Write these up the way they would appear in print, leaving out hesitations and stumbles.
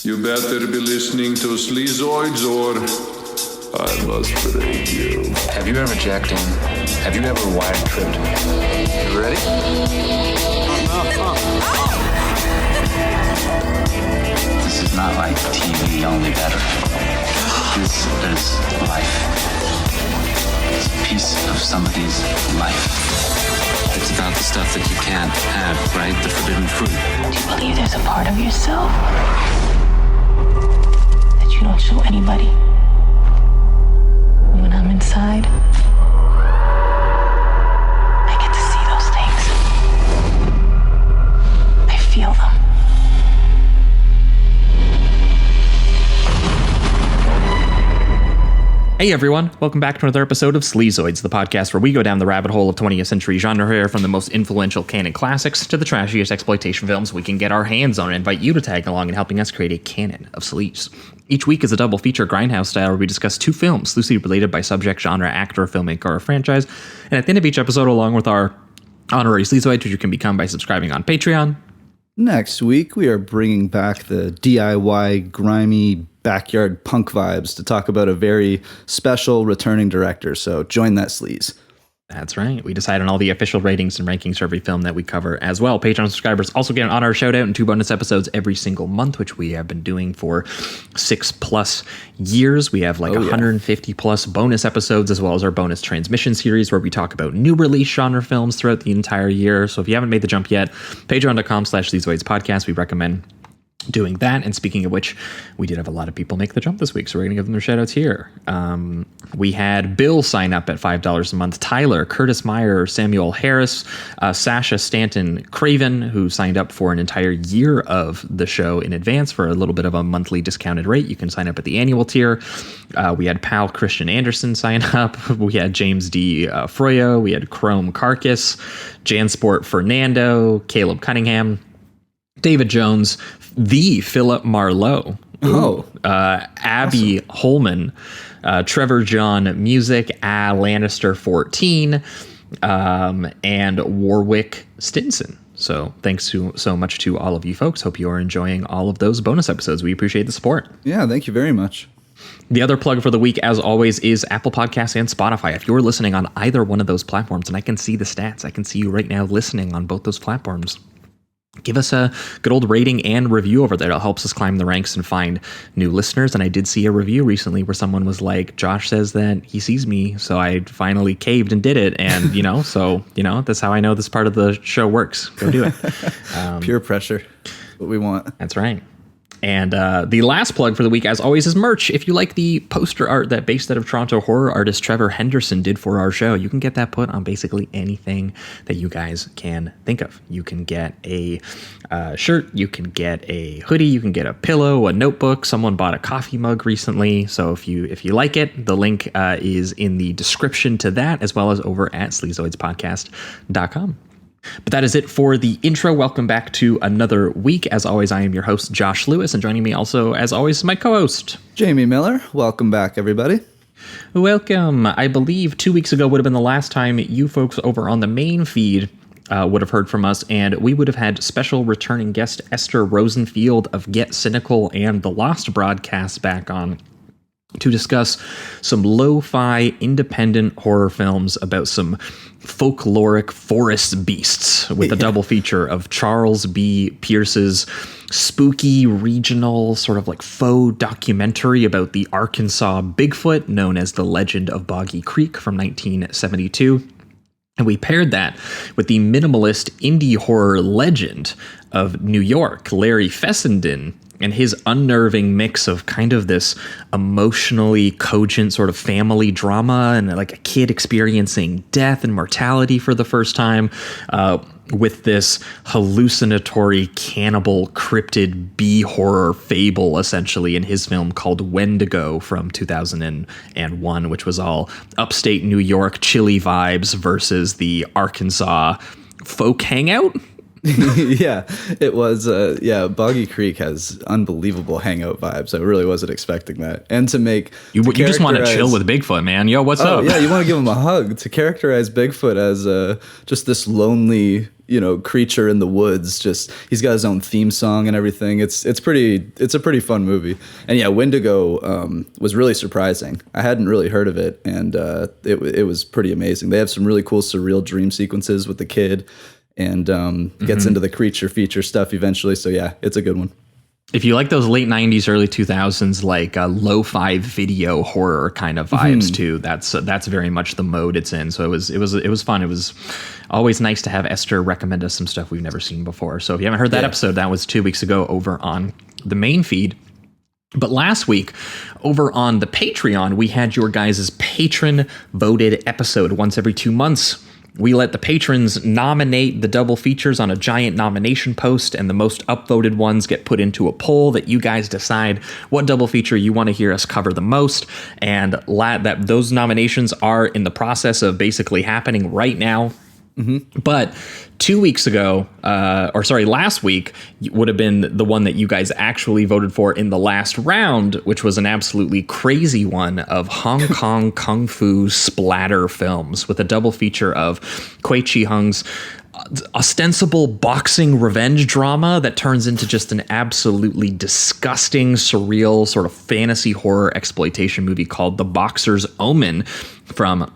You better be listening to Sleazoids or I must break you. Have you ever jacked in? Have you ever wired tripped? You ready? This is not like TV, only better. This is life. It's a piece of somebody's life. It's about the stuff that you can't have, right? The forbidden fruit. Do you believe there's a part of yourself that you don't show anybody? When I'm inside, I get to see those things. I feel them. Hey everyone, welcome back to another episode of Sleazoids, the podcast where we go down the rabbit hole of 20th century genre horror, from the most influential canon classics to the trashiest exploitation films we can get our hands on, and invite you to tag along in helping us create a canon of sleaze. Each week is a double feature grindhouse style where we discuss two films loosely related by subject, genre, actor, filmmaker, or franchise, and at the end of each episode, along with our honorary Sleazoid, which you can become by subscribing on Patreon. Next week, we are bringing back the DIY, grimy, backyard punk vibes to talk about a very special returning director, so join that sleaze. That's right. We decide on all the official ratings and rankings for every film that we cover as well. Patreon subscribers also get an honor shout out and 2 bonus episodes every single month, which we have been doing for 6+ years. We have 150 plus bonus episodes, as well as our bonus transmission series where we talk about new release genre films throughout the entire year. So if you haven't made the jump yet, patreon.com/Sleazoids podcast. We recommend doing that. And speaking of which, we did have a lot of people make the jump this week, so we're going to give them their shout outs here. We had Bill sign up at $5 a month, Tyler, Curtis Meyer, Samuel Harris, Sasha Stanton Craven, who signed up for an entire year of the show in advance for a little bit of a monthly discounted rate. You can sign up at the annual tier. We had Pal Christian Anderson sign up. We had James D. Froyo. We had Chrome Carcass, Jansport Fernando, Caleb Cunningham, David Jones, the Philip Marlowe, Abby Holman, Trevor John Music, Lannister 14, and Warwick Stinson. So thanks so much to all of you folks. Hope you are enjoying all of those bonus episodes. We appreciate the support. Yeah, thank you very much. The other plug for the week, as always, is Apple Podcasts and Spotify. If you're listening on either one of those platforms, and I can see the stats, I can see you right now listening on both those platforms, give us a good old rating and review over there. It helps us climb the ranks and find new listeners. And I did see a review recently where someone was like, Josh says that he sees me, so I finally caved and did it. And, that's how I know this part of the show works. Go do it. Pure pressure. What we want. That's right. And the last plug for the week, as always, is merch. If you like the poster art that based out of Toronto horror artist Trevor Henderson did for our show, you can get that put on basically anything that you guys can think of. You can get a shirt, you can get a hoodie, you can get a pillow, a notebook. Someone bought a coffee mug recently. So if you like it, the link is in the description to that, as well as over at sleazoidspodcast.com. But that is it for the intro. Welcome back to another week. As always, I am your host, Josh Lewis, and joining me also, as always, is my co-host, Jamie Miller. Welcome back, everybody. Welcome. I believe 2 weeks ago would have been the last time you folks over on the main feed would have heard from us, and we would have had special returning guest Esther Rosenfield of Get Cynical and The Lost Broadcast back on to discuss some lo-fi independent horror films about some folkloric forest beasts with a double feature of Charles B. Pierce's spooky regional sort of like faux documentary about the Arkansas Bigfoot known as The Legend of Boggy Creek from 1972. And we paired that with the minimalist indie horror legend of New York, Larry Fessenden, and his unnerving mix of kind of this emotionally cogent sort of family drama and like a kid experiencing death and mortality for the first time, with this hallucinatory cannibal cryptid B-horror fable essentially in his film called Wendigo from 2001, which was all upstate New York chilly vibes versus the Arkansas folk hangout Yeah, it was. Boggy Creek has unbelievable hangout vibes. I really wasn't expecting that. And to make You just want to chill with Bigfoot, man. Yo, what's up? Yeah, you want to give him a hug. To characterize Bigfoot as just this lonely, creature in the woods. Just he's got his own theme song and everything. It's a pretty fun movie. And yeah, Wendigo was really surprising. I hadn't really heard of it, and it was pretty amazing. They have some really cool surreal dream sequences with the kid. And gets into the creature feature stuff eventually. So yeah, it's a good one. If you like those late 90s, early 2000s, like lo-fi video horror kind of vibes too, that's very much the mode it's in. So it was fun. It was always nice to have Esther recommend us some stuff we've never seen before. So if you haven't heard that episode, that was 2 weeks ago over on the main feed. But last week, over on the Patreon, we had your guys' patron voted episode once every 2 months. We let the patrons nominate the double features on a giant nomination post, and the most upvoted ones get put into a poll that you guys decide what double feature you want to hear us cover the most. And that those nominations are in the process of basically happening right now. But 2 weeks ago, last week would have been the one that you guys actually voted for in the last round, which was an absolutely crazy one of Hong Kong kung fu splatter films with a double feature of Kui Chi Hung's ostensible boxing revenge drama that turns into just an absolutely disgusting, surreal sort of fantasy horror exploitation movie called The Boxer's Omen from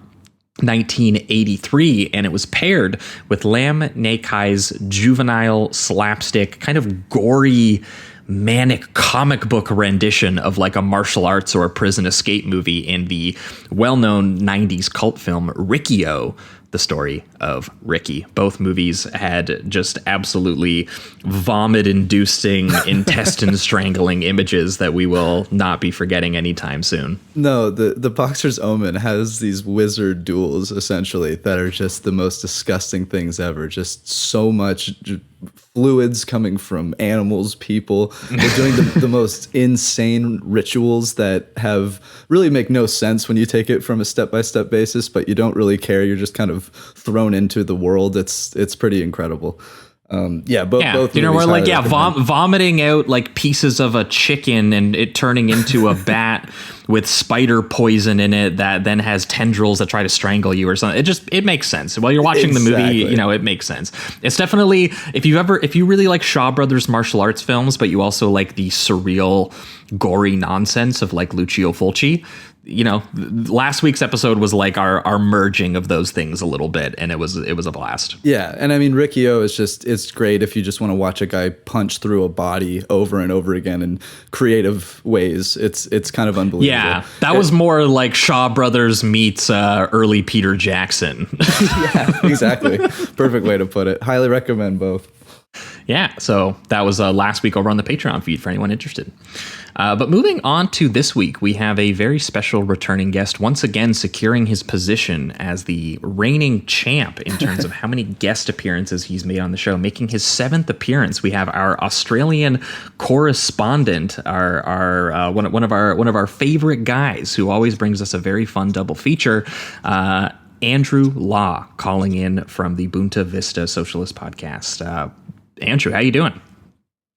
1983, and it was paired with Lam Ne Kai's juvenile slapstick, kind of gory, manic comic book rendition of like a martial arts or a prison escape movie in the well-known 90s cult film Riccio, the story of Ricky. Both movies had just absolutely vomit-inducing, intestine-strangling images that we will not be forgetting anytime soon. No, the Boxer's Omen has these wizard duels, essentially, that are just the most disgusting things ever. Just so much fluids coming from animals, people. They're doing the most insane rituals that really make no sense when you take it from a step-by-step basis, but you don't really care. You're just kind of thrown into the world. It's pretty incredible. Both we're like vomiting out like pieces of a chicken and it turning into a bat with spider poison in it that then has tendrils that try to strangle you or something. It makes sense while you're watching the movie. It makes sense. It's definitely, if you really like Shaw Brothers martial arts films, but you also like the surreal, gory nonsense of like Lucio Fulci. Last week's episode was like our merging of those things a little bit, and it was a blast. Yeah, and I mean Riccio it's great if you just want to watch a guy punch through a body over and over again in creative ways. It's kind of unbelievable. Yeah, that was more like Shaw Brothers meets early Peter Jackson. Yeah, exactly. Perfect way to put it. Highly recommend both. Yeah, so that was last week over on the Patreon feed for anyone interested. But moving on to this week, we have a very special returning guest, once again securing his position as the reigning champ in terms of how many guest appearances he's made on the show. Making his 7th appearance, we have our Australian correspondent, our one of our favorite guys who always brings us a very fun double feature. Andrew Law, calling in from the Boonta Vista Socialist Podcast. Andrew, how you doing?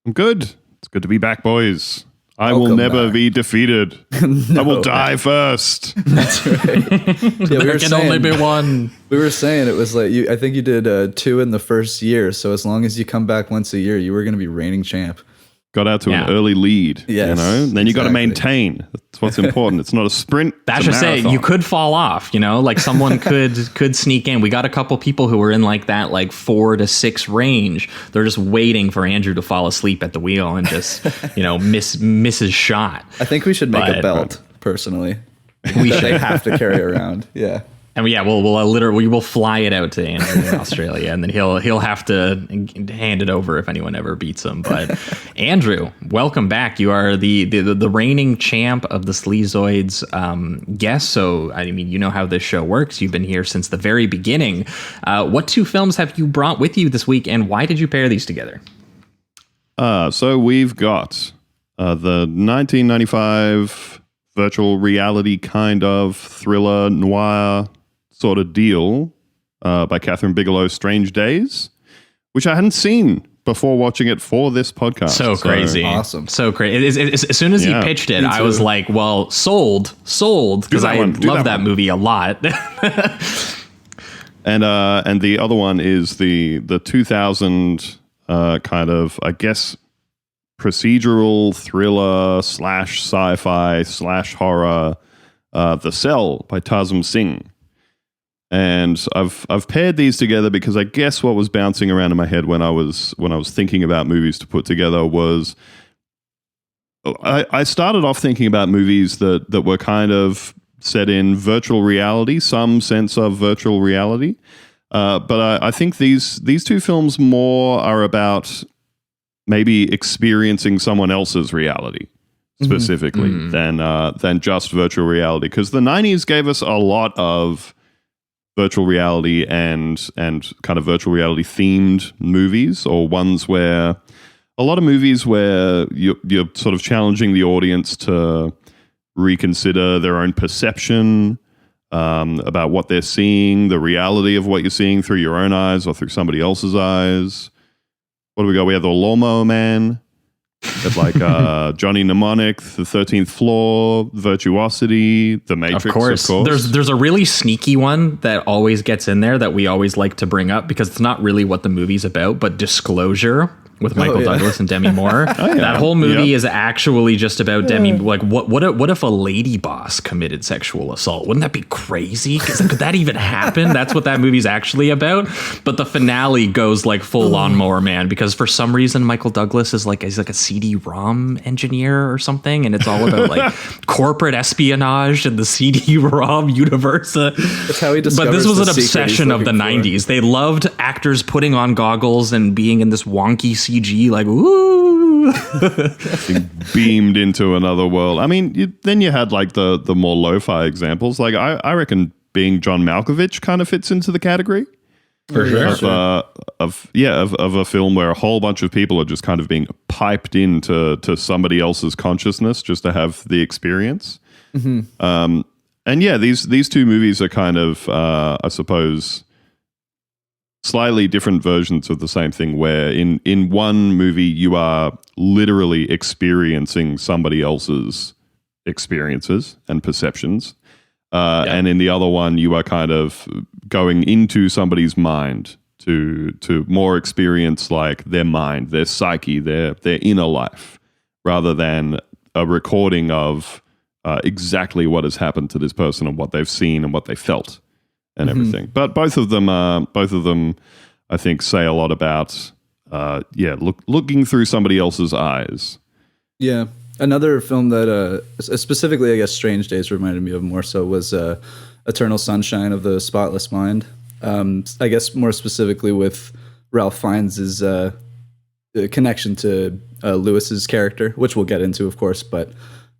I'm good. It's good to be back, boys. I will never be defeated. No, I will die first. That's right. Yeah, there can only be one. We were saying it was like I think you did 2 in the first year. So as long as you come back once a year, you were going to be reigning champ. Got out to an early lead. Yes, then you got to maintain. That's what's important. It's not a sprint. That's just it. You could fall off. Like someone could sneak in. We got a couple people who were in like that 4 to 6 range. They're just waiting for Andrew to fall asleep at the wheel and just miss his shot. I think we should make a belt. Personally, we should. They have to carry around. Yeah. And we'll fly it out to Andrew in Australia, and then he'll have to hand it over if anyone ever beats him. But Andrew, welcome back. You are the reigning champ of the Sleazoids guest. So I mean, you know how this show works. You've been here since the very beginning. What 2 films have you brought with you this week, and why did you pair these together? So we've got the 1995 virtual reality kind of thriller noir sort of deal by Kathryn Bigelow, Strange Days. which I hadn't seen before watching it for this podcast. So crazy. Awesome. So crazy. As soon as he pitched it, I was like, well, sold, because I love that movie a lot. And the other one is the 2000 kind of, I guess, procedural thriller / sci-fi / horror, The Cell by Tarsem Singh. And I've paired these together because I guess what was bouncing around in my head when I was thinking about movies to put together was I started off thinking about movies that were kind of set in virtual reality, some sense of virtual reality. But I think these two films more are about maybe experiencing someone else's reality specifically than just virtual reality. Because the 90s gave us a lot of virtual reality and kind of virtual reality themed movies, or ones where a lot of movies where you're sort of challenging the audience to reconsider their own perception about what they're seeing, the reality of what you're seeing through your own eyes or through somebody else's eyes. What do we got? We have The Lawnmower Man. It's like Johnny Mnemonic, The 13th Floor, Virtuosity, The Matrix, of course. There's a really sneaky one that always gets in there that we always like to bring up because it's not really what the movie's about, but Disclosure with Michael Douglas and Demi Moore. That whole movie is actually just about Demi. Like, what if a lady boss committed sexual assault? Wouldn't that be crazy? Could that even happen? That's what that movie's actually about. But the finale goes like full Lawnmower Man because for some reason Michael Douglas is like a CD-ROM engineer or something, and it's all about like corporate espionage in the CD-ROM universe. That's how he discovers. But this was the an secret obsession of the 90s. They loved actors putting on goggles and being in this wonky CG, like, woo. Beamed into another world. I mean, then you had like the more lo-fi examples. Like I reckon Being John Malkovich kind of fits into the category. For sure. Of a film where a whole bunch of people are just kind of being piped into somebody else's consciousness just to have the experience. And yeah, these two movies are kind of, I suppose, slightly different versions of the same thing, where in one movie you are literally experiencing somebody else's experiences and perceptions. And in the other one, you are kind of going into somebody's mind to more experience like their mind, their psyche, their inner life, rather than a recording of exactly what has happened to this person and what they've seen and what they felt and everything. But both of them, I think, say a lot about looking through somebody else's eyes. Yeah. Another film that specifically, I guess, Strange Days reminded me of more so was Eternal Sunshine of the Spotless Mind. I guess more specifically with Ralph Fiennes' connection to Lewis's character, which we'll get into, of course, but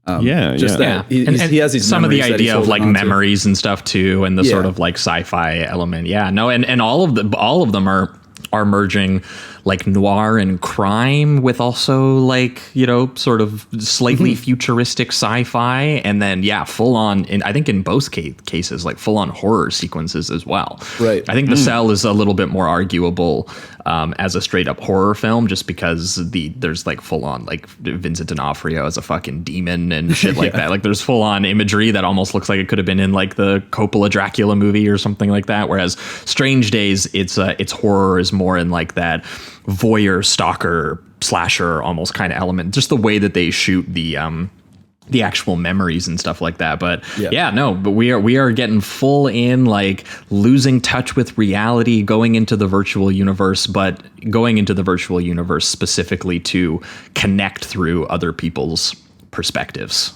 he has these some of the idea of like memories and stuff too, and the sort of like sci-fi element. Yeah, no, and all of them are merging like noir and crime with also like, you know, sort of slightly futuristic sci-fi, and then full on, I think in both cases, like full on horror sequences as well. Right. I think The Cell is a little bit more arguable as a straight up horror film, just because there's like full on like Vincent D'Onofrio as a fucking demon and shit like that. Like there's full on imagery that almost looks like it could have been in like the Coppola Dracula movie or something like that. Whereas Strange Days, its horror is more in like that voyeur stalker slasher almost kind of element, just the way that they shoot the actual memories and stuff like that. But but we are getting full in like losing touch with reality, going into the virtual universe, but going into the virtual universe specifically to connect through other people's perspectives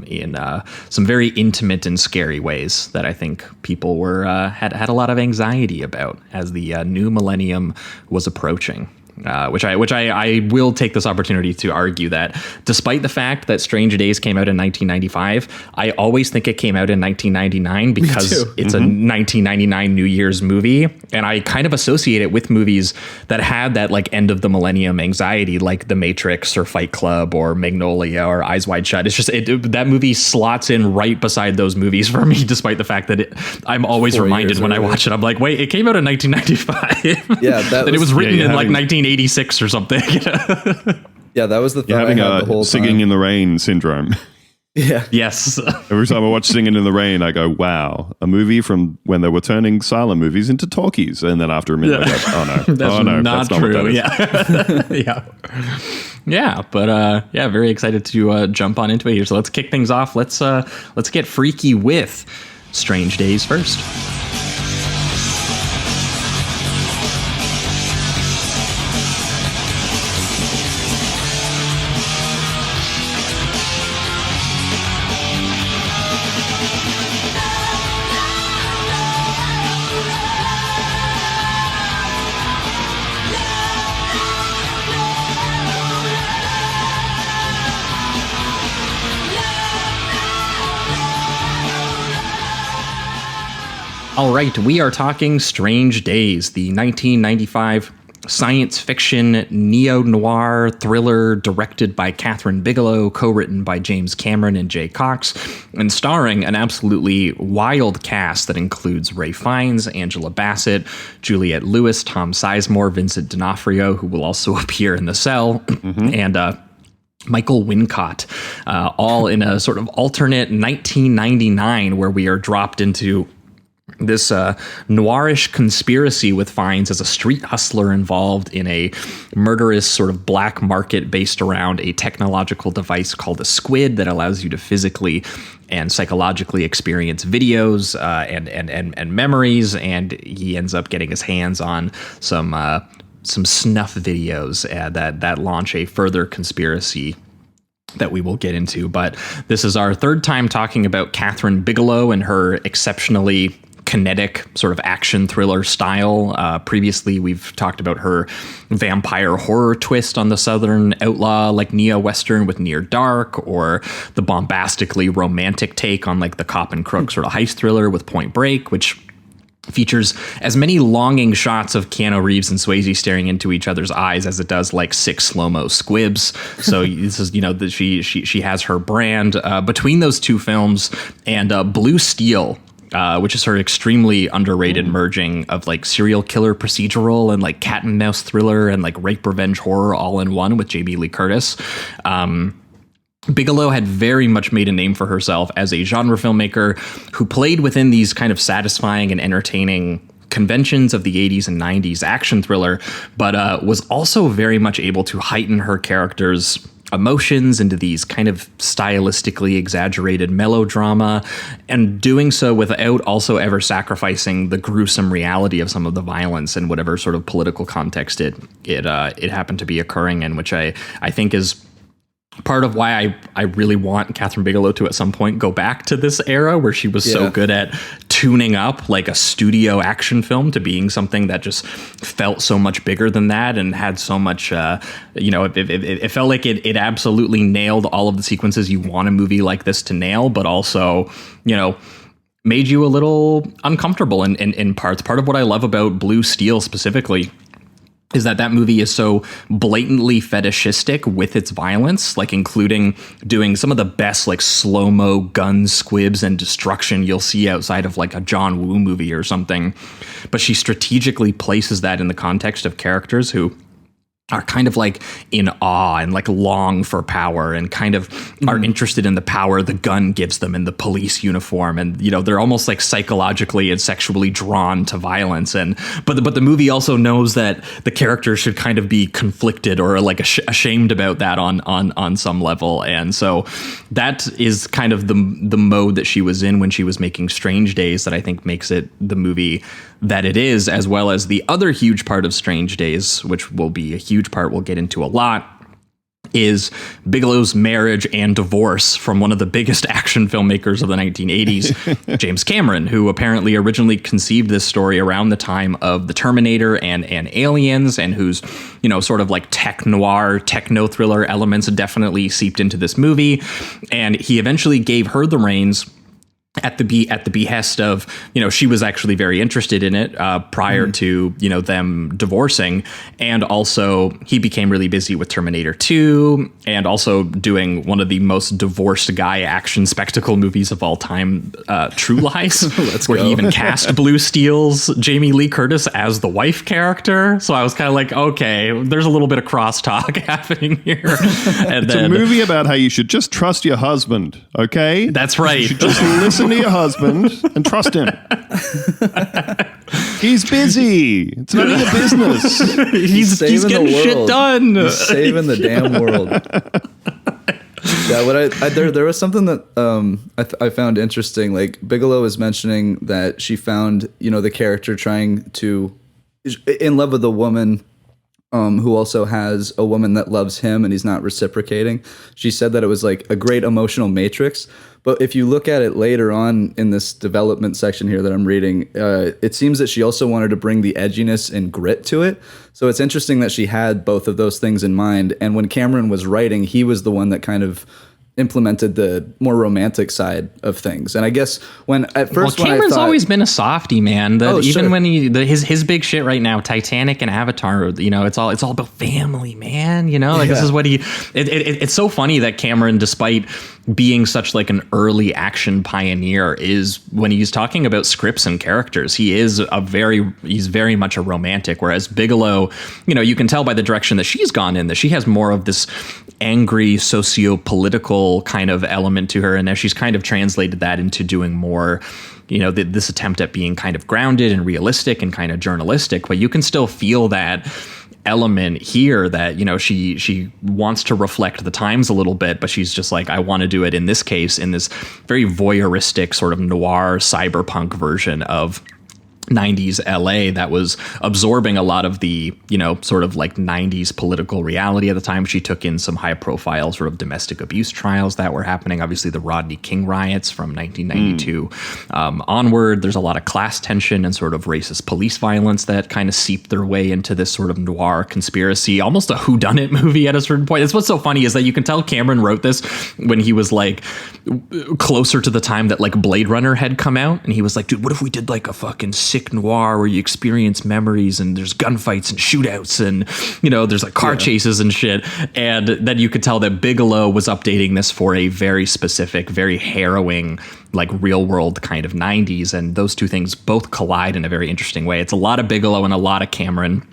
in some very intimate and scary ways that I think people were had a lot of anxiety about as the new millennium was approaching. which I will take this opportunity to argue that despite the fact that Strange Days came out in 1995, I always think it came out in 1999 because it's a 1999 New Year's movie. And I kind of associate it with movies that had that like end of the millennium anxiety, like The Matrix or Fight Club or Magnolia or Eyes Wide Shut. It's just that movie slots in right beside those movies for me, despite the fact that I'm always reminded when I watch it, I'm like, wait, it came out in 1995. Yeah, that it was written in like 1986 or something. Yeah, that was the thing. You're having I had the whole Singing time. in the Rain syndrome. Yeah. Yes. Every time I watch Singing in the Rain, I go, wow, a movie from when they were turning silent movies into talkies. And then after a minute, I go, oh no, that's not true. what that is. Yeah. But very excited to jump on into it here. So let's kick things off. Let's get freaky with Strange Days first. All right, we are talking Strange Days, the 1995 science fiction neo-noir thriller directed by Kathryn Bigelow, co-written by James Cameron and Jay Cox, and starring an absolutely wild cast that includes Ralph Fiennes, Angela Bassett, Juliette Lewis, Tom Sizemore, Vincent D'Onofrio, who will also appear in The Cell, and Michael Wincott, all in a sort of alternate 1999 where we are dropped into this noirish conspiracy with Fiennes as a street hustler involved in a murderous sort of black market based around a technological device called a squid that allows you to physically and psychologically experience videos and memories. And he ends up getting his hands on some snuff videos that launch a further conspiracy that we will get into. But this is our third time talking about Kathryn Bigelow and her exceptionally kinetic sort of action thriller style. Previously, we've talked about her vampire horror twist on the Southern outlaw, like neo-Western with Near Dark, or the bombastically romantic take on like the cop and crook sort of heist thriller with Point Break, which features as many longing shots of Keanu Reeves and Swayze staring into each other's eyes as it does like 6 slow-mo squibs. So this is, that she has her brand between those two films and Blue Steel, which is her extremely underrated merging of like serial killer procedural and like cat and mouse thriller and like rape revenge horror all in one with Jamie Lee Curtis. Bigelow had very much made a name for herself as a genre filmmaker who played within these kind of satisfying and entertaining conventions of the 80s and 90s action thriller, but was also very much able to heighten her characters' emotions into these kind of stylistically exaggerated melodrama, and doing so without also ever sacrificing the gruesome reality of some of the violence and whatever sort of political context it happened to be occurring in, which I think is part of why I really want Kathryn Bigelow to at some point go back to this era where she was so good at tuning up like a studio action film to being something that just felt so much bigger than that and had so much, it felt like it absolutely nailed all of the sequences you want a movie like this to nail, but also, made you a little uncomfortable in parts. Part of what I love about Blue Steel specifically is that movie is so blatantly fetishistic with its violence, like including doing some of the best like slow-mo guns, squibs, and destruction you'll see outside of like a John Woo movie or something. But she strategically places that in the context of characters who are kind of like in awe and like long for power and kind of are interested in the power the gun gives them in the police uniform. And, they're almost like psychologically and sexually drawn to violence. But the movie also knows that the characters should kind of be conflicted or like ashamed about that on some level. And so that is kind of the mode that she was in when she was making Strange Days that I think makes it the movie that it is, as well as the other huge part of Strange Days, which will be a huge part we'll get into a lot, is Bigelow's marriage and divorce from one of the biggest action filmmakers of the 1980s, James Cameron, who apparently originally conceived this story around the time of The Terminator and Aliens, and whose, sort of like tech noir, techno thriller elements definitely seeped into this movie. And he eventually gave her the reins at the behest of, she was actually very interested in it prior to, them divorcing. And also he became really busy with Terminator 2 and also doing one of the most divorced guy action spectacle movies of all time, True Lies, where he even cast Blue Steel's Jamie Lee Curtis as the wife character. So I was kind of like, okay, there's a little bit of crosstalk happening here. And it's a movie about how you should just trust your husband. Okay. That's right. You should just listen to your husband and trust him. He's busy. It's none of your business. He's getting shit done. He's saving the damn world. Yeah, there was something that I found interesting. Like Bigelow was mentioning that she found the character in love with a woman who also has a woman that loves him and he's not reciprocating. She said that it was like a great emotional matrix. But if you look at it later on in this development section here that I'm reading, it seems that she also wanted to bring the edginess and grit to it. So it's interesting that she had both of those things in mind. And when Cameron was writing, he was the one that kind of implemented the more romantic side of things. And I guess Cameron's always been a softie, man. Even when his big shit right now, Titanic and Avatar, it's all about family, man. This is what it's so funny that Cameron, despite being such like an early action pioneer, is when he's talking about scripts and characters, he's very much a romantic. Whereas Bigelow, you can tell by the direction that she's gone in that she has more of this angry socio-political kind of element to her, and now she's kind of translated that into doing more this attempt at being kind of grounded and realistic and kind of journalistic, but you can still feel that element here that she wants to reflect the times a little bit, but she's just like, I want to do it in this case in this very voyeuristic sort of noir cyberpunk version of 90s LA that was absorbing a lot of the, sort of like 90s political reality at the time. She took in some high profile sort of domestic abuse trials that were happening. Obviously the Rodney King riots from 1992 onward. There's a lot of class tension and sort of racist police violence that kind of seeped their way into this sort of noir conspiracy, almost a whodunit movie at a certain point. That's what's so funny is that you can tell Cameron wrote this when he was like closer to the time that like Blade Runner had come out. And he was like, dude, what if we did like a fucking sick noir where you experience memories and there's gunfights and shootouts and there's like car chases and shit. And then you could tell that Bigelow was updating this for a very specific, very harrowing, like real world kind of 90s, and those two things both collide in a very interesting way. It's a lot of Bigelow and a lot of Cameron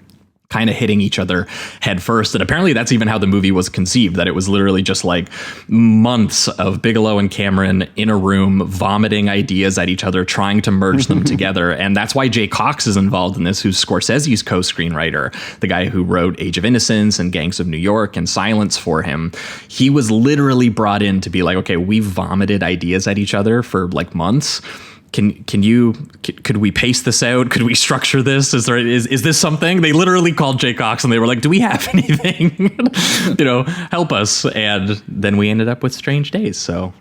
kind of hitting each other head first. And apparently that's even how the movie was conceived, that it was literally just like months of Bigelow and Cameron in a room vomiting ideas at each other, trying to merge them together. And that's why Jay Cox is involved in this, who's Scorsese's co-screenwriter, the guy who wrote Age of Innocence and Gangs of New York and Silence for him. He was literally brought in to be like, okay, we vomited ideas at each other for like months. Could we pace this out? Could we structure this? Is this something? They literally called Jay Cox and they were like, do we have anything? Help us. And then we ended up with Strange Days. So,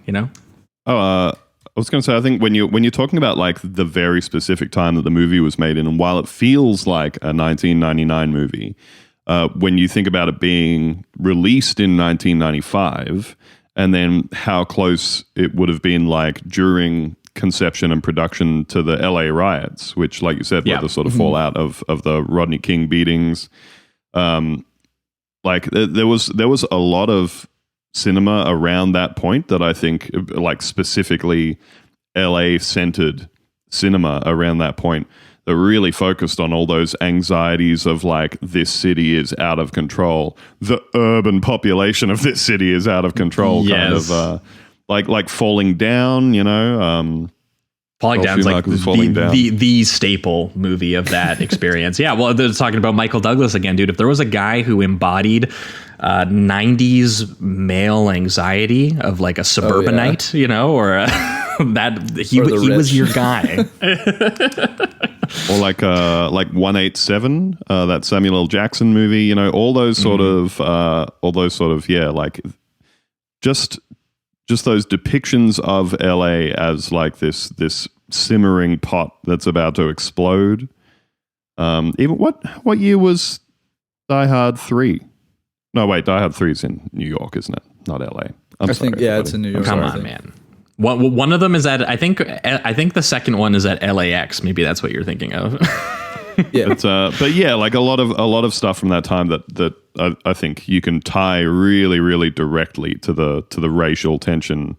I was going to say, I think when you're talking about like the very specific time that the movie was made in, and while it feels like a 1999 movie, when you think about it being released in 1995, and then how close it would have been like during conception and production to the LA riots, which, like you said, were the sort of fallout of the Rodney King beatings. Like there was a lot of cinema around that point that I think, like specifically LA centered cinema around that point, that really focused on all those anxieties of like, this city is out of control. The urban population of this city is out of control. Yes. Kind of like Falling Down, Falling Down's like the staple movie of that experience. Yeah, well, they're talking about Michael Douglas again, dude. If there was a guy who embodied 90s male anxiety of like a suburbanite, or that he was your guy. Or like 187, that Samuel L. Jackson movie, you know, all those sort of like just those depictions of LA as like this simmering pot that's about to explode. Even what year was Die Hard 3? No, wait, Die Hard 3 is in New York, isn't it? Not LA. I think it's in New York. Come on, man. One of them is at I think the second one is at LAX. Maybe that's what you're thinking of. Yeah, but yeah, like a lot of stuff from that time that I think you can tie really, really directly to the racial tension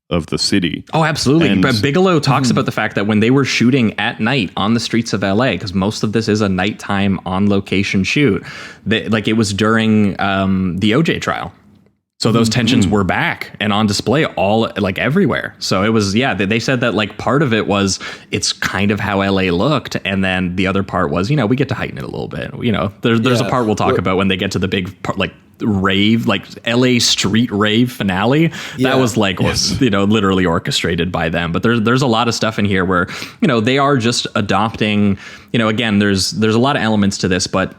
of the city. Oh, absolutely. But Bigelow talks about the fact that when they were shooting at night on the streets of LA, because most of this is a nighttime on location shoot, it was during the OJ trial. So those tensions were back and on display all like everywhere. So it was, they said that like part of it was it's kind of how LA looked. And then the other part was, you know, we get to heighten it a little bit. You know, there's a part we'll talk about when they get to the big part, like rave, like LA street rave finale. That was like, was, you know, literally orchestrated by them. But there's a lot of stuff in here where, you know, they are just adopting, you know, again, there's a lot of elements to this, but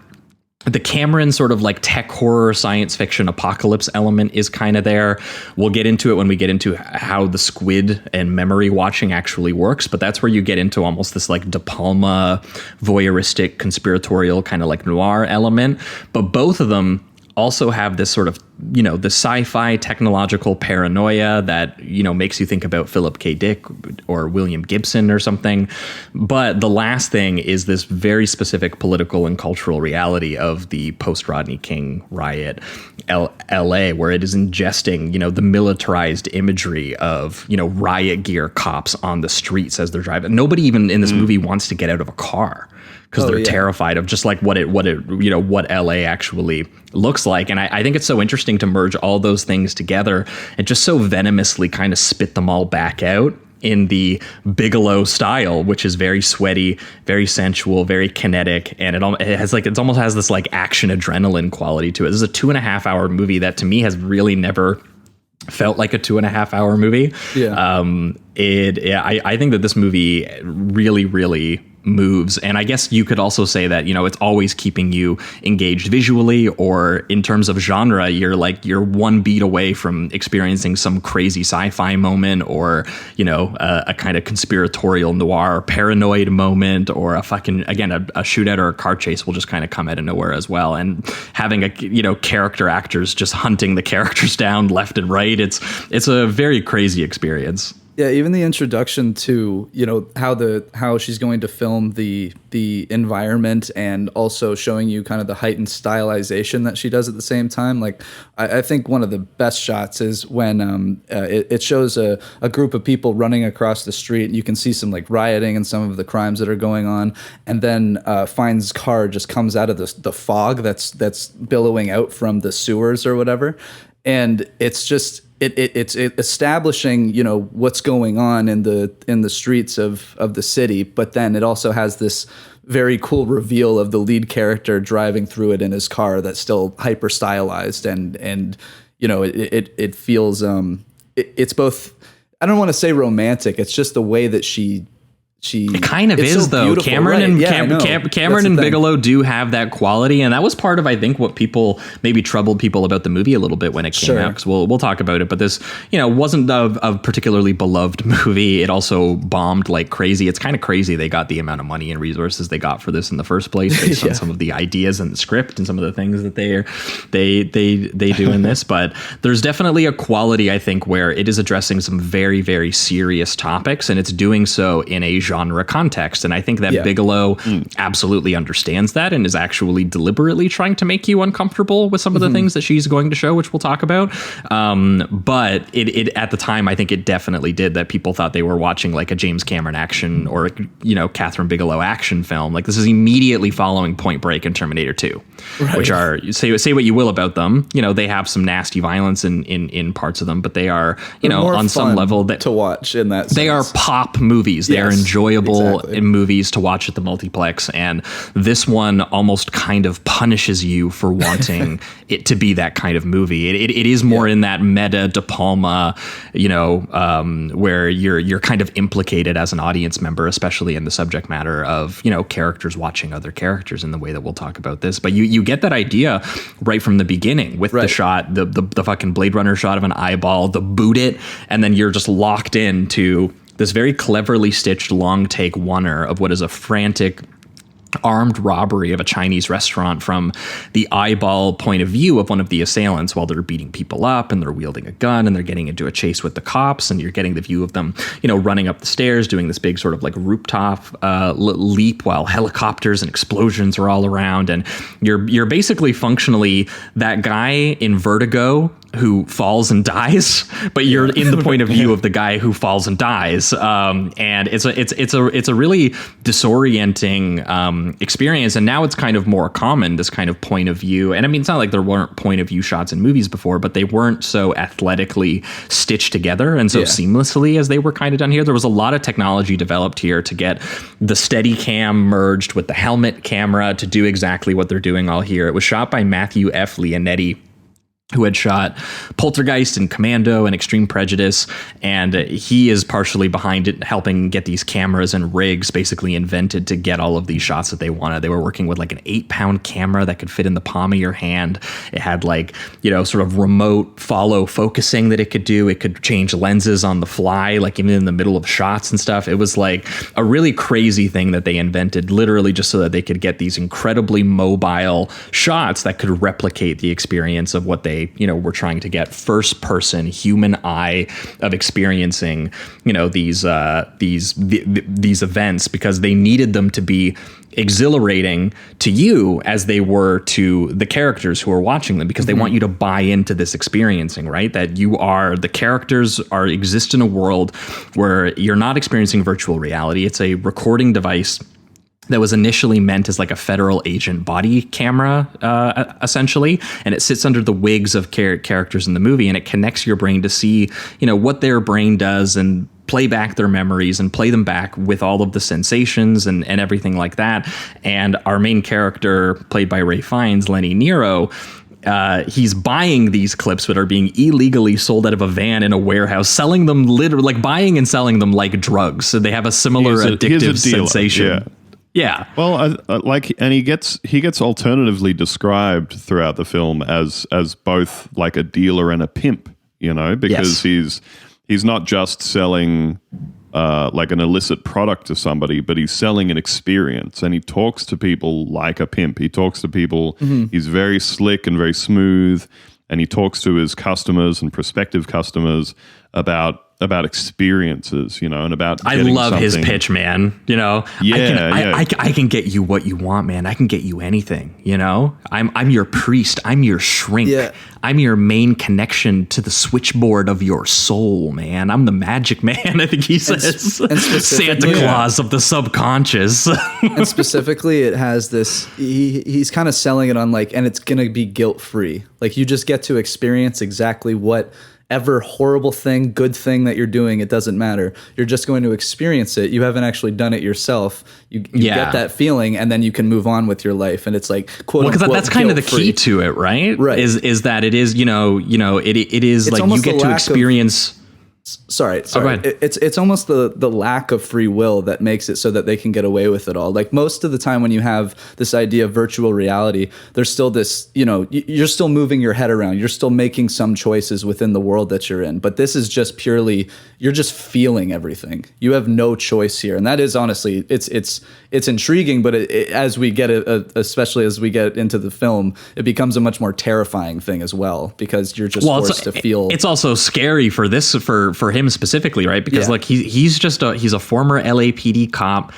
the Cameron sort of like tech horror science fiction apocalypse element is kind of there. We'll get into it when we get into how the squid and memory watching actually works, but that's where you get into almost this like De Palma voyeuristic conspiratorial kind of like noir element. But both of them also have this sort of, you know, the sci-fi technological paranoia that, you know, makes you think about Philip K. Dick or William Gibson or something. But the last thing is this very specific political and cultural reality of the post-Rodney King riot, LA, where it is ingesting, you know, the militarized imagery of, you know, riot gear cops on the streets as they're driving. Nobody even in this movie wants to get out of a car, because they're terrified of just like what LA actually looks like. And I think it's so interesting to merge all those things together and just so venomously kind of spit them all back out in the Bigelow style, which is very sweaty, very sensual, very kinetic. And it almost has this like action adrenaline quality to it. This is a 2.5 hour movie that to me has really never felt like a 2.5 hour movie. I think that this movie really, really moves. And I guess you could also say that, you know, it's always keeping you engaged visually, or in terms of genre, you're one beat away from experiencing some crazy sci-fi moment, or, you know, a kind of conspiratorial noir paranoid moment, or a shootout or a car chase will just kind of come out of nowhere as well. And having character actors just hunting the characters down left and right, it's a very crazy experience. Yeah, even the introduction to, you know, how she's going to film the environment, and also showing you kind of the heightened stylization that she does at the same time. Like, I think one of the best shots is when it shows a group of people running across the street, and you can see some like rioting and some of the crimes that are going on, and then Fine's car just comes out of the fog that's billowing out from the sewers or whatever, and it's just. It's establishing, you know, what's going on in the streets of the city, but then it also has this very cool reveal of the lead character driving through it in his car that's still hyper stylized, and you know, it feels it's both, I don't want to say romantic, it's just the way that she it kind of is, so though. Cameron and Bigelow do have that quality, and that was part of, I think, what maybe troubled people about the movie a little bit when it came out, because we'll talk about it. But this, you know, wasn't a particularly beloved movie. It also bombed like crazy. It's kind of crazy they got the amount of money and resources they got for this in the first place, based on some of the ideas and the script and some of the things that they do in this. But there's definitely a quality, I think, where it is addressing some very, very serious topics, and it's doing so in a genre context. And I think that Bigelow absolutely understands that, and is actually deliberately trying to make you uncomfortable with some of the things that she's going to show, which we'll talk about. But it at the time, I think it definitely did that. People thought they were watching like a James Cameron action, or, you know, Kathryn Bigelow action film. Like, this is immediately following Point Break and Terminator 2, which are, say what you will about them, you know, they have some nasty violence in parts of them, but they are, you know, on some level that to watch in that sense. They are pop movies. They are enjoyable enjoyable in movies to watch at the multiplex, and this one almost kind of punishes you for wanting it to be that kind of movie. It is more in that meta De Palma, where you're kind of implicated as an audience member, especially in the subject matter of characters watching other characters in the way that we'll talk about this. But you get that idea right from the beginning with the shot, the fucking Blade Runner shot of an eyeball, the boot it, and then you're just locked into this very cleverly stitched long take oneer of what is a frantic armed robbery of a Chinese restaurant from the eyeball point of view of one of the assailants while they're beating people up and they're wielding a gun and they're getting into a chase with the cops, and you're getting the view of them, running up the stairs, doing this big sort of like rooftop leap while helicopters and explosions are all around. And you're basically functionally that guy in Vertigo who falls and dies, but you're in the point of view of the guy who falls and dies. And it's a really disorienting experience. And now it's kind of more common, this kind of point of view. And I mean, it's not like there weren't point of view shots in movies before, but they weren't so athletically stitched together and so seamlessly as they were kind of done here. There was a lot of technology developed here to get the steady cam merged with the helmet camera to do exactly what they're doing all here. It was shot by Matthew F. Leonetti, who had shot Poltergeist and Commando and Extreme Prejudice, and he is partially behind it, helping get these cameras and rigs basically invented to get all of these shots that they wanted. They were working with like an 8-pound camera that could fit in the palm of your hand. It had like, sort of remote follow focusing that it could do. It could change lenses on the fly, like even in the middle of shots and stuff. It was like a really crazy thing that they invented, literally just so that they could get these incredibly mobile shots that could replicate the experience of what they we're trying to get first person human eye of experiencing, these events, because they needed them to be exhilarating to you as they were to the characters who are watching them, because they want you to buy into this experiencing, right? That the characters exist in a world where you're not experiencing virtual reality. It's a recording device that was initially meant as like a federal agent body camera, essentially. And it sits under the wigs of characters in the movie, and it connects your brain to see, what their brain does and play back their memories and play them back with all of the sensations and everything like that. And our main character, played by Ray Fiennes, Lenny Nero, he's buying these clips that are being illegally sold out of a van in a warehouse, selling them literally, like buying and selling them like drugs. So they have a similar addictive sensation. Yeah. Well, and he gets alternatively described throughout the film as both like a dealer and a pimp, because he's not just selling like an illicit product to somebody, but he's selling an experience, and he talks to people like a pimp. He talks to people. He's very slick and very smooth, and he talks to his customers and prospective customers about experiences, and about I love his pitch, man. I can get you what you want, man. I can get you anything. I'm your priest. I'm your shrink. Yeah. I'm your main connection to the switchboard of your soul, man. I'm the magic man. I think he says Santa Claus of the subconscious. And specifically, it has this. He's kind of selling it on and it's gonna be guilt free. Like you just get to experience exactly whatever horrible thing, good thing that you're doing, it doesn't matter. You're just going to experience it. You haven't actually done it yourself. You get that feeling, and then you can move on with your life. And it's like, quote unquote, because that's kind of the key to it, right? Right. Is that it is, it is it's like you get to experience. Sorry. It's almost the lack of free will that makes it so that they can get away with it all. Like most of the time when you have this idea of virtual reality, there's still this, you're still moving your head around. You're still making some choices within the world that you're in. But this is just purely, you're just feeling everything. You have no choice here. And that is honestly, it's intriguing, but as we get it, especially as we get into the film, it becomes a much more terrifying thing as well, because you're just forced to feel. It's also scary for this, for him specifically, right? Because he's a former LAPD cop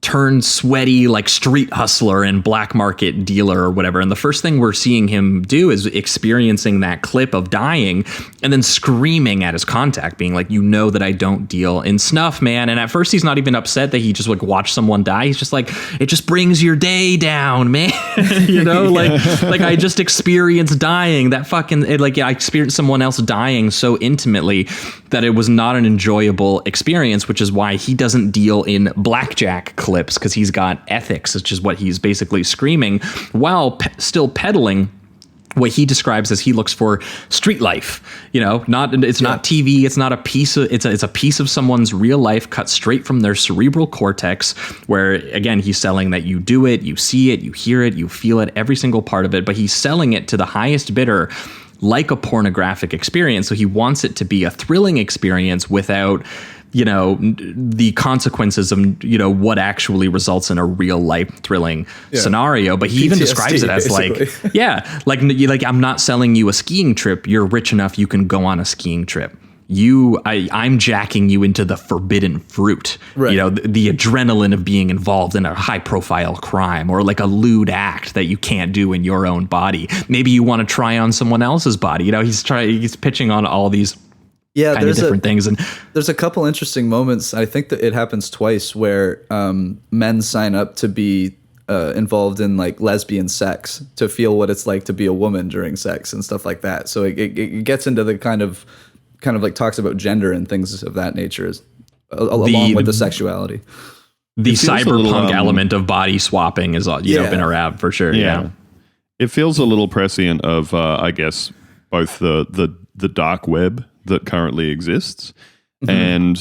turned sweaty like street hustler and black market dealer or whatever. And the first thing we're seeing him do is experiencing that clip of dying and then screaming at his contact, being like, you know that I don't deal in snuff, man. And at first he's not even upset that he just like watched someone die. He's just like, it just brings your day down, man. You know, like I just experienced dying. That fucking I experienced someone else dying so intimately that it was not an enjoyable experience, which is why he doesn't deal in blackjack clips, because he's got ethics, which is what he's basically screaming while still peddling what he describes as he looks for street life. You know, not TV. It's not a piece of, it's a piece of someone's real life cut straight from their cerebral cortex, where again, he's selling that you do it, you see it, you hear it, you feel it, every single part of it, but he's selling it to the highest bidder like a pornographic experience. So he wants it to be a thrilling experience without, you know, the consequences of, you know, what actually results in a real life thrilling scenario. But he PTSD, even describes it as basically. like I'm not selling you a skiing trip. You're rich enough, you can go on a skiing trip. I'm jacking you into the forbidden fruit, right. You know, the adrenaline of being involved in a high profile crime, or like a lewd act that you can't do in your own body. Maybe you want to try on someone else's body. You know, he's pitching on all these kind of different things. And there's a couple interesting moments. I think that it happens twice where men sign up to be involved in like lesbian sex, to feel what it's like to be a woman during sex and stuff like that. So it gets into the kind of like talks about gender and things of that nature, along with the sexuality. The cyberpunk element of body swapping is, you know, been around for sure. Yeah. It feels a little prescient of, I guess, both the dark web that currently exists, and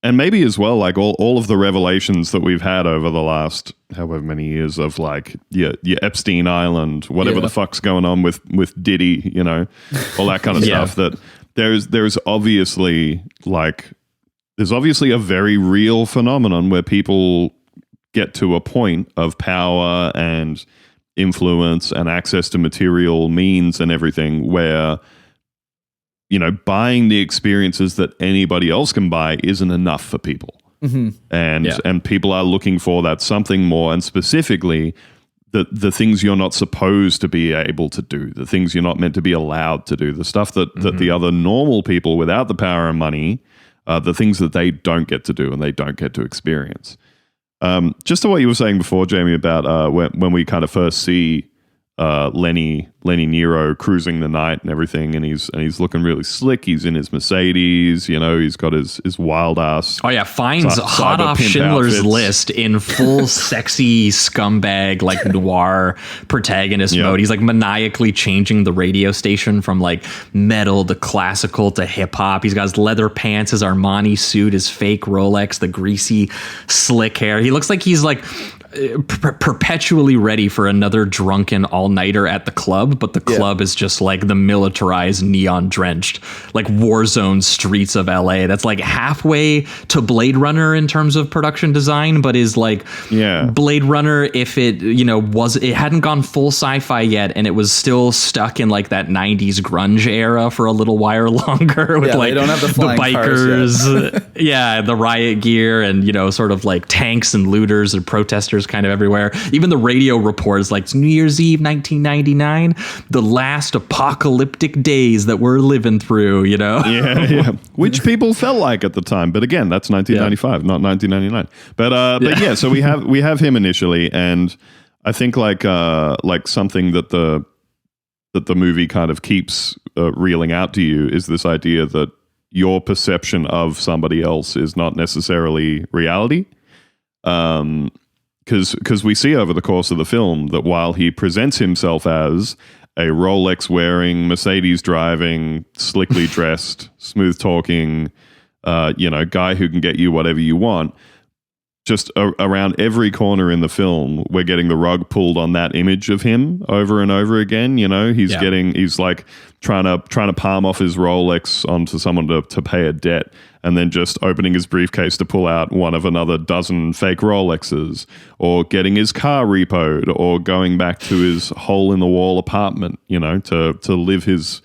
maybe as well, like all of the revelations that we've had over the last however many years of like your Epstein Island, whatever the fuck's going on with Diddy, you know, all that kind of stuff. That there's obviously a very real phenomenon where people get to a point of power and influence and access to material means and everything where, you know, buying the experiences that anybody else can buy isn't enough for people. And people are looking for that something more, and specifically the things you're not supposed to be able to do, the things you're not meant to be allowed to do, the stuff that the other normal people without the power and money, the things that they don't get to do and they don't get to experience. Just to what you were saying before, Jamie, about when we kind of first see Lenny Nero cruising the night and everything, and he's looking really slick. He's in his Mercedes, you know, he's got his wild ass. Oh yeah, finds hot off Schindler's outfits. List in full sexy scumbag like noir protagonist mode. He's like maniacally changing the radio station from like metal to classical to hip hop. He's got his leather pants, his Armani suit, his fake Rolex, the greasy slick hair. He looks like he's like perpetually ready for another drunken all-nighter at the club, but the club is just like the militarized, neon drenched like war zone streets of LA. That's like halfway to Blade Runner in terms of production design, but is like Blade Runner if it, you know, it hadn't gone full sci-fi yet, and it was still stuck in like that 90s grunge era for a little while longer with like don't have the bikers the riot gear, and, you know, sort of like tanks and looters and protesters kind of everywhere. Even the radio reports like it's New Year's Eve 1999, the last apocalyptic days that we're living through, you know. Which people felt like at the time, but again, that's 1995, not 1999. But so we have him initially, and I think like something that the movie kind of keeps reeling out to you is this idea that your perception of somebody else is not necessarily reality. Because we see over the course of the film that while he presents himself as a Rolex wearing, Mercedes driving, slickly dressed, smooth talking, guy who can get you whatever you want, just around every corner in the film, we're getting the rug pulled on that image of him over and over again. You know, he's like trying to palm off his Rolex onto someone to pay a debt, and then just opening his briefcase to pull out one of another dozen fake Rolexes, or getting his car repoed, or going back to his hole in the wall apartment, you know, to live his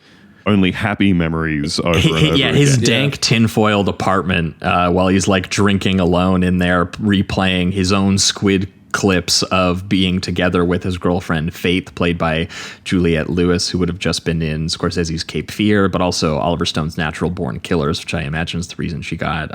only happy memories over and over yeah, his again. dank tinfoiled apartment while he's like drinking alone in there, replaying his own squid clips of being together with his girlfriend Faith, played by Juliette Lewis, who would have just been in Scorsese's Cape Fear, but also Oliver Stone's Natural Born Killers, which I imagine is the reason she got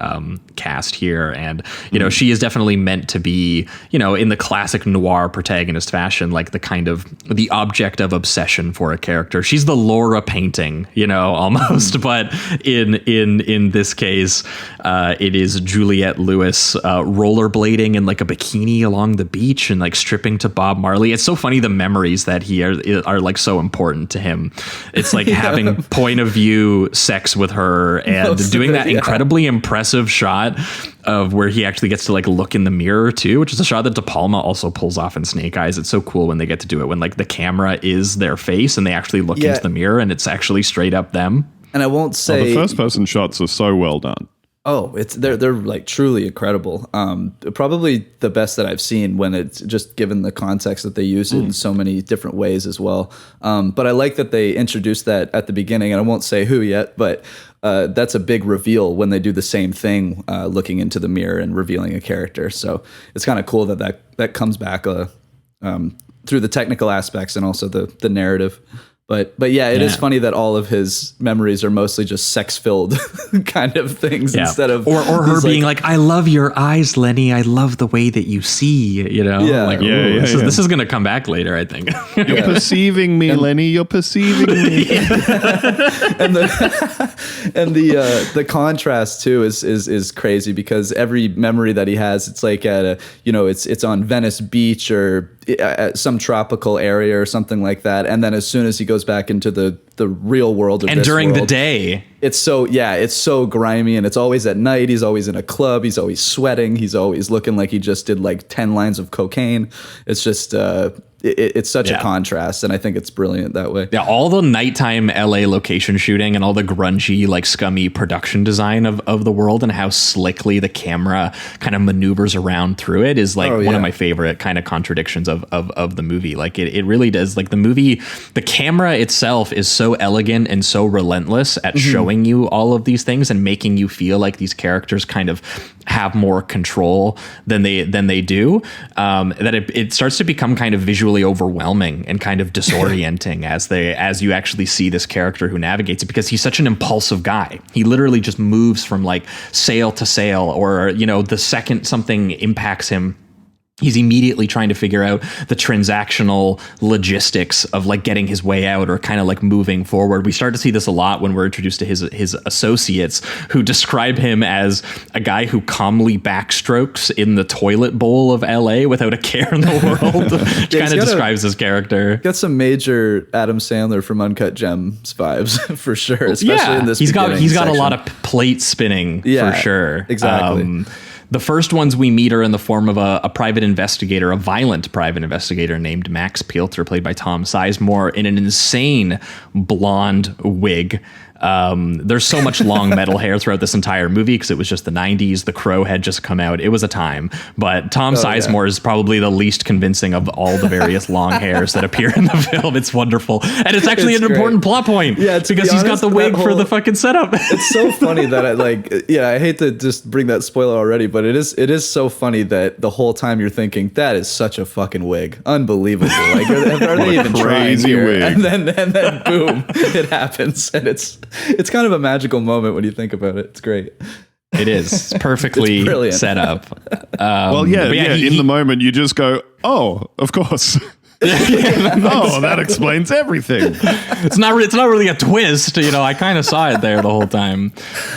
cast here. And you know, she is definitely meant to be, you know, in the classic noir protagonist fashion, like the kind of the object of obsession for a character. She's the Laura painting, you know, almost. But in this case, it is Juliette Lewis rollerblading in like a bikini along the beach and like stripping to Bob Marley. It's so funny, the memories that he are like so important to him. It's like having point of view sex with her and doing that incredibly impressive shot of where he actually gets to like look in the mirror too, which is a shot that De Palma also pulls off in Snake Eyes. It's so cool when they get to do it, when like the camera is their face and they actually look into the mirror and it's actually straight up them. And I won't say the first person shots are so well done. Oh, they're like truly incredible. Probably the best that I've seen, when it's just given the context that they use it in so many different ways as well. But I like that they introduced that at the beginning, and I won't say who yet, but that's a big reveal when they do the same thing, looking into the mirror and revealing a character. So it's kind of cool that comes back through the technical aspects and also the narrative. But yeah, it is funny that all of his memories are mostly just sex-filled kind of things instead of... Or her being like, I love your eyes, Lenny. I love the way that you see, you know? Yeah. Like, this is going to come back later, I think. You're perceiving me, Lenny. You're perceiving me. and the contrast too is crazy, because every memory that he has, it's like at a, you know, it's on Venice Beach or at some tropical area or something like that, and then as soon as he goes back into the real world and during the day, it's so grimy, and it's always at night. He's always in a club. He's always sweating. He's always looking like he just did like 10 lines of cocaine. It's just it's such a contrast, and I think it's brilliant that way. Yeah, all the nighttime LA location shooting and all the grungy, like scummy production design of the world and how slickly the camera kind of maneuvers around through it is like one of my favorite kind of contradictions of the movie. Like it really does, like the movie, the camera itself is so elegant and so relentless at showing you all of these things and making you feel like these characters kind of have more control than they do, that it starts to become kind of visually overwhelming and kind of disorienting as you actually see this character who navigates it, because he's such an impulsive guy. He literally just moves from like sale to sale, or, you know, the second something impacts him, he's immediately trying to figure out the transactional logistics of like getting his way out or kind of like moving forward. We start to see this a lot when we're introduced to his associates, who describe him as a guy who calmly backstrokes in the toilet bowl of LA without a care in the world. Which kind of describes his character. Got some major Adam Sandler from Uncut Gems vibes for sure, especially in this. He's got section. a lot of plate spinning for sure. Exactly. The first ones we meet are in the form of a private investigator, a violent private investigator named Max Pielter, played by Tom Sizemore, in an insane blonde wig. There's so much long metal hair throughout this entire movie because it was just the 90s. The Crow had just come out. It was a time. But Tom Sizemore is probably the least convincing of all the various long hairs that appear in the film. It's wonderful. And it's actually an important plot point. Yeah, because he's got the wig for the fucking setup. It's so funny that I hate to just bring that spoiler already, but it is so funny that the whole time you're thinking, that is such a fucking wig. Unbelievable. Like, are they even trying here? Wig. And then boom, it happens. And it's kind of a magical moment when you think about it. It's great. It is perfectly set up. In the moment you just go, oh, of course. That explains everything. It's not really a twist, you know. I kind of saw it there the whole time.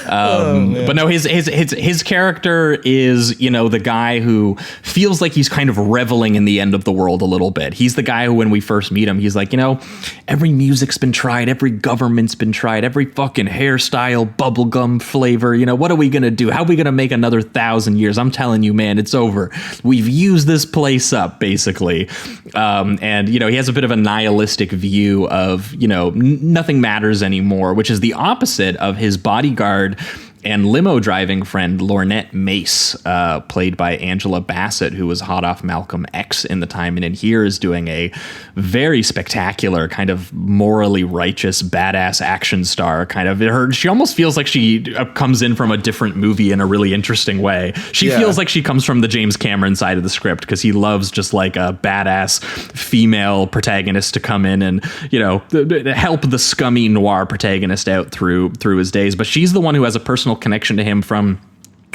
But no, his character is, you know, the guy who feels like he's kind of reveling in the end of the world a little bit. He's the guy who, when we first meet him, he's like, you know, every music's been tried, every government's been tried, every fucking hairstyle, bubblegum flavor. You know, what are we gonna do? How are we gonna make another 1,000 years? I'm telling you, man, it's over. We've used this place up, basically. And, you know, he has a bit of a nihilistic view of, you know, nothing matters anymore, which is the opposite of his bodyguard and limo driving friend Lornette Mace, played by Angela Bassett, who was hot off Malcolm X in the time, and in here is doing a very spectacular kind of morally righteous badass action star kind of. She almost feels like she comes in from a different movie in a really interesting way. She feels like she comes from the James Cameron side of the script, because he loves just like a badass female protagonist to come in and, you know, help the scummy noir protagonist out through his days. But she's the one who has a personal connection to him from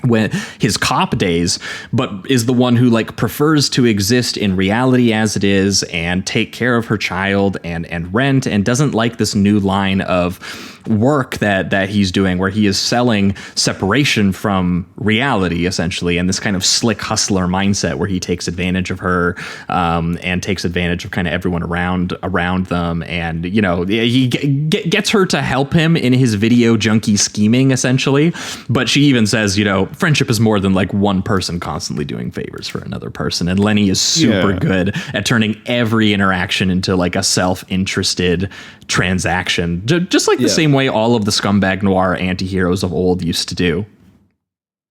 when his cop days, but is the one who like prefers to exist in reality as it is and take care of her child and rent, and doesn't like this new line of work that he's doing, where he is selling separation from reality, essentially, and this kind of slick hustler mindset where he takes advantage of her and takes advantage of kind of everyone around them, and, you know, he gets her to help him in his video junkie scheming, essentially. But she even says, you know, friendship is more than like one person constantly doing favors for another person, and Lenny is super good at turning every interaction into like a self-interested transaction, just like the same way all of the scumbag noir anti-heroes of old used to do.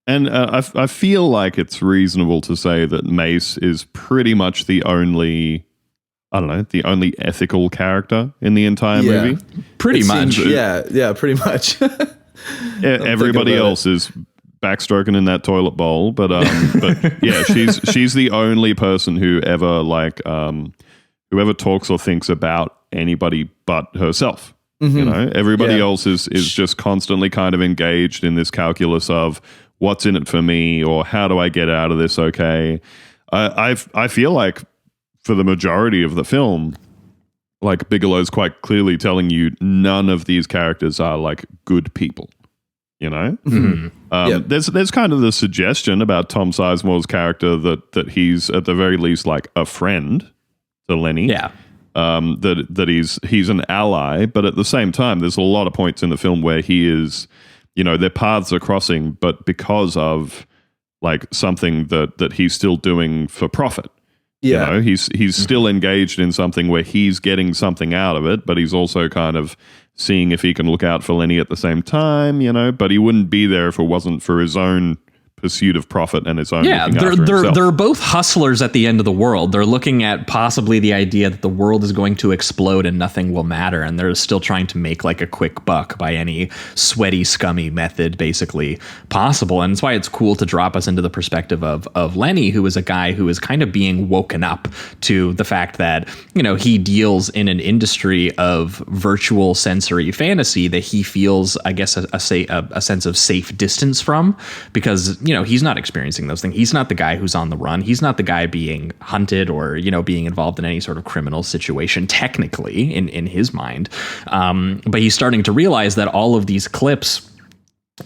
And I feel like it's reasonable to say that Mace is pretty much the only ethical character in the entire movie. Pretty much. Pretty much. Everybody else is backstroking in that toilet bowl, but yeah, she's the only person who ever whoever talks or thinks about anybody but herself. You know, everybody else is just constantly kind of engaged in this calculus of what's in it for me, or how do I get out of this? Okay. I feel like for the majority of the film, like Bigelow's quite clearly telling you none of these characters are like good people, you know? There's kind of the suggestion about Tom Sizemore's character that he's at the very least like a friend to Lenny. Yeah. That he's an ally, but at the same time, there's a lot of points in the film where he is, you know, their paths are crossing, but because of like something that he's still doing for profit. You know, he's still engaged in something where he's getting something out of it, but he's also kind of seeing if he can look out for Lenny at the same time, you know, but he wouldn't be there if it wasn't for his own pursuit of profit and his own they're both hustlers at the end of the world. They're looking at possibly the idea that the world is going to explode and nothing will matter, and they're still trying to make like a quick buck by any sweaty, scummy method basically possible. And that's why it's cool to drop us into the perspective of Lenny, who is a guy who is kind of being woken up to the fact that, you know, he deals in an industry of virtual sensory fantasy that he feels, I guess, a sense of safe distance from, because, you know, he's not experiencing those things. He's not the guy who's on the run. He's not the guy being hunted or, you know, being involved in any sort of criminal situation, technically, in his mind. But he's starting to realize that all of these clips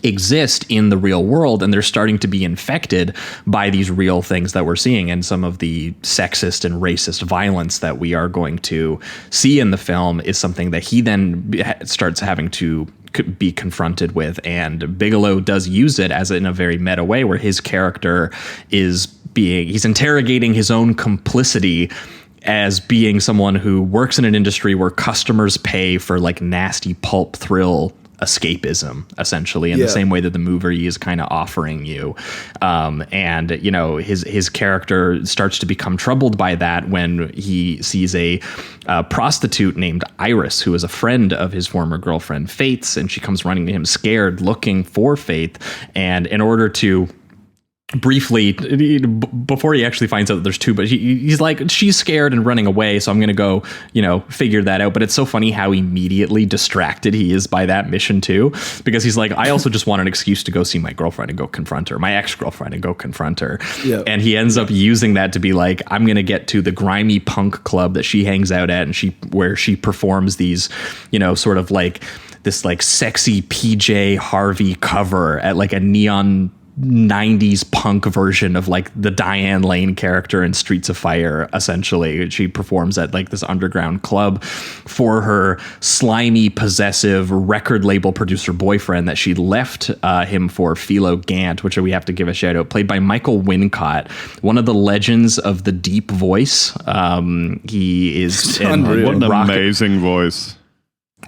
exist in the real world, and they're starting to be infected by these real things that we're seeing, and some of the sexist and racist violence that we are going to see in the film is something that he then starts having to be confronted with. And Bigelow does use it as in a very meta way, where his character he's interrogating his own complicity as being someone who works in an industry where customers pay for like nasty pulp thrill escapism, essentially, in the same way that the movie is kind of offering you. And, you know, his character starts to become troubled by that when he sees a prostitute named Iris, who is a friend of his former girlfriend Faith's, and she comes running to him scared, looking for Faith. And in order to briefly, before he actually finds out that there's two, but he's like, she's scared and running away, so I'm gonna go, you know, figure that out. But it's so funny how immediately distracted he is by that mission too, because he's like, I also just want an excuse to go see my girlfriend and go confront her, my ex-girlfriend, and go confront her. And he ends up using that to be like, I'm gonna get to the grimy punk club that she hangs out at, and where she performs these, you know, sort of like this like sexy PJ Harvey cover at like a neon 90s punk version of like the Diane Lane character in Streets of Fire. Essentially, she performs at like this underground club for her slimy, possessive record label producer boyfriend that she left him for, Philo Gant, which we have to give a shout out, played by Michael Wincott, one of the legends of the deep voice. He is what an amazing voice.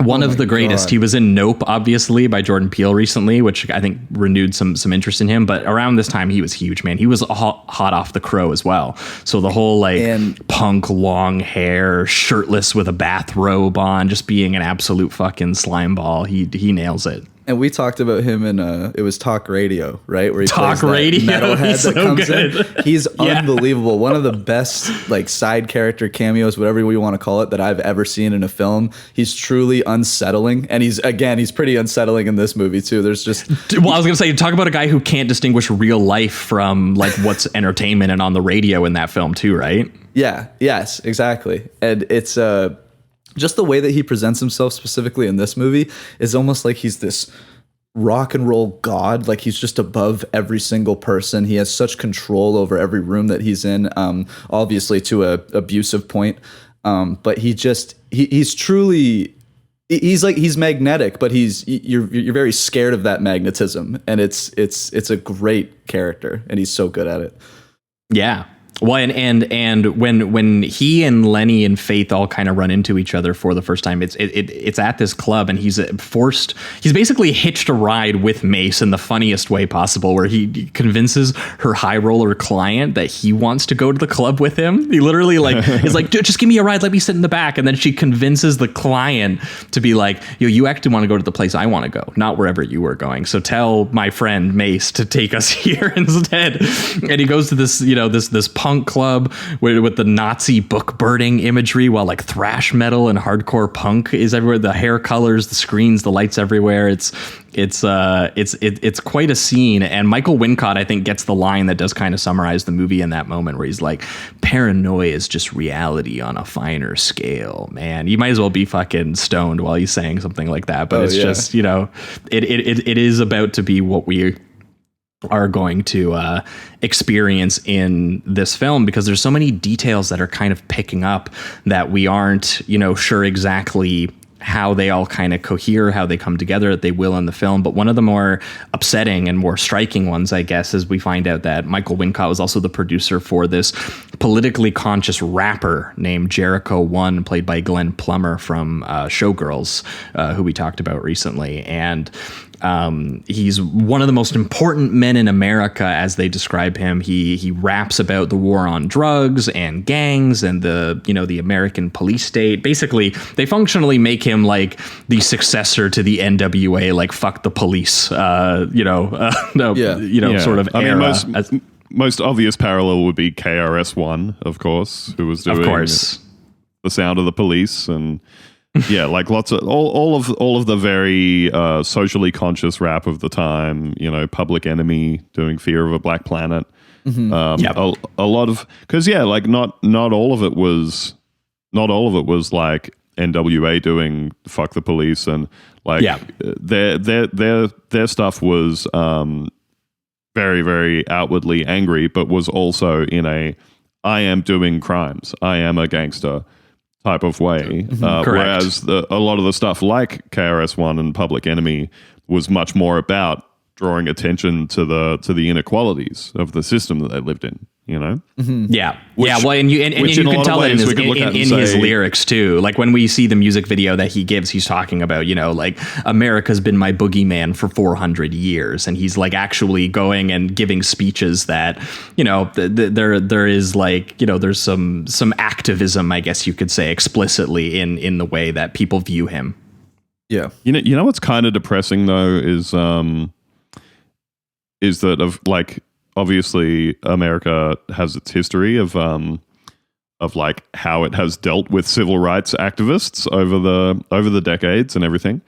One of the greatest. God. He was in Nope, obviously, by Jordan Peele recently, which I think renewed some interest in him. But around this time, he was huge, man. He was hot off The Crow as well. So the whole punk long hair, shirtless with a bathrobe on, just being an absolute fucking slime ball. He nails it. And we talked about him in it was Talk Radio, right? Where he Talk plays Radio, that metalhead he's that so comes good. in. He's unbelievable. One of the best side character cameos, whatever you want to call it, that I've ever seen in a film. He's truly unsettling, and he's pretty unsettling in this movie too. There's just well, I was gonna say, talk about a guy who can't distinguish real life from what's entertainment and on the radio in that film too, right? Yeah. Yes. Exactly. And it's just the way that he presents himself specifically in this movie is almost like he's this rock and roll god. Like he's just above every single person. He has such control over every room that he's in, obviously to a abusive point. But he's truly, he's magnetic, but you're very scared of that magnetism. And it's a great character, and he's so good at it. Yeah. Well, and when he and Lenny and Faith all kind of run into each other for the first time, it's at this club, and he's basically hitched a ride with Mace in the funniest way possible, where he convinces her high roller client that he wants to go to the club with him. He literally is like, just give me a ride, let me sit in the back, and then she convinces the client to be like, you actually want to go to the place I want to go, not wherever you were going. So tell my friend Mace to take us here instead. And he goes to this punk club with the Nazi book burning imagery, while thrash metal and hardcore punk is everywhere. The hair colors, the screens, the lights everywhere. It's quite a scene. And Michael Wincott, I think, gets the line that does kind of summarize the movie in that moment, where he's like, paranoia is just reality on a finer scale, man. You might as well be fucking stoned while he's saying something like that. But just, it is about to be what we are going to experience in this film, because there's so many details that are kind of picking up that we aren't, sure exactly how they all kind of cohere, how they come together, that they will in the film. But one of the more upsetting and more striking ones, I guess, is we find out that Michael Wincott was also the producer for this politically conscious rapper named Jericho 1, played by Glenn Plummer from Showgirls, who we talked about recently. And he's one of the most important men in America, as they describe him. He raps about the war on drugs and gangs and the American police state. Basically, they functionally make him like the successor to the NWA, like fuck the police, sort of I era. mean, most obvious parallel would be KRS-One, of course, who was doing The Sound of the Police, and lots of all of the very socially conscious rap of the time. Public Enemy doing Fear of a Black Planet. Mm-hmm. A lot of, because not all of it was like NWA doing Fuck the Police, and their stuff was very, very outwardly angry, but was also in a I am doing crimes, I am a gangster type of way. Whereas a lot of the stuff like KRS-One and Public Enemy was much more about drawing attention to the inequalities of the system that they lived in. Well, and you can tell that in his lyrics too. Like when we see the music video that he gives, he's talking about, America's been my boogeyman for 400 years. And he's actually going and giving speeches that, there is there's some activism, I guess you could say, explicitly in the way that people view him. Yeah. You know what's kind of depressing though is that obviously America has its history of how it has dealt with civil rights activists over the decades and everything.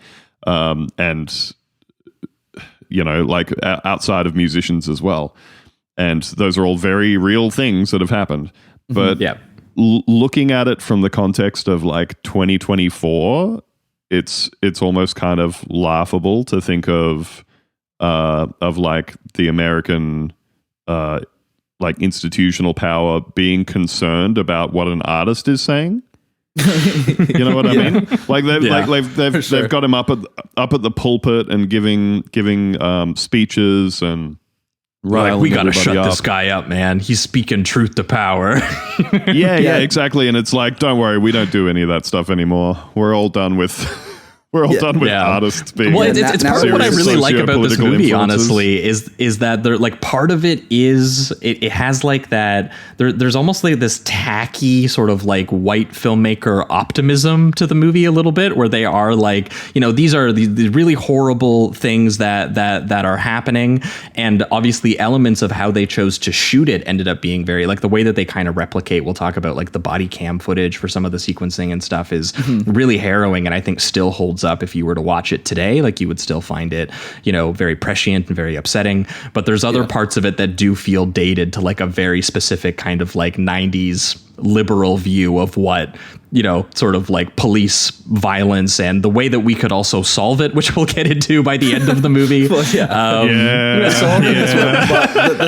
Outside of musicians as well. And those are all very real things that have happened. But looking at it from the context of 2024, it's almost kind of laughable to think of the American institutional power being concerned about what an artist is saying. You know what I mean? They've got him up at the pulpit and giving speeches and we got to shut this guy up, man. He's speaking truth to power. yeah, exactly. And it's don't worry, we don't do any of that stuff anymore. We're all done with We're all done with Yeah. artists being. Well, it's part of what I really like about this socio-political movie, influences. honestly, is that they're like part of it is it has like that there's almost like this tacky sort of like white filmmaker optimism to the movie a little bit, where they are like, you know, these are the really horrible things that are happening, and obviously elements of how they chose to shoot it ended up being very like the way that they kind of replicate. We'll talk about like the body cam footage for some of the sequencing and stuff is really harrowing, and I think still holds up if you were to watch it today. Like you would still find it, you know, very prescient and very upsetting. But there's other parts of it that do feel dated to like a very specific kind of like 90s liberal view of what, you know, sort of like police violence and the way that we could also solve it, which we'll get into by the end of the movie. Well, the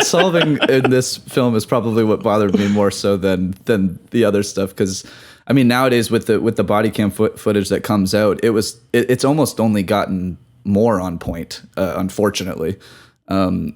solving in this film is probably what bothered me more so than the other stuff, because I mean, nowadays with the body cam footage that comes out, it's almost only gotten more on point, unfortunately. But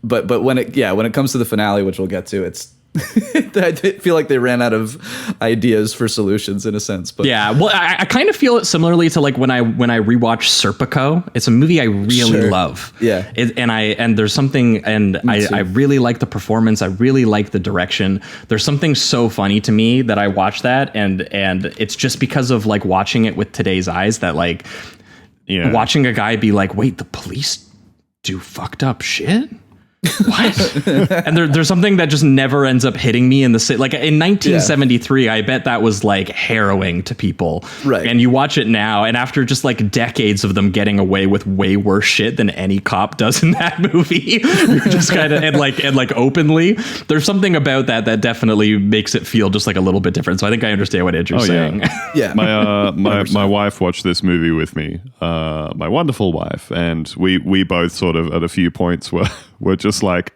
when it comes to the finale, which we'll get to, it's I feel like they ran out of ideas for solutions in a sense. But yeah, well, I kind of feel it similarly to like when I rewatch Serpico. It's a movie I really love. Yeah, and there's something, and I really like the performance. I really like the direction. There's something so funny to me that I watch that, and it's just because of like watching it with today's eyes that like watching a guy be like, wait, the police do fucked up shit. What? And there's something that just never ends up hitting me in the like in 1973. I bet that was like harrowing to people. Right. And you watch it now, and after just like decades of them getting away with way worse shit than any cop does in that movie, you're just kind of and like openly. There's something about that definitely makes it feel just like a little bit different. So I think I understand what Andrew's saying. Yeah. My wife watched this movie with me. My wonderful wife, and we both sort of at a few points were just like,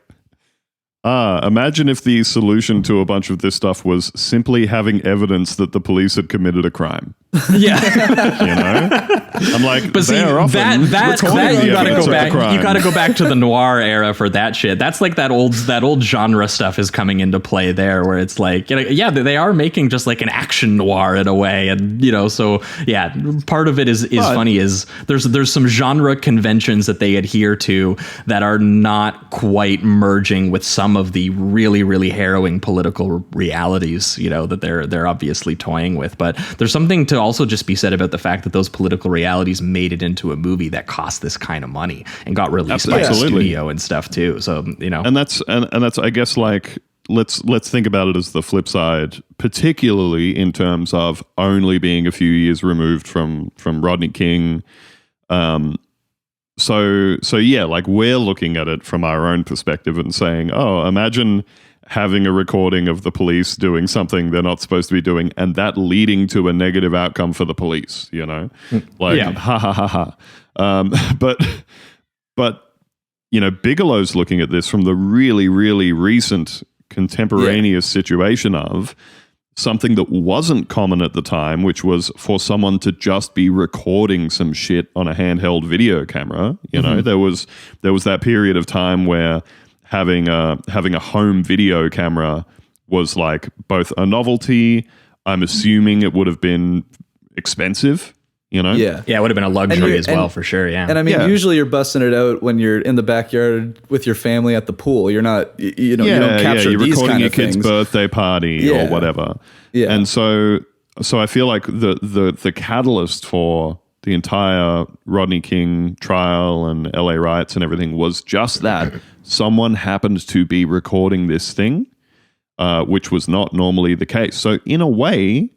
imagine if the solution to a bunch of this stuff was simply having evidence that the police had committed a crime. Yeah. You know? I'm like, but see, that you gotta go back. You gotta go back to the noir era for that shit. That's like that old genre stuff is coming into play there, where it's like, you know, yeah, they are making just like an action noir in a way, and you know, so yeah, part of it is funny is there's some genre conventions that they adhere to that are not quite merging with some of the really, really harrowing political realities, you know, that they're obviously toying with. But there's something to also just be said about the fact that those political realities made it into a movie that cost this kind of money and got released by a studio and stuff too. So, you know, and that's I guess like let's think about it as the flip side, particularly in terms of only being a few years removed from Rodney King. So yeah, like we're looking at it from our own perspective and saying, oh, imagine having a recording of the police doing something they're not supposed to be doing, and that leading to a negative outcome for the police, you know? Like, ha, ha, ha, ha. But, you know, Bigelow's looking at this from the really, really recent contemporaneous situation of something that wasn't common at the time, which was for someone to just be recording some shit on a handheld video camera. You know, there was that period of time where having a home video camera was like both a novelty. I'm assuming it would have been expensive, you know? Yeah, it would have been a luxury as well, for sure, yeah. And I mean, usually you're busting it out when you're in the backyard with your family at the pool. You're not, you don't capture you're these recording kind your of kid's things. birthday party or whatever. Yeah. And so I feel like the catalyst for the entire Rodney King trial and LA riots and everything was just that. Someone happened to be recording this thing, which was not normally the case. So in a way,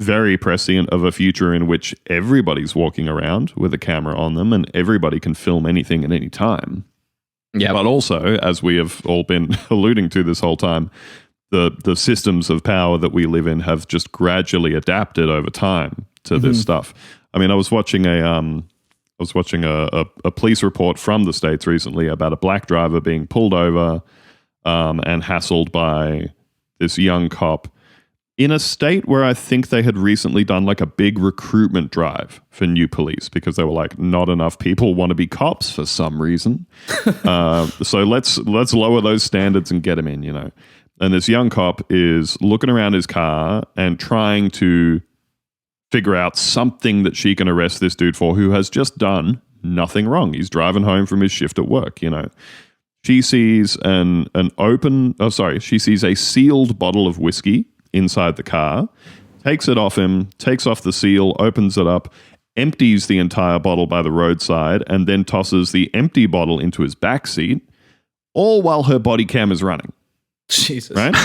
very prescient of a future in which everybody's walking around with a camera on them and everybody can film anything at any time. Yeah. But also, as we have all been alluding to this whole time, the systems of power that we live in have just gradually adapted over time to this stuff. I mean, I was watching a police report from the States recently about a black driver being pulled over and hassled by this young cop in a state where I think they had recently done like a big recruitment drive for new police because they were like, not enough people want to be cops for some reason. So let's lower those standards and get them in, you know. And this young cop is looking around his car and trying to figure out something that she can arrest this dude for, who has just done nothing wrong. He's driving home from his shift at work, you know. She sees she sees a sealed bottle of whiskey inside the car, takes it off him, takes off the seal, opens it up, empties the entire bottle by the roadside, and then tosses the empty bottle into his backseat, all while her body cam is running. Jesus. Right?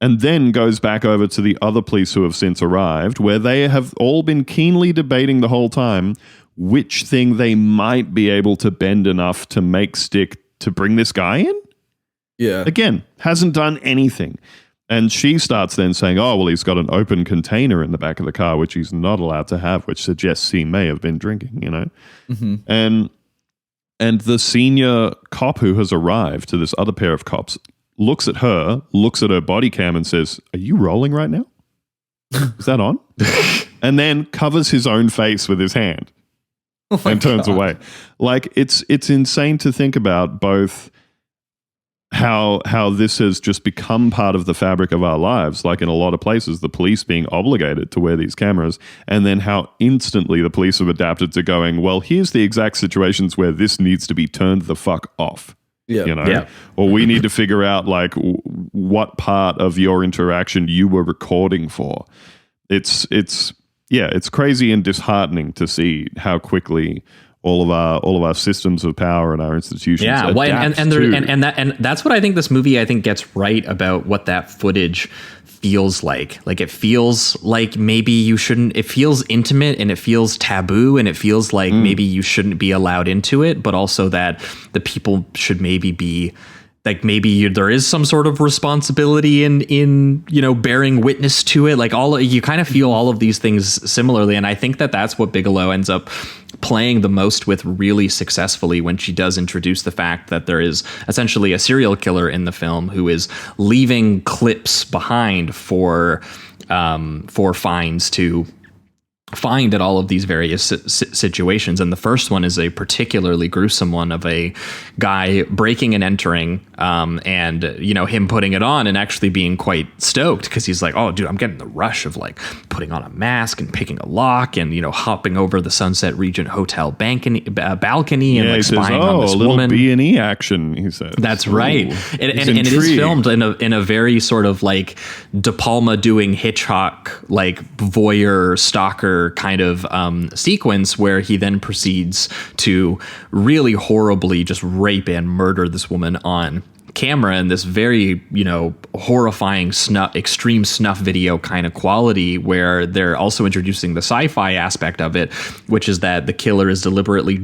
And then goes back over to the other police who have since arrived, where they have all been keenly debating the whole time which thing they might be able to bend enough to make stick to bring this guy in. Yeah. Again, hasn't done anything. And she starts then saying, oh, well, he's got an open container in the back of the car, which he's not allowed to have, which suggests he may have been drinking, you know? Mm-hmm. And the senior cop who has arrived to this other pair of cops looks at her body cam and says, are you rolling right now? Is that on? And then covers his own face with his hand and turns away. Like, it's insane to think about both how this has just become part of the fabric of our lives, like in a lot of places, the police being obligated to wear these cameras, and then how instantly the police have adapted to going, well, here's the exact situations where this needs to be turned the fuck off. Yeah. You know, Yeah. or we need to figure out like what part of your interaction you were recording for. It's crazy and disheartening to see how quickly all of our systems of power and our institutions. Yeah, well, adapt and that's what I think this movie gets right about what that footage feels like. Like, it feels like maybe you shouldn't. It feels intimate and it feels taboo and it feels like maybe you shouldn't be allowed into it, but also that the people should maybe be. Like, maybe there is some sort of responsibility in bearing witness to it. Like, you kind of feel all of these things similarly, and I think that's what Bigelow ends up playing the most with really successfully when she does introduce the fact that there is essentially a serial killer in the film who is leaving clips behind for finds to find at all of these various situations. And the first one is a particularly gruesome one of a guy breaking and entering, and him putting it on and actually being quite stoked because he's like, oh dude, I'm getting the rush of like putting on a mask and picking a lock and hopping over the Sunset Regent Hotel balcony and like spying on this a little woman. B&E action, he says. That's right. And it is intrigued. filmed in a very sort of like De Palma doing Hitchcock, like voyeur stalker kind of sequence where he then proceeds to really horribly just rape and murder this woman on camera in this very, horrifying extreme snuff video kind of quality, where they're also introducing the sci-fi aspect of it, which is that the killer is deliberately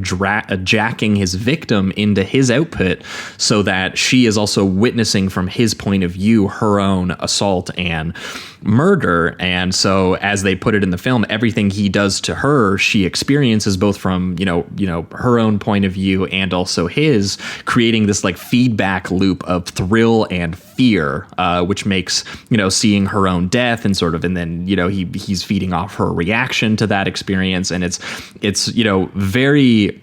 jacking his victim into his output so that she is also witnessing from his point of view her own assault and murder. And so as they put it in the film, everything he does to her, she experiences both from, her own point of view and also his, creating this like feedback loop of thrill and fear, which makes, seeing her own death and sort of, and then, he's feeding off her reaction to that experience. And it's very,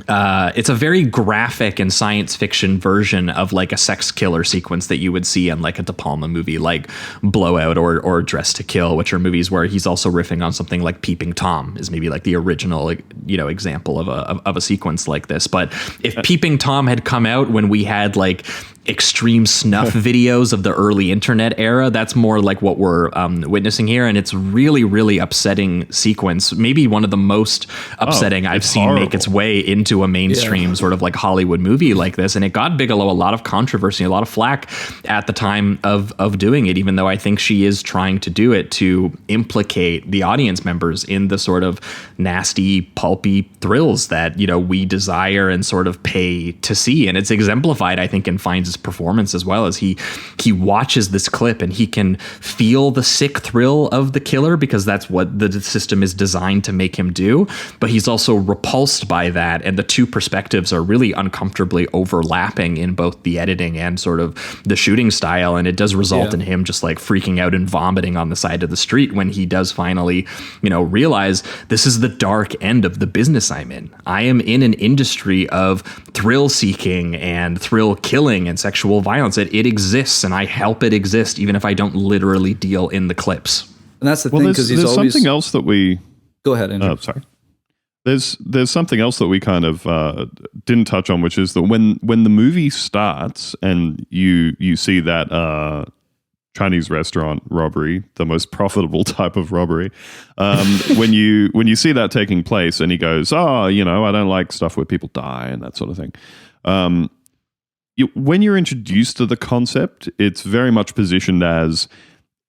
it's a very graphic and science fiction version of like a sex killer sequence that you would see in like a De Palma movie like Blowout or Dress to Kill, which are movies where he's also riffing on something like Peeping Tom is maybe like the original, example of a sequence like this. But if Peeping Tom had come out when we had like extreme snuff videos of the early internet era, that's more like what we're witnessing here. And it's really, really upsetting sequence. Maybe one of the most upsetting I've seen horrible. Make its way into a mainstream sort of like Hollywood movie like this. And it got Bigelow a lot of controversy, a lot of flack at the time of doing it, even though I think she is trying to do it to implicate the audience members in the sort of nasty, pulpy thrills that, we desire and sort of pay to see. And it's exemplified, I think, in Fiennes' performance as well, as he watches this clip and he can feel the sick thrill of the killer because that's what the system is designed to make him do. But he's also repulsed by that. And the two perspectives are really uncomfortably overlapping in both the editing and sort of the shooting style. And it does result in him just like freaking out and vomiting on the side of the street when he does finally, realize this is the dark end of the business I'm in. I am in an industry of thrill seeking and thrill killing and sexual violence. It exists and I help it exist, even if I don't literally deal in the clips. And that's the thing, because he's there's always... something else that we... Go ahead, Andrew. Sorry. There's something else that we kind of didn't touch on, which is that when the movie starts and you see that Chinese restaurant robbery, the most profitable type of robbery, when you see that taking place, and he goes, I don't like stuff where people die and that sort of thing. When you're introduced to the concept, it's very much positioned as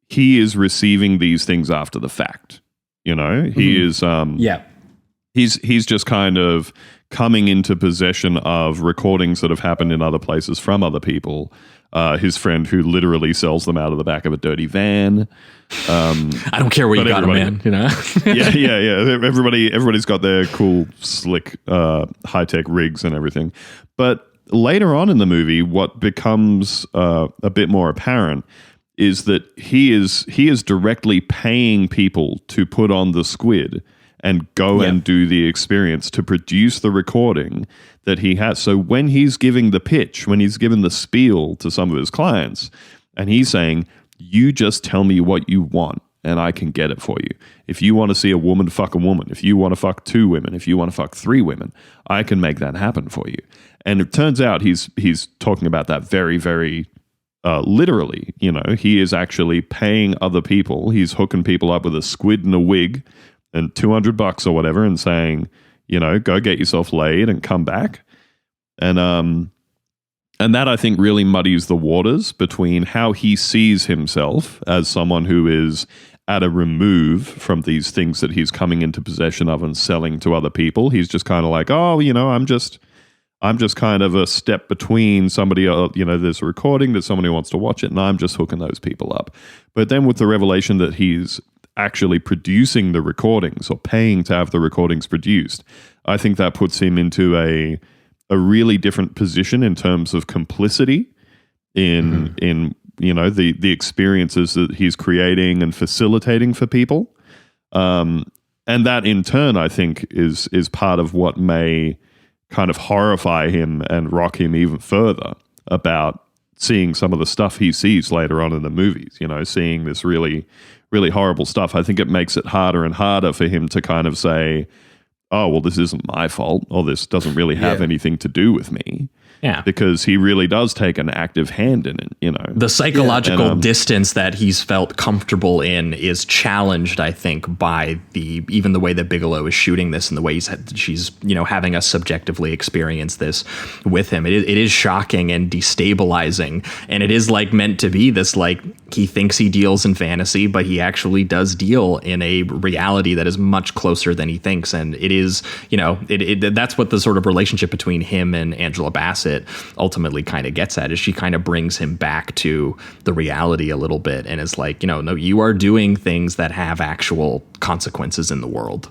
he is receiving these things after the fact. He is He's just kind of coming into possession of recordings that have happened in other places from other people. His friend who literally sells them out of the back of a dirty van. I don't care where you got him, man. Yeah. Everybody's got their cool, slick, high-tech rigs and everything. But later on in the movie, what becomes a bit more apparent is that he is directly paying people to put on the squid and go and do the experience to produce the recording that he has. So when he's giving the pitch, when he's given the spiel to some of his clients, and he's saying, you just tell me what you want and I can get it for you. If you want to see a woman fuck a woman, if you want to fuck 2 women, if you want to fuck 3 women, I can make that happen for you. And it turns out he's talking about that very, very literally. He is actually paying other people. He's hooking people up with a squid and a wig and $200 or whatever, and saying, go get yourself laid and come back. And that, I think, really muddies the waters between how he sees himself as someone who is at a remove from these things that he's coming into possession of and selling to other people. He's just kind of like, I'm just kind of a step between somebody, there's a recording, there's somebody who wants to watch it, and I'm just hooking those people up. But then with the revelation that he's actually producing the recordings or paying to have the recordings produced, I think that puts him into a really different position in terms of complicity in the experiences that he's creating and facilitating for people. And that in turn, I think, is part of what may kind of horrify him and rock him even further about seeing some of the stuff he sees later on in the movies, seeing this really, really horrible stuff. I think it makes it harder and harder for him to kind of say, oh, well, this isn't my fault, or this doesn't really have anything to do with me. Yeah. Because he really does take an active hand in it, The psychological distance that he's felt comfortable in is challenged, I think, by even the way that Bigelow is shooting this and the way she's having us subjectively experience this with him. It is shocking and destabilizing, and it is meant to be this he thinks he deals in fantasy, but he actually does deal in a reality that is much closer than he thinks. And it is, that's what the sort of relationship between him and Angela Bassett ultimately kind of gets at, is she kind of brings him back to the reality a little bit and is like, no, you are doing things that have actual consequences in the world.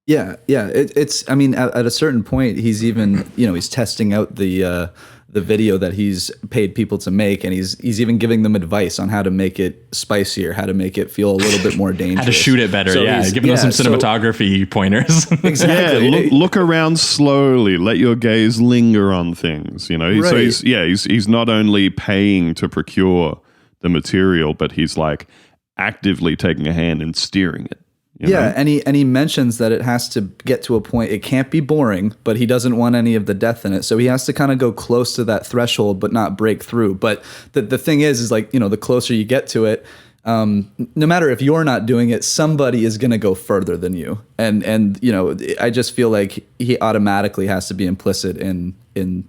Yeah. It's, at a certain point, he's even, he's testing out the video that he's paid people to make, and he's even giving them advice on how to make it spicier, how to make it feel a little bit more dangerous, how to shoot it better. Giving them some cinematography pointers. Exactly. Yeah, look around slowly, let your gaze linger on things, Right. So he's not only paying to procure the material, but he's actively taking a hand in steering it. And he mentions that it has to get to a point, it can't be boring, but he doesn't want any of the death in it. So he has to kind of go close to that threshold, but not break through. But the thing is the closer you get to it, no matter if you're not doing it, somebody is going to go further than you. And I just feel like he automatically has to be implicit in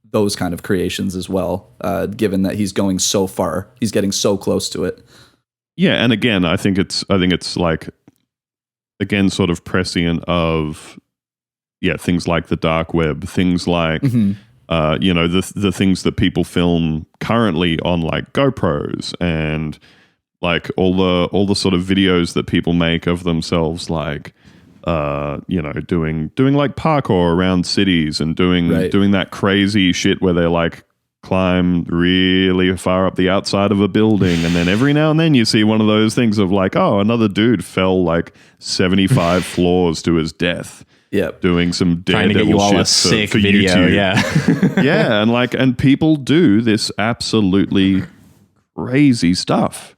those kind of creations as well, given that he's going so far, he's getting so close to it. Yeah. And again, I think it's again, sort of prescient of, things like the dark web, things like, the things that people film currently on GoPros, and all the sort of videos that people make of themselves, doing parkour around cities and doing that crazy shit where they're climb really far up the outside of a building, and then every now and then you see one of those things of another dude fell 75 floors to his death. Yep. Doing some trying to get you daredevil all shit a sick for video. YouTube. Yeah. and people do this absolutely crazy stuff.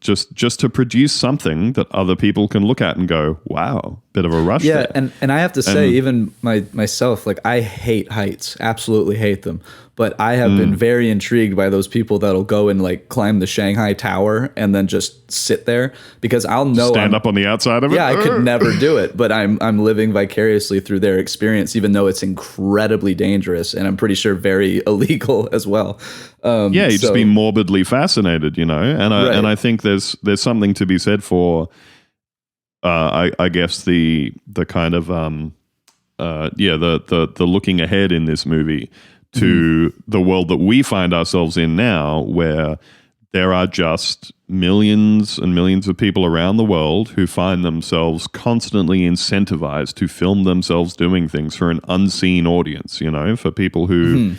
just to produce something that other people can look at and go, wow, bit of a rush. Yeah, there. and I have to say, even myself, like I hate heights, absolutely hate them. But I have been very intrigued by those people that'll go and like climb the Shanghai Tower and then just sit there, because I'll know stand up on the outside of it. Yeah, I could never do it, but I'm living vicariously through their experience, even though it's incredibly dangerous and I'm pretty sure very illegal as well. You just be morbidly fascinated, and I think there's something to be said for, I guess the kind of the looking ahead in this movie to the world that we find ourselves in now, where there are just millions and millions of people around the world who find themselves constantly incentivized to film themselves doing things for an unseen audience, for people who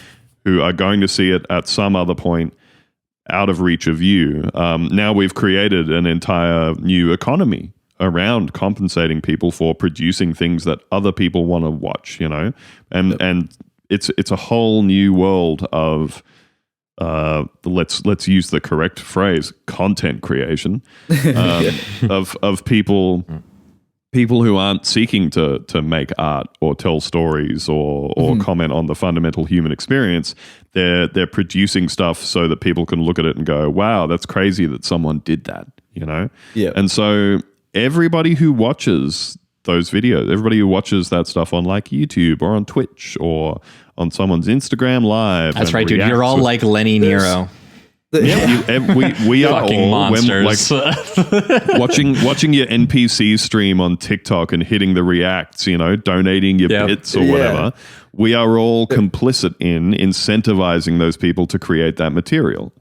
are going to see it at some other point out of reach of you. Now we've created an entire new economy around compensating people for producing things that other people want to watch, and it's a whole new world of let's use the correct phrase, content creation, of people who aren't seeking to make art or tell stories or comment on the fundamental human experience. They're producing stuff so that people can look at it and go, wow, that's crazy that someone did that, Yeah. And so everybody who watches those videos, everybody who watches that stuff on like YouTube or on Twitch or on someo's Instagram Live. That's right, dude. You're all like Lenny Nero. We are fucking all monsters. watching your NPC stream on TikTok and hitting the reacts, donating your bits or whatever. We are all complicit in incentivizing those people to create that material.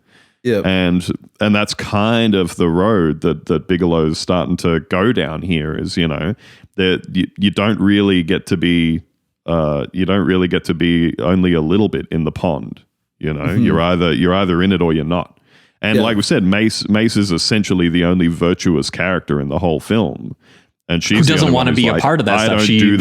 Yeah, and that's kind of the road that Bigelow's starting to go down here. Is that you don't really get to be only a little bit in the pond. You're either in it or you're not. And like we said, Mace is essentially the only virtuous character in the whole film. And she doesn't want to be a part of that stuff. She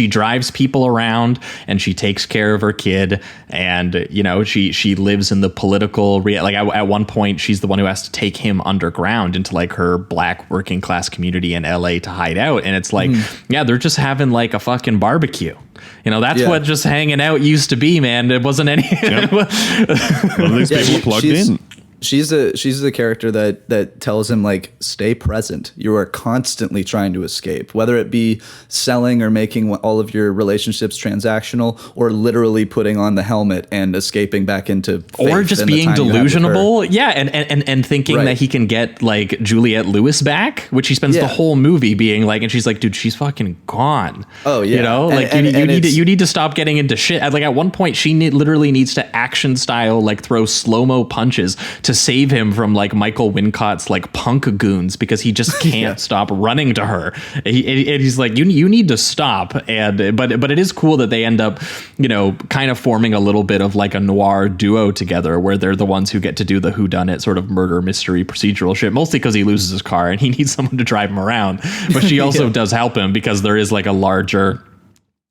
drives people around and she takes care of her kid, and she lives in the political at one point she's the one who has to take him underground into like her black working class community in LA to hide out, and it's like they're just having like a fucking barbecue. That's what just hanging out used to be, man. It wasn't any. None of these people are plugged in. She's the character that tells him like, stay present. You are constantly trying to escape, whether it be selling or making all of your relationships transactional, or literally putting on the helmet and escaping back into faith, or just being delusional. Yeah, and thinking that he can get like Juliette Lewis back, which he spends the whole movie being like, and she's like, dude, she's fucking gone. Oh yeah, you need to stop getting into shit. Like at one point, she literally needs to action style like throw slow-mo punches to save him from like Michael Wincott's like punk goons, because he just can't stop running to her. He's like, you need to stop. And but it is cool that they end up kind of forming a little bit of like a noir duo together, where they're the ones who get to do the whodunit sort of murder mystery procedural shit, mostly because he loses his car and he needs someone to drive him around, but she also does help him because there is like a larger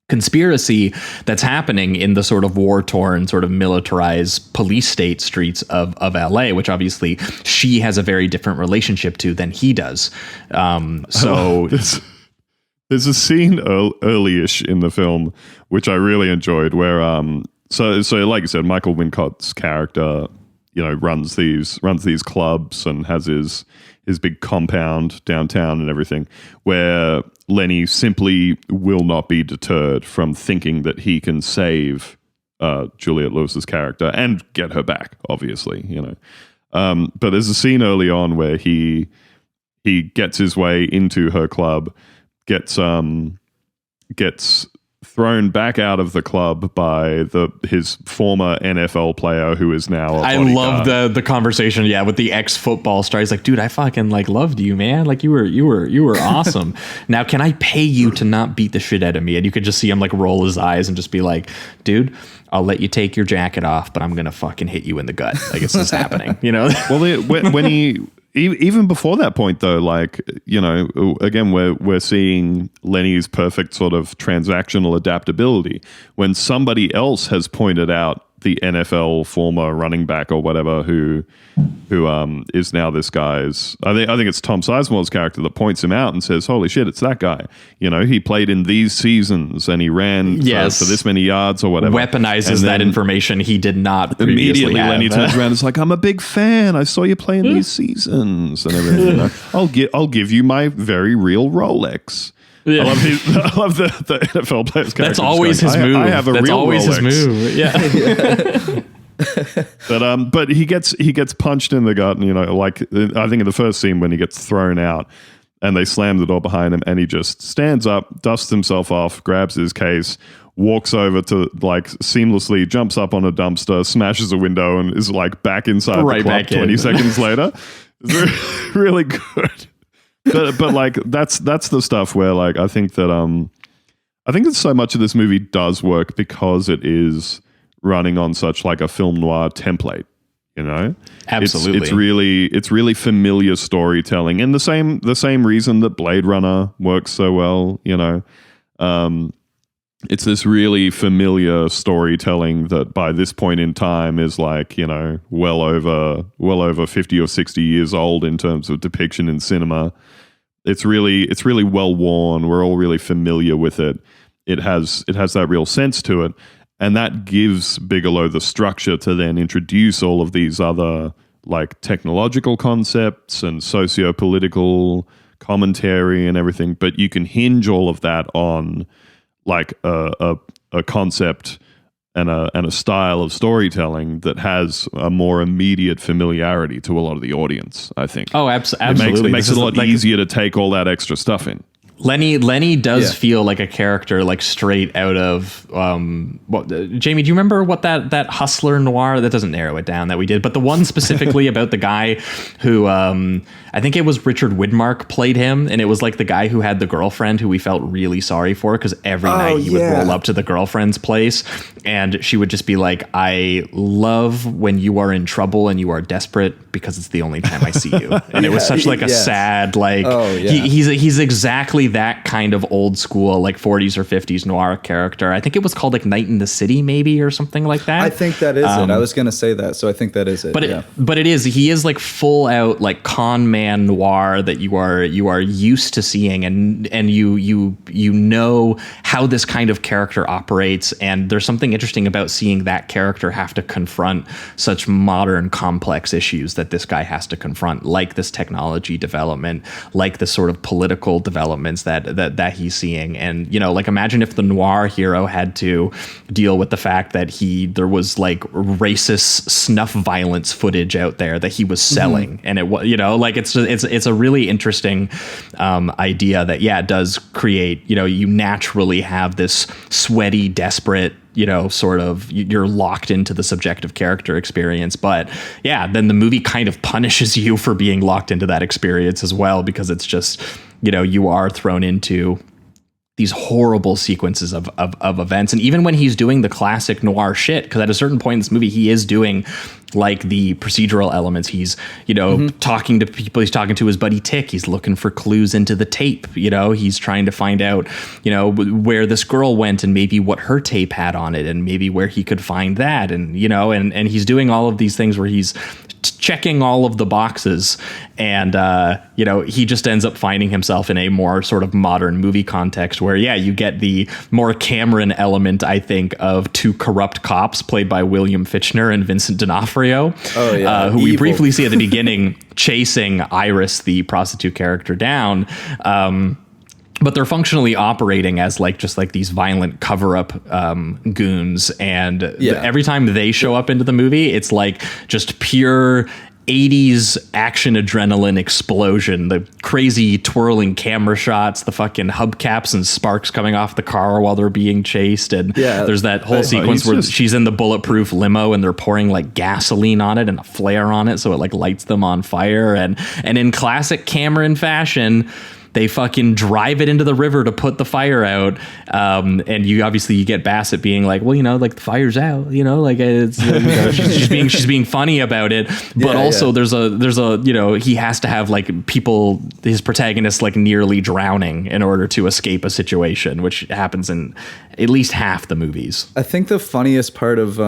conspiracy that's happening in the sort of war-torn, sort of militarized police state streets of LA, which obviously she has a very different relationship to than he does. There's a scene early-ish in the film which I really enjoyed, where so like you said, Michael Wincott's character runs these clubs and has his big compound downtown and everything, where Lenny simply will not be deterred from thinking that he can save Juliette Lewis's character and get her back, obviously, but there's a scene early on where he gets his way into her club, gets thrown back out of the club by his former NFL player, who is now a bodyguard. I love the conversation, with the ex-football star. He's like, dude, I fucking like loved you, man. Like you were awesome. Now can I pay you to not beat the shit out of me? And you could just see him like roll his eyes and just be like, dude, I'll let you take your jacket off, but I'm gonna fucking hit you in the gut. Like this is happening, Well, when he even before that point, though, like, again, we're seeing Lenny's perfect sort of transactional adaptability. When somebody else has pointed out the NFL former running back or whatever who is now this guy's. I think it's Tom Sizemore's character that points him out and says, "Holy shit, it's that guy! You know, he played in these seasons and he ran for this many yards or whatever." Weaponizes that information he did not immediately. Have. Lenny turns around and is like, "I'm a big fan. I saw you play in these seasons and everything. You know, I'll give you my very real Rolex." Yeah. I love the NFL player's character. That's always his move. I have a That's real always Rolex. His move. Yeah. But he gets punched in the gut, and, you know, like I think in the first scene when he gets thrown out and they slam the door behind him and he just stands up, dusts himself off, grabs his case, walks over to, like, seamlessly jumps up on a dumpster, smashes a window, and is like back inside the club 20 seconds later. It's really good. But like that's the stuff where, like, I think that so much of this movie does work because it is running on such like a film noir template, you know. Absolutely, it's really familiar storytelling, and the same reason that Blade Runner works so well, you know. It's this really familiar storytelling that by this point in time is, like, you know, well over 50 or 60 years old in terms of depiction in cinema. It's really well worn. We're all really familiar with it. It has that real sense to it, and that gives Bigelow the structure to then introduce all of these other, like, technological concepts and socio-political commentary and everything. But you can hinge all of that on, like, a concept and a style of storytelling that has a more immediate familiarity to a lot of the audience, I think. Oh, absolutely. It makes it a lot easier to take all that extra stuff in. Lenny does feel like a character, like, straight out of Jamie, do you remember what that hustler noir, that doesn't narrow it down, that we did, but the one specifically about the guy who I think it was Richard Widmark played him, and it was like the guy who had the girlfriend who we felt really sorry for, because every night he would roll up to the girlfriend's place and she would just be like, "I love when you are in trouble and you are desperate because it's the only time I see you." And it was such like a sad, like, he's exactly that kind of old school, like 40s or 50s noir character. I think it was called like Night in the City, maybe, or something like that. I think that is it. I was going to say that, so I think that is it. But he is like full out, like, con man noir that you are used to seeing, and you know how this kind of character operates, and there's something interesting about seeing that character have to confront such modern complex issues that this guy has to confront, like this technology development, like this sort of political developments that he's seeing. And, you know, like, imagine if the noir hero had to deal with the fact that there was like racist snuff violence footage out there that he was selling, and it was, you know, like, it's a really interesting idea that it does create, you know, you naturally have this sweaty, desperate, you know, sort of, you're locked into the subjective character experience. But then the movie kind of punishes you for being locked into that experience as well, because it's just, you know, you are thrown into these horrible sequences of events. And even when he's doing the classic noir shit, because at a certain point in this movie, he is doing like the procedural elements. He's, you know, talking to people. He's talking to his buddy Tick. He's looking for clues into the tape. You know, he's trying to find out, you know, where this girl went and maybe what her tape had on it and maybe where he could find that. And, you know, and he's doing all of these things where he's checking all of the boxes, and you know, he just ends up finding himself in a more sort of modern movie context where you get the more Cameron element, I think, of two corrupt cops played by William Fichtner and Vincent D'Onofrio, who we briefly see at the beginning chasing Iris, the prostitute character, down. But they're functionally operating as like just like these violent cover-up goons, and every time they show up into the movie, it's like just pure 80s action adrenaline explosion. The crazy twirling camera shots, the fucking hubcaps and sparks coming off the car while they're being chased, and there's that whole sequence where she's in the bulletproof limo and they're pouring like gasoline on it and a flare on it so it like lights them on fire, and in classic Cameron fashion, they fucking drive it into the river to put the fire out. And you get Bassett being like, well, you know, like, the fire's out, you know, like, it's, you know, she's being funny about it. But also there's a, you know, he has to have like people, his protagonists, like nearly drowning in order to escape a situation, which happens in at least half the movies. I think the funniest part of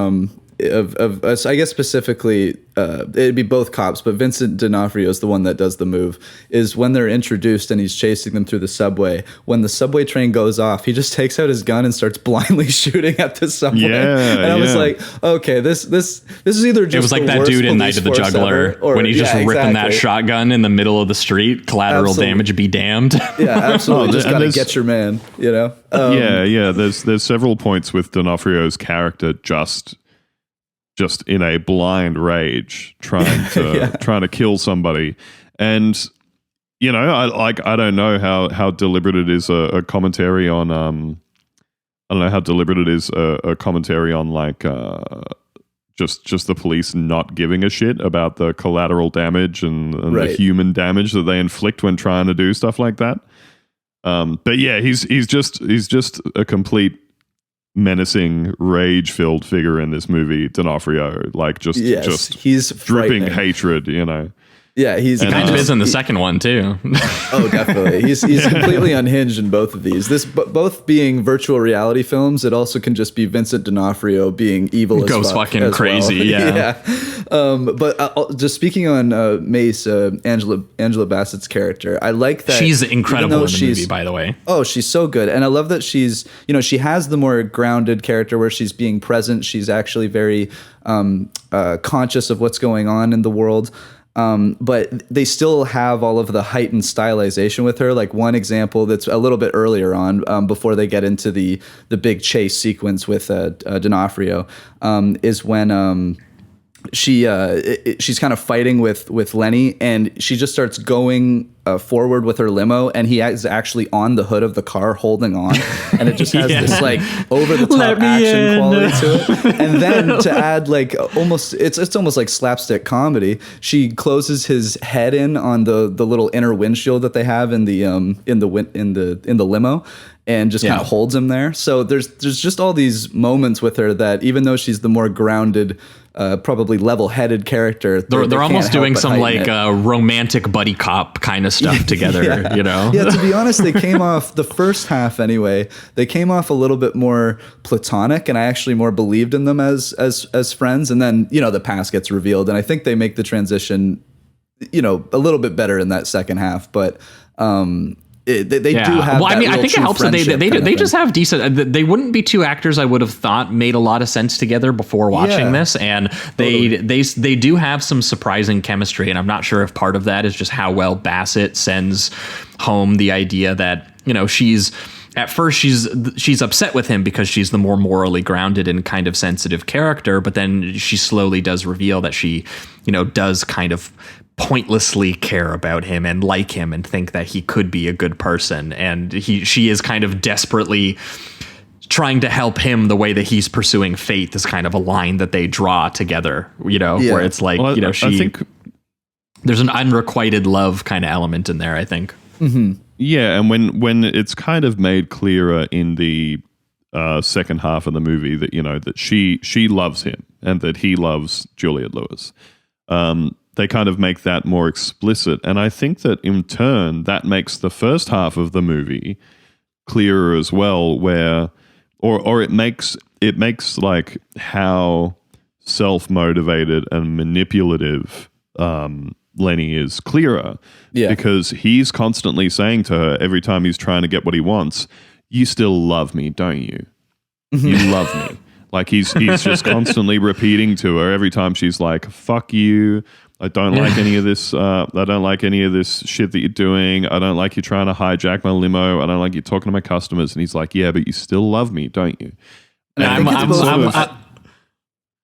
of I guess specifically it'd be both cops, but Vincent D'Onofrio is the one that does the move, is when they're introduced and he's chasing them through the subway. When the subway train goes off, he just takes out his gun and starts blindly shooting at the subway. Yeah, and I was like, okay, this is either just It was like that dude in Night of the Juggler when he's just ripping that shotgun in the middle of the street. Collateral damage be damned. Yeah, absolutely. Just gotta get your man, you know? There's several points with D'Onofrio's character just in a blind rage trying to kill somebody. And you know, I don't know how deliberate it is a commentary on I don't know how deliberate it is a commentary on like just the police not giving a shit about the collateral damage and the human damage that they inflict when trying to do stuff like that. But yeah, he's just a complete menacing, rage-filled figure in this movie, D'Onofrio. Like he's dripping hatred, you know. Yeah, he kind of is in the second one too. Oh, definitely. He's completely unhinged in both of these. This both being virtual reality films, it also can just be Vincent D'Onofrio being evil as fuck, fucking crazy. Well. Yeah. But just speaking on Mace, Angela Bassett's character, I like that she's incredible in the movie. By the way, oh, she's so good, and I love that she's she has the more grounded character where she's being present. She's actually very conscious of what's going on in the world. But they still have all of the heightened stylization with her. Like one example that's a little bit earlier on, before they get into the big chase sequence with D'Onofrio, is when she's kind of fighting with Lenny, and she just starts going forward with her limo, and he is actually on the hood of the car holding on, and it just has this like over the top action quality to it. And then to add like it's almost like slapstick comedy, she closes his head in on the little inner windshield that they have in the limo, and just kind of holds him there. So there's just all these moments with her that, even though she's the more grounded, probably level-headed character, they're almost doing some like romantic buddy cop kind of stuff together, you know? Yeah, to be honest, they came off the first half anyway. They came off a little bit more platonic, and I actually more believed in them as friends. And then the past gets revealed, and I think they make the transition, a little bit better in that second half. But they do have. Well, I mean, I think it helps that they just have decent. They wouldn't be two actors I would have thought made a lot of sense together before watching this, and they do have some surprising chemistry. And I'm not sure if part of that is just how well Bassett sends home the idea that she's. At first, she's upset with him because she's the more morally grounded and kind of sensitive character, but then she slowly does reveal that she, does kind of pointlessly care about him and like him and think that he could be a good person, and she is kind of desperately trying to help him the way that he's pursuing faith is kind of a line that they draw together, where it's like, I think there's an unrequited love kind of element in there, I think. Mm-hmm. Yeah, and when it's kind of made clearer in the second half of the movie that that she loves him and that he loves Juliette Lewis, they kind of make that more explicit, and I think that in turn that makes the first half of the movie clearer as well, where or it makes like how self-motivated and manipulative Lenny is clearer, because he's constantly saying to her every time he's trying to get what he wants, "You still love me, don't you? You love me." Like he's just constantly repeating to her every time she's like, "Fuck you. I don't like any of this. I don't like any of this shit that you're doing. I don't like you trying to hijack my limo. I don't like you talking to my customers." And he's like, "Yeah, but you still love me, don't you?"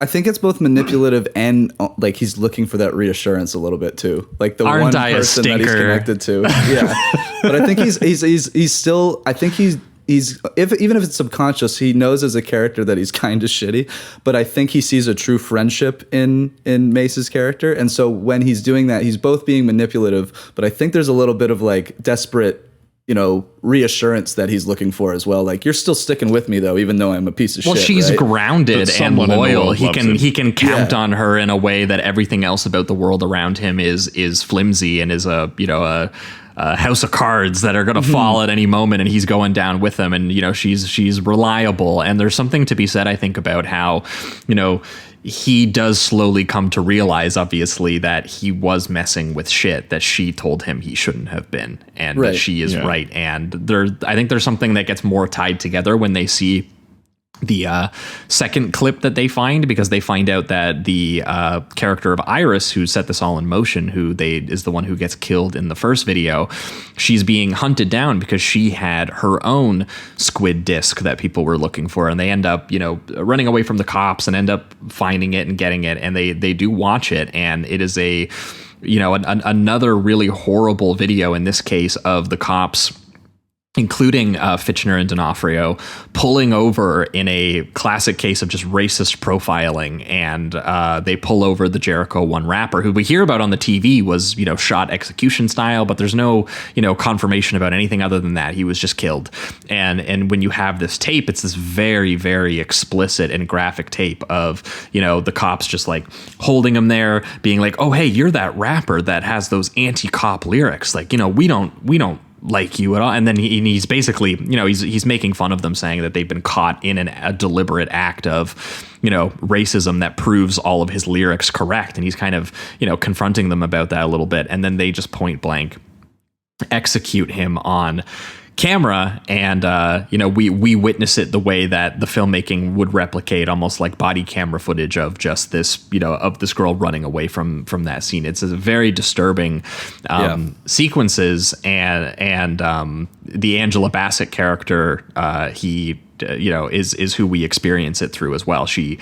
I think it's both manipulative and like he's looking for that reassurance a little bit too, like the one person that he's connected to. Yeah, but I think he's still. I think he's even if it's subconscious, he knows as a character that he's kind of shitty. But I think he sees a true friendship in Mace's character, and so when he's doing that, he's both being manipulative, but I think there's a little bit of like desperate, reassurance that he's looking for as well. Like, you're still sticking with me though, even though I'm a piece of shit. Well, she's right? grounded and loyal. He can count on her in a way that everything else about the world around him is flimsy and is a house of cards that are going to fall at any moment, and he's going down with them. And she's reliable. And there's something to be said, I think, about how he does slowly come to realize, obviously, that he was messing with shit that she told him he shouldn't have been, and that she is right. And I think there's something that gets more tied together when they see the second clip that they find, because they find out that the character of Iris, who set this all in motion, is the one who gets killed in the first video, she's being hunted down because she had her own squid disc that people were looking for, and they end up, running away from the cops and end up finding it and getting it, and they do watch it, and it is another really horrible video in this case of the cops, including Fitchner and D'Onofrio, pulling over in a classic case of just racist profiling. And they pull over the Jericho 1 rapper, who we hear about on the TV was, shot execution style, but there's no, confirmation about anything other than that. He was just killed. And when you have this tape, it's this very, very explicit and graphic tape of, the cops just like holding him there, being like, oh, hey, you're that rapper that has those anti-cop lyrics. Like, we don't like you at all. And then he's basically, he's making fun of them, saying that they've been caught in a deliberate act of, racism that proves all of his lyrics correct. And he's kind of, confronting them about that a little bit. And then they just point blank execute him on camera, and we witness it the way that the filmmaking would replicate, almost like body camera footage of just this, of this girl running away from that scene. It's a very disturbing sequences, and the Angela Bassett character, he is who we experience it through as well. She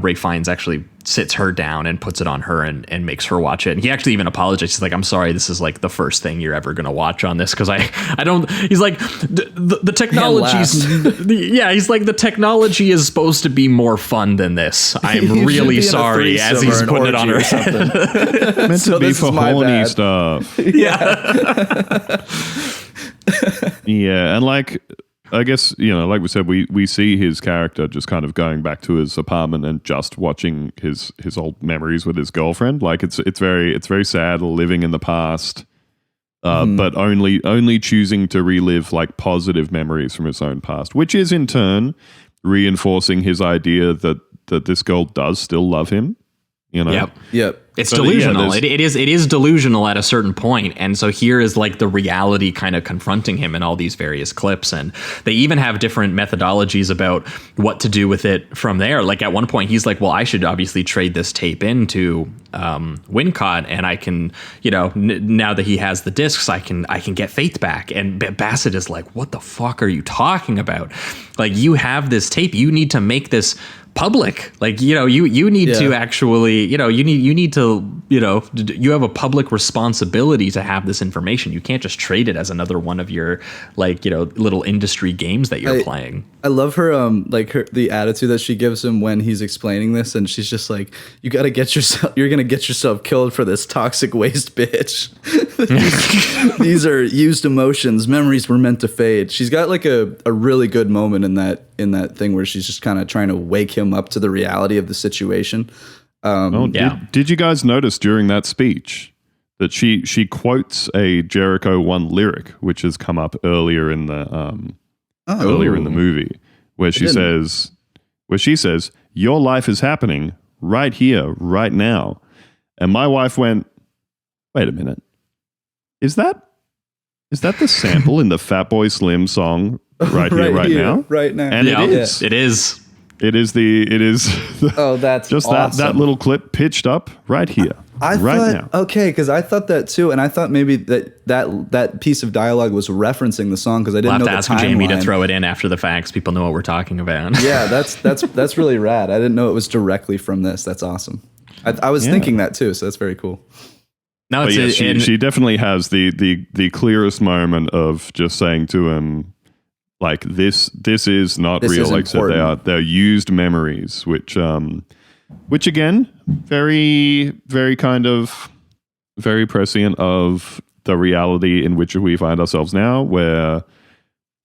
Ray Fiennes actually sits her down and puts it on her and makes her watch it. And he actually even apologizes. He's like, I'm sorry, this is like the first thing you're ever going to watch on this. Cause I don't, he's like, the technology's, he's like, the technology is supposed to be more fun than this. I'm really sorry, as he's putting it on her head. Meant to be for horny stuff. Yeah. And like, I guess, like we said, we see his character just kind of going back to his apartment and just watching his old memories with his girlfriend. Like it's very sad living in the past, but only choosing to relive like positive memories from his own past, which is in turn reinforcing his idea that this girl does still love him. Yep. It's delusional. It is delusional at a certain point. And so here is like the reality kind of confronting him in all these various clips. And they even have different methodologies about what to do with it from there. Like at one point he's like, well, I should obviously trade this tape into Wincott, and I can, now that he has the discs, I can get Faith back. And Bassett is like, what the fuck are you talking about? Like, you have this tape. You need to make this public. Like, you need to actually, you need to, you have a public responsibility to have this information. You can't just trade it as another one of your, like, little industry games that you're playing. I love her, the attitude that she gives him when he's explaining this, and she's just like, you're gonna get yourself killed for this toxic waste, bitch. These are used emotions. Memories were meant to fade. She's got like a really good moment in that thing where she's just kind of trying to wake him up to the reality of the situation. Did you guys notice during that speech that she quotes a Jericho 1 lyric, which has come up earlier in the movie, where she says, "Your life is happening right here, right now." And my wife went, "Wait a minute, is that the sample in the Fatboy Slim song right here, right now?" Right now, and it is. It is. It is that's just awesome. that little clip pitched up right here, I right thought, now. Okay, because I thought that too, and I thought maybe that piece of dialogue was referencing the song, because I didn't know the timeline. We'll have to ask Jamie to throw it in after the facts. People know what we're talking about. Yeah, that's really rad. I didn't know it was directly from this. That's awesome. I was thinking that too, so that's very cool. No, but she definitely has the clearest moment of just saying to him, like, this is not real. Is like I said, they're used memories, which again, very, very kind of very prescient of the reality in which we find ourselves now, where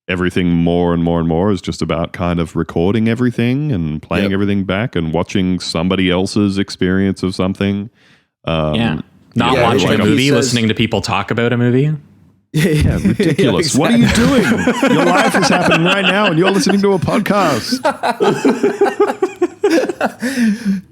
everything more and more and more is just about kind of recording everything and playing everything back and watching somebody else's experience of something. Not watching a movie, listening to people talk about a movie. Yeah, ridiculous. What are you doing? Your life is happening right now and you're listening to a podcast.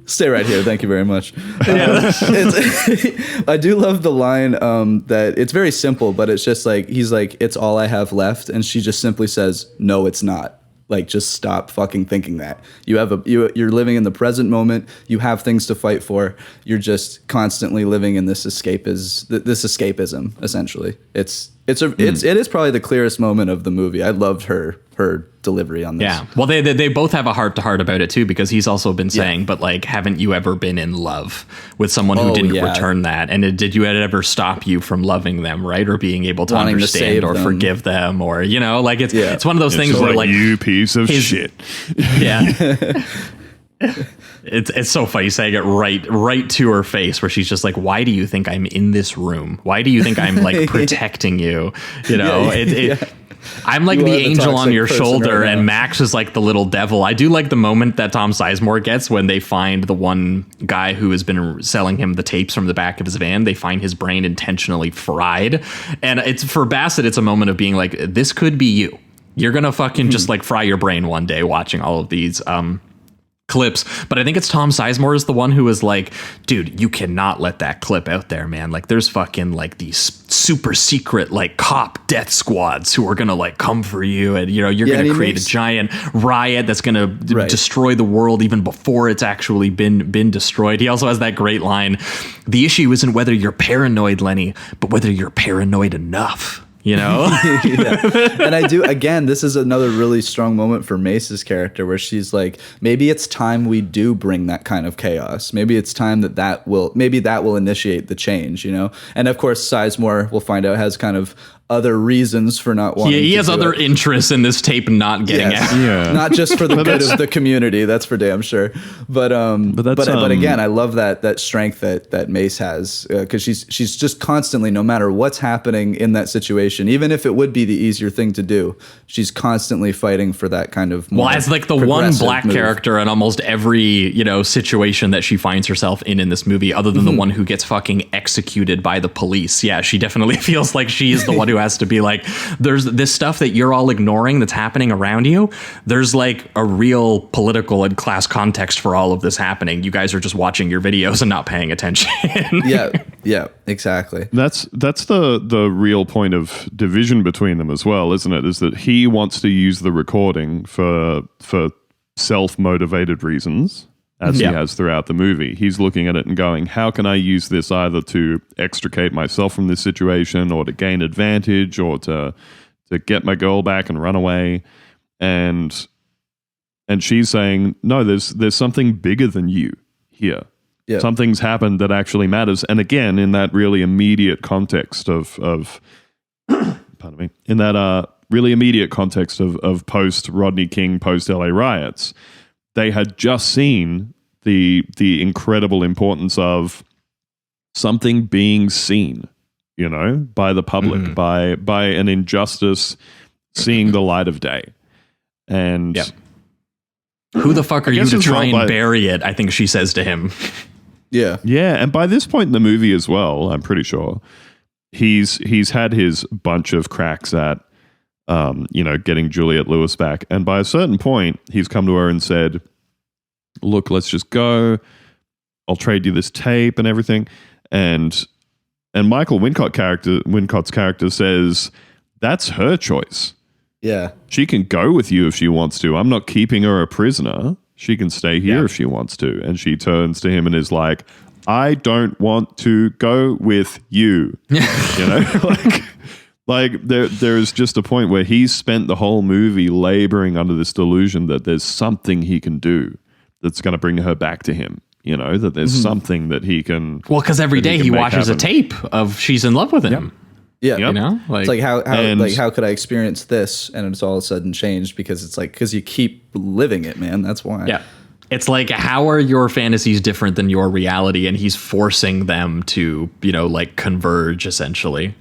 Stay right here. Thank you very much. I do love the line that it's very simple, but it's just like, he's like, it's all I have left. And she just simply says, no, it's not. Like, just stop fucking thinking that. You're living in the present moment. You have things to fight for. You're just constantly living in this escapism, essentially. It is probably the clearest moment of the movie. I loved her delivery on this. Yeah. Well, they both have a heart to heart about it too, because he's also been saying, but like, haven't you ever been in love with someone who didn't return that? And did you ever stop you from loving them, right? Or being able to Wanting understand to or them. forgive them, or, you know, like it's one of those things It's where like, you piece of shit. yeah. It's so funny saying it right to her face, where she's just like, why do you think I'm in this room? Why do you think I'm like protecting you? You know, I'm like the angel on your shoulder, and Max is like the little devil. I do like the moment that Tom Sizemore gets when they find the one guy who has been selling him the tapes from the back of his van. They find his brain intentionally fried. And it's for Bassett, it's a moment of being like, this could be you. You're going to fucking just like fry your brain one day watching all of these clips. But I think it's Tom Sizemore is the one who is like, dude, you cannot let that clip out there, man. Like, there's fucking like these super secret like cop death squads who are gonna like come for you, and you know, you're gonna create a giant riot that's gonna destroy the world even before it's actually been destroyed. He also has that great line, the issue isn't whether you're paranoid, Lenny, but whether you're paranoid enough. You know? And I do, again, this is another really strong moment for Mace's character, where she's like, maybe it's time we do bring that kind of chaos. Maybe it's time that will initiate the change, you know? And of course, Sizemore, we'll find out, has kind of other reasons for not wanting to he has other interests in this tape not getting out. Yeah. Not just for the good of the community, that's for damn sure. But again, I love that strength that Mace has, because she's just constantly, no matter what's happening in that situation, even if it would be the easier thing to do, she's constantly fighting for that kind of more as like the one black character in almost every, you know, situation that she finds herself in this movie, other than the one who gets fucking executed by the police. Yeah, she definitely feels like she's the one who has to be like, there's this stuff that you're all ignoring that's happening around you. There's like a real political and class context for all of this happening. You guys are just watching your videos and not paying attention. yeah, exactly. That's the real point of division between them as well, isn't it? Is that he wants to use the recording for self-motivated reasons, as he has throughout the movie. He's looking at it and going, how can I use this either to extricate myself from this situation, or to gain advantage, or to get my girl back and run away? And she's saying, no, there's something bigger than you here. Yeah. Something's happened that actually matters. And again, in that really immediate context of pardon me, in that really immediate context of post Rodney King, post LA riots, they had just seen the incredible importance of something being seen, you know, by the public, by an injustice seeing the light of day. And who the fuck are you to try and bury it? I think she says to him. Yeah. And by this point in the movie as well, I'm pretty sure he's had his bunch of cracks at getting Juliette Lewis back. And by a certain point, he's come to her and said, look, let's just go. I'll trade you this tape and everything. And Michael Wincott's character says, that's her choice. Yeah. She can go with you if she wants to. I'm not keeping her a prisoner. She can stay here if she wants to. And she turns to him and is like, I don't want to go with you. You know, like there is just a point where he's spent the whole movie laboring under this delusion that there's something he can do that's going to bring her back to him. You know, that there's something that he can. Well, because every day he watches a tape of she's in love with him. Yeah. You know, like, it's like how could I experience this? And it's all of a sudden changed because you keep living it, man. That's why. Yeah. It's like, how are your fantasies different than your reality? And he's forcing them to, you know, like converge essentially.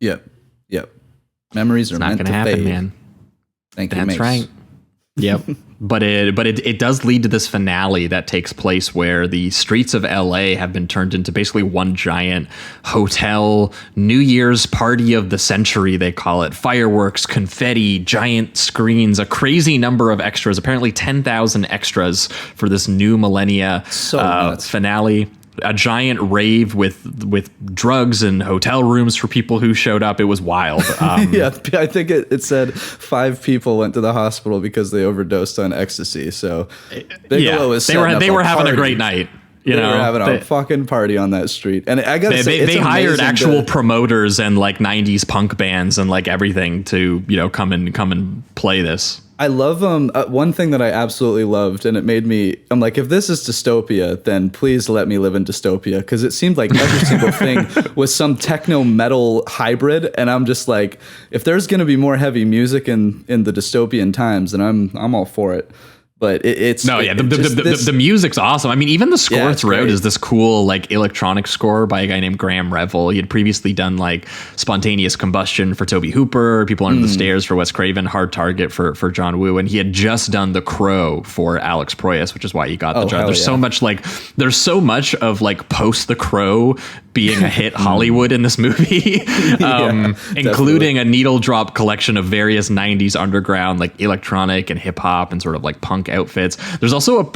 Yep. Memories are meant to happen, fade. Man. Thank you, That's Mace. right. Yep. But it does lead to this finale that takes place where the streets of LA have been turned into basically one giant hotel New Year's party of the century, they call it. Fireworks, confetti, giant screens, a crazy number of extras, apparently 10,000 extras for this new millennia finale. A giant rave with drugs and hotel rooms for people who showed up. It was wild. Yeah, I think it said 5 people went to the hospital because they overdosed on ecstasy. So Bigelow was they were having a great night. They were having a fucking party on that street, and I gotta say, they hired actual promoters and like 90s punk bands and like everything to come and play this. I love one thing that I absolutely loved, and it made me, I'm like, if this is dystopia, then please let me live in dystopia, because it seemed like every single thing was some techno metal hybrid, and I'm just like, if there's going to be more heavy music in the dystopian times, then I'm all for it. But the music's awesome. I mean, even the score throughout is this cool like electronic score by a guy named Graham Revel. He had previously done like Spontaneous Combustion for Toby Hooper, People Under the Stairs for Wes Craven, Hard Target for John Woo, and he had just done The Crow for Alex Proyas, which is why he got the job. There's so much of like post The Crow being a hit Hollywood in this movie, including a needle drop collection of various 90s underground like electronic and hip hop and sort of like punk outfits. There's also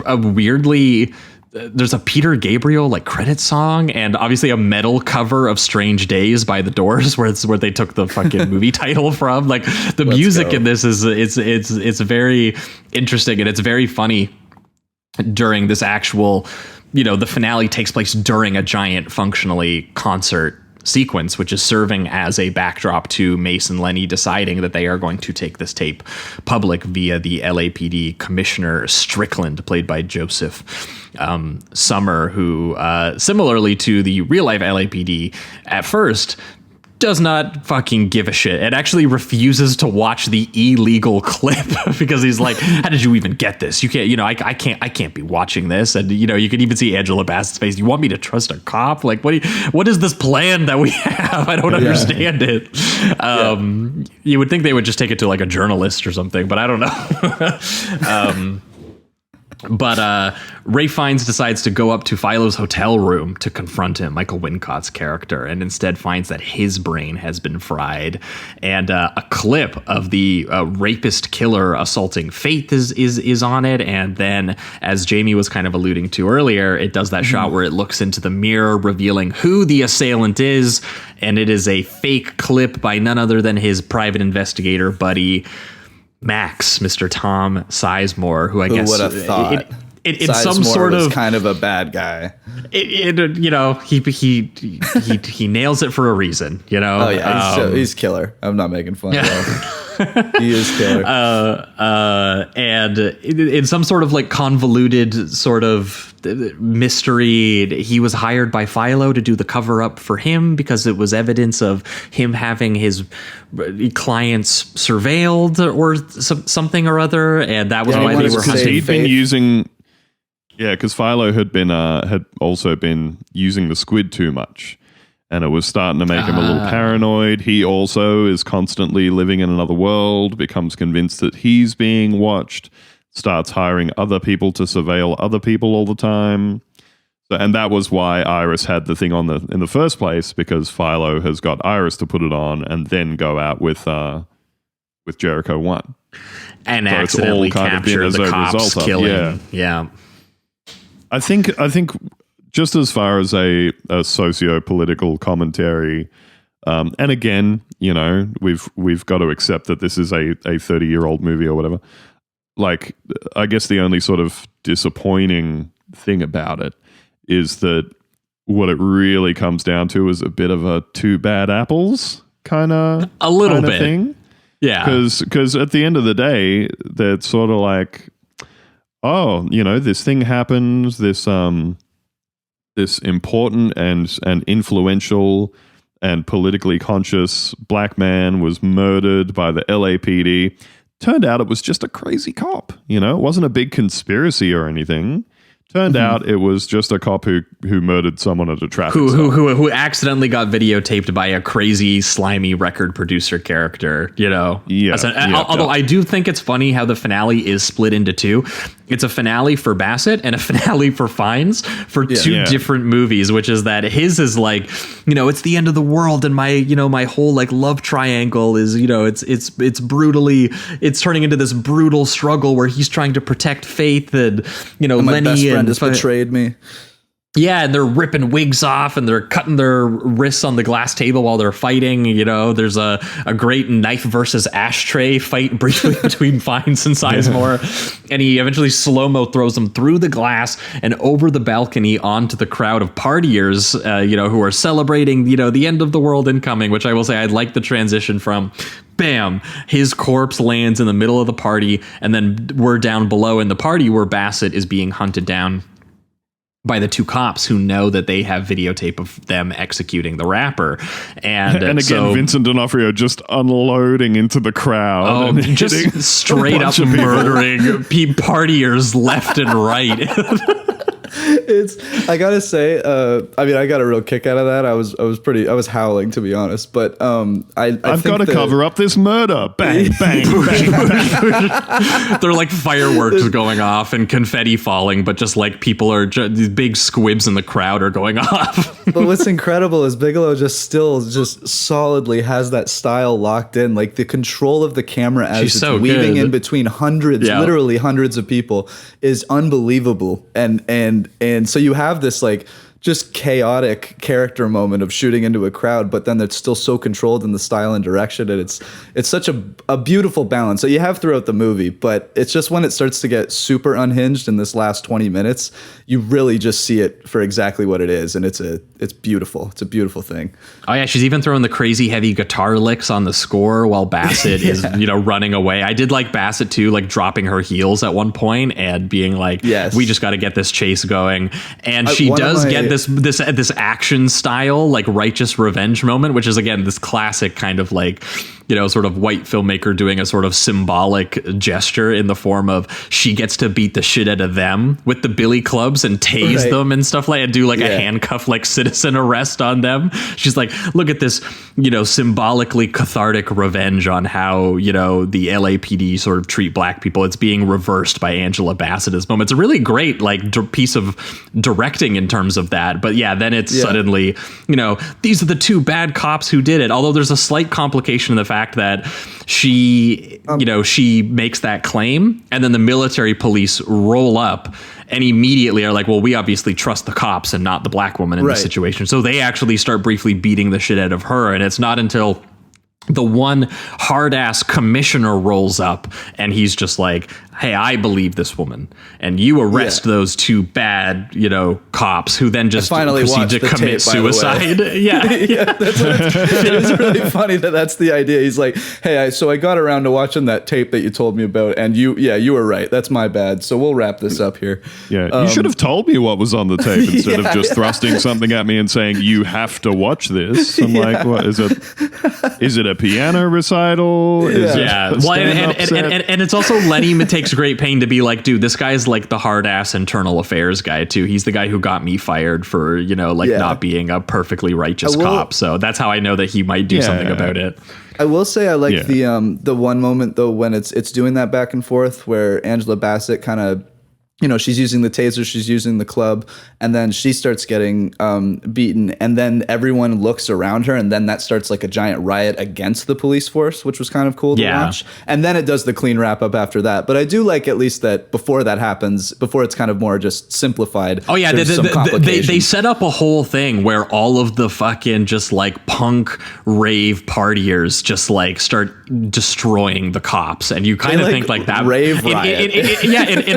there's a Peter Gabriel like credit song, and obviously a metal cover of Strange Days by The Doors, where they took the fucking movie title from. Like the music in this is it's very interesting, and it's very funny during this actual, the finale takes place during a giant functionally concert sequence, which is serving as a backdrop to Mace and Lenny deciding that they are going to take this tape public via the LAPD Commissioner Strickland, played by Joseph Summer, who similarly to the real life LAPD at first does not fucking give a shit and actually refuses to watch the illegal clip because he's like, how did you even get this? You can't, I can't be watching this. And you can even see Angela Bassett's face. You want me to trust a cop? Like, what is this plan that we have? I don't understand it. You would think they would just take it to like a journalist or something, but I don't know. But Ray Fiennes decides to go up to Philo's hotel room to confront him, Michael Wincott's character, and instead finds that his brain has been fried. And a clip of the rapist killer assaulting Faith is on it. And then, as Jamie was kind of alluding to earlier, it does that shot where it looks into the mirror, revealing who the assailant is. And it is a fake clip by none other than his private investigator buddy, Max, Mr. Tom Sizemore, who I guess would have thought it's some sort of kind of a bad guy. He nails it for a reason, Oh yeah, he's killer. I'm not making fun of him. He is killer. And in some sort of like convoluted sort of mystery, he was hired by Philo to do the cover up for him because it was evidence of him having his clients surveilled or something or other, and that was why they were hunting. He'd been using, because Philo had also been using the squid too much. And it was starting to make him a little paranoid. He also is constantly living in another world, becomes convinced that he's being watched, starts hiring other people to surveil other people all the time. So, and that was why Iris had the thing on in the first place, because Philo has got Iris to put it on and then go out with Jericho 1. And so accidentally capture the cops killing. Yeah. I think just as far as a socio-political commentary, and again, we've got to accept that this is a 30-year-old movie or whatever. Like, I guess the only sort of disappointing thing about it is that what it really comes down to is a bit of a two bad apples kind of thing. Yeah. Because at the end of the day, they're sort of like, oh, this thing happened, this important and influential and politically conscious black man was murdered by the LAPD. Turned out it was just a crazy cop. It wasn't a big conspiracy or anything. Turned out it was just a cop who murdered someone at a traffic stop. Who accidentally got videotaped by a crazy, slimy record producer character, you know? Yeah. Although I do think it's funny how the finale is split into two. It's a finale for Bassett and a finale for Fiennes for two different movies, which is that his is like, you know, it's the end of the world and my whole like love triangle is, you know, it's turning into this brutal struggle where he's trying to protect Faith and, you know, and my Lenny best friend and has betrayed me. Yeah, and they're ripping wigs off and they're cutting their wrists on the glass table while they're fighting. You know, there's a great knife versus ashtray fight briefly between Fiennes and Sizemore. And he eventually slow-mo throws them through the glass and over the balcony onto the crowd of partiers, you know, who are celebrating, you know, the end of the world incoming, which I will say I like the transition from. Bam, his corpse lands in the middle of the party. And then we're down below in the party where Bassett is being hunted down by the two cops who know that they have videotape of them executing the rapper. And again, Vincent D'Onofrio just unloading into the crowd. Oh, and just straight up murdering partiers left and right. I gotta say, I mean, I got a real kick out of that. I was howling, to be honest. But I've got to cover up this murder. Bang, bang, bang. They're like fireworks going off and confetti falling, but just like people are these big squibs in the crowd are going off. But what's incredible is Bigelow just solidly has that style locked in. Like the control of the camera as She's it's so weaving good. in between literally hundreds of people is unbelievable. And so you have this like just chaotic character moment of shooting into a crowd, but then it's still so controlled in the style and direction, and it's such a beautiful balance that you have throughout the movie. But it's just when it starts to get super unhinged in this last 20 minutes, you really just see it for exactly what it is, and it's beautiful. It's a beautiful thing. Oh yeah, she's even throwing the crazy heavy guitar licks on the score while Bassett is, you know, running away. I did like Bassett too, like dropping her heels at one point and being like, yes, we just got to get this chase going. And she does get this action style, like righteous revenge moment, which is again this classic kind of like, you know, sort of white filmmaker doing a sort of symbolic gesture in the form of she gets to beat the shit out of them with the billy clubs and tase them and stuff like, and do like a handcuff like citizen arrest on them. She's like, look at this, you know, symbolically cathartic revenge on how, you know, the LAPD sort of treat black people. It's being reversed by Angela Bassett at this moment. It's a really great like piece of directing in terms of that. But yeah, then it's suddenly, you know, these are the two bad cops who did it. Although there's a slight complication in the fact that she, you know, she makes that claim and then the military police roll up and immediately are like, well, we obviously trust the cops and not the black woman in this situation. So they actually start briefly beating the shit out of her. And it's not until the one hard ass commissioner rolls up and he's just like, hey, I believe this woman, and you arrest those two bad, you know, cops who then just proceed to commit suicide. Yeah. That's what it is really funny that's the idea. He's like, hey, so I got around to watching that tape that you told me about, and you were right. That's my bad. So we'll wrap this up here. Yeah, you should have told me what was on the tape instead of just thrusting something at me and saying you have to watch this. I'm like, what is it? Is it a piano recital? Is it a stand-up set? And it's also Lenny takes great pain to be like, dude, this guy's like the hard ass internal affairs guy too. He's the guy who got me fired for, you know, like not being a perfectly righteous cop. So that's how I know that he might do something about it. I will say I like the one moment though when it's doing that back and forth where Angela Bassett kind of, you know, she's using the taser, she's using the club, and then she starts getting beaten, and then everyone looks around her, and then that starts like a giant riot against the police force, which was kind of cool to watch. And then it does the clean wrap up after that. But I do like at least that before that happens, before it's kind of more just simplified. Oh yeah, they set up a whole thing where all of the fucking just like punk rave partiers just like start destroying the cops, and you kind of think like that rave riot.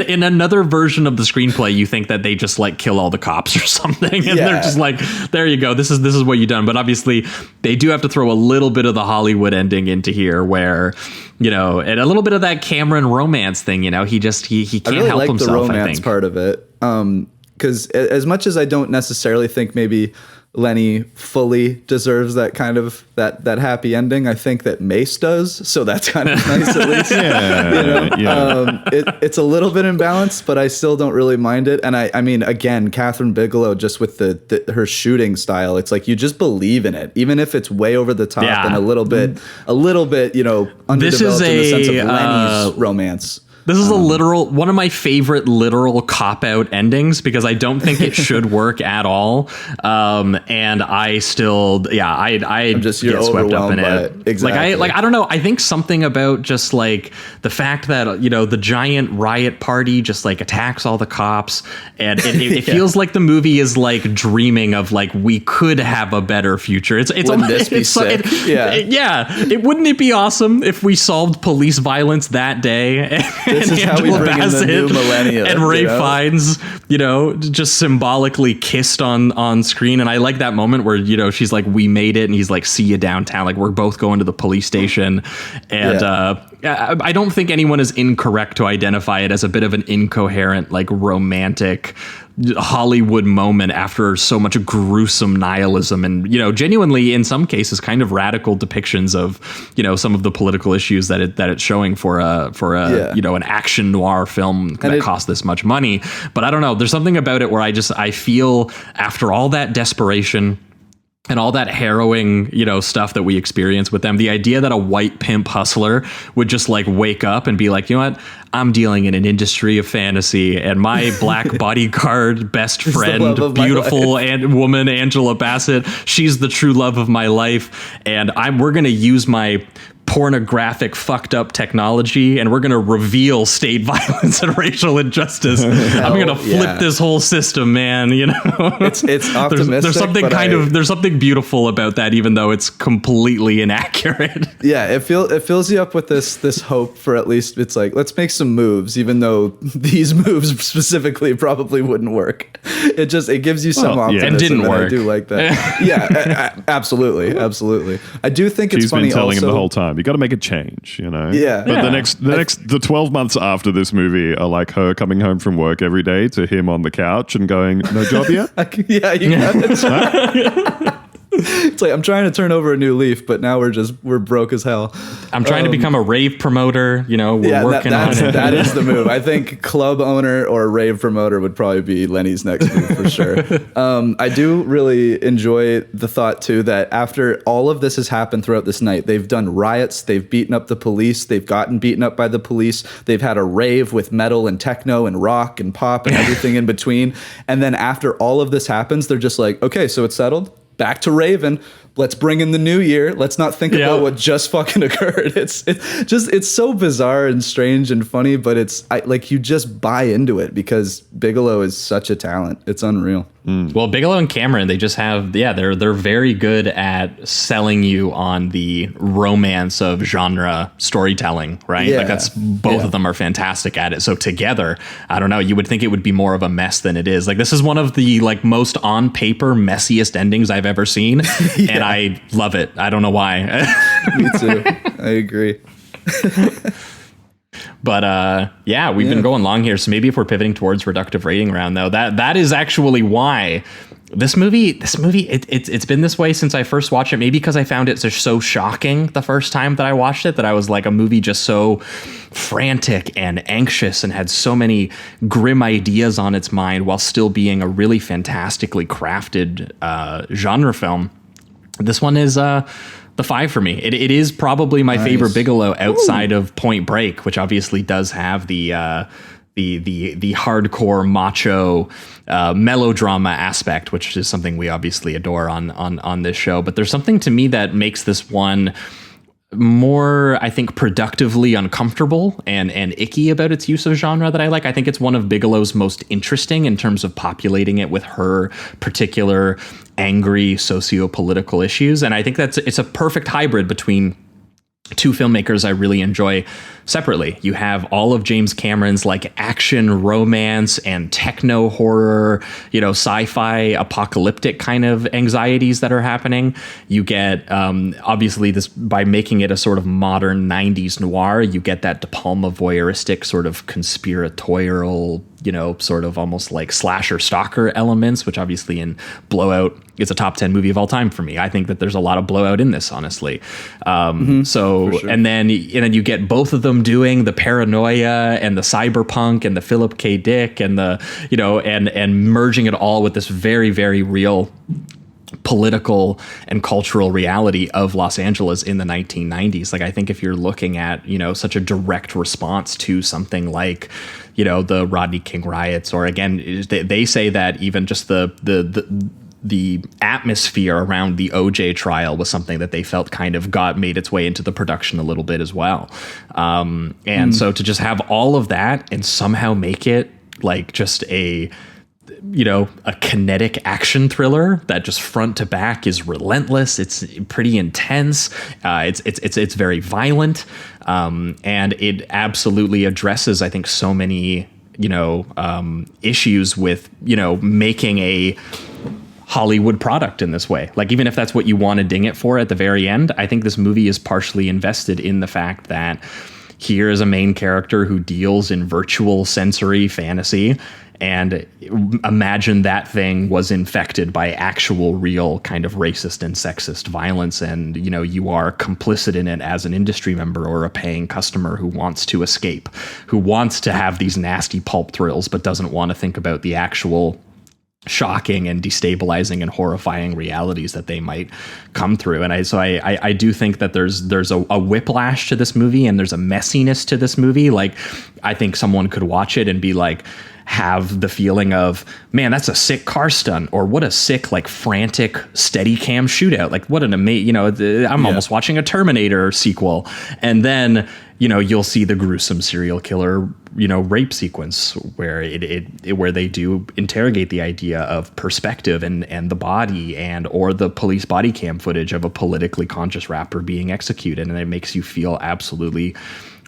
In another version of the screenplay, you think that they just like kill all the cops or something, and they're just like, there you go, this is what you've done. But obviously they do have to throw a little bit of the Hollywood ending into here where, you know, and a little bit of that Cameron romance thing, you know, he can't really help like himself. the romance I think part of it. because as much as I don't necessarily think maybe Lenny fully deserves that kind of that happy ending, I think that Mace does. So that's kind of nice at least. It's a little bit imbalanced, but I still don't really mind it. And I mean, again, Kathryn Bigelow, just with her shooting style, it's like you just believe in it, even if it's way over the top and a little bit, underdeveloped in the sense of Lenny's romance. This is one of my favorite literal cop-out endings because I don't think it should work at all. And I still, I just get swept up in it. Exactly. I don't know. I think something about just like the fact that, the giant riot party just like attacks all the cops, and it feels like the movie is like dreaming of like, we could have a better future. Wouldn't this be sick? Wouldn't it be awesome if we solved police violence that day? This is how we bring in the new millennium. And Ray Fiennes, just symbolically kissed on screen. And I like that moment where, she's like, we made it. And he's like, see you downtown. Like, we're both going to the police station. And I don't think anyone is incorrect to identify it as a bit of an incoherent, like romantic Hollywood moment after so much gruesome nihilism and, genuinely in some cases kind of radical depictions of, some of the political issues that it's showing for an action noir film that cost this much money. But I don't know, there's something about it where I feel after all that desperation and all that harrowing, stuff that we experience with them, the idea that a white pimp hustler would just like wake up and be like, you know what? I'm dealing in an industry of fantasy, and my black bodyguard best friend, beautiful and woman, Angela Bassett, she's the true love of my life. And we're going to use my pornographic fucked up technology, and we're going to reveal state violence and racial injustice. I'm going to flip this whole system, man. It's optimistic. There's something beautiful about that, even though it's completely inaccurate. Yeah, it fills you up with this hope for at least it's like, let's make some moves, even though these moves specifically probably wouldn't work. It gives you some optimism. And didn't work. I do like that. Absolutely. I do think it's funny. She's been telling also, him the whole time, you got to make a change, Yeah. But the 12 months after this movie are like her coming home from work every day to him on the couch and going, no job yet? Yeah, you got it. It's like, I'm trying to turn over a new leaf, but now we're broke as hell. I'm trying to become a rave promoter. We're working on it. That is the move. I think club owner or rave promoter would probably be Lenny's next move for sure. I do really enjoy the thought too that after all of this has happened throughout this night, they've done riots, they've beaten up the police, they've gotten beaten up by the police, they've had a rave with metal and techno and rock and pop and everything in between. And then after all of this happens, they're just like, okay, so it's settled. Back to Raven. Let's bring in the new year. Let's not think about what just fucking occurred. It's so bizarre and strange and funny, but you just buy into it because Bigelow is such a talent. It's unreal. Well, Bigelow and Cameron, they just have, they're very good at selling you on the romance of genre storytelling, right? Yeah. Like that's, both of them are fantastic at it. So together, I don't know, you would think it would be more of a mess than it is. Like this is one of the like most on paper messiest endings I've ever seen. And I love it. I don't know why. Me too. I agree. But we've been going long here, so maybe if we're pivoting towards reductive rating round, though, that is actually why this movie it's been this way since I first watched it. Maybe because I found it so shocking the first time that I watched it, that I was like, a movie just so frantic and anxious and had so many grim ideas on its mind while still being a really fantastically crafted genre film. This one is the 5 for me. It is probably my favorite Bigelow outside of Point Break, which obviously does have the hardcore macho melodrama aspect, which is something we obviously adore on this show. But there's something to me that makes this one more, I think, productively uncomfortable and icky about its use of genre that I like. I think it's one of Bigelow's most interesting in terms of populating it with her particular angry socio-political issues. And I think it's a perfect hybrid between two filmmakers I really enjoy separately. You have all of James Cameron's like action romance and techno horror, sci-fi apocalyptic kind of anxieties that are happening. You get obviously this, by making it a sort of modern 90s noir, you get that De Palma voyeuristic sort of conspiratorial, sort of almost like slasher stalker elements, which obviously in Blowout is a top 10 movie of all time for me. I think that there's a lot of Blowout in this, honestly. Sure. and then you get both of them doing the paranoia and the cyberpunk and the Philip K. Dick and the, and merging it all with this very, very real political and cultural reality of Los Angeles in the 1990s. Like, I think if you're looking at, such a direct response to something like, the Rodney King riots, or again, they say that even just the atmosphere around the OJ trial was something that they felt kind of made its way into the production a little bit as well. So to just have all of that and somehow make it like just a kinetic action thriller that just front to back is relentless. It's pretty intense. It's very violent. And it absolutely addresses, I think, so many, issues with, making a Hollywood product in this way. Like, even if that's what you want to ding it for at the very end, I think this movie is partially invested in the fact that here is a main character who deals in virtual sensory fantasy, and imagine that thing was infected by actual real kind of racist and sexist violence, and you are complicit in it as an industry member or a paying customer who wants to escape, who wants to have these nasty pulp thrills but doesn't want to think about the actual shocking and destabilizing and horrifying realities that they might come through. And I do think that there's a whiplash to this movie, and there's a messiness to this movie. Like, I think someone could watch it and be like, have the feeling of, man, that's a sick car stunt, or what a sick, like, frantic Steadicam shootout. Like, what an amazing, I'm almost watching a Terminator sequel. And then, you'll see the gruesome serial killer, rape sequence where where they do interrogate the idea of perspective and the body, or the police body cam footage of a politically conscious rapper being executed. And it makes you feel absolutely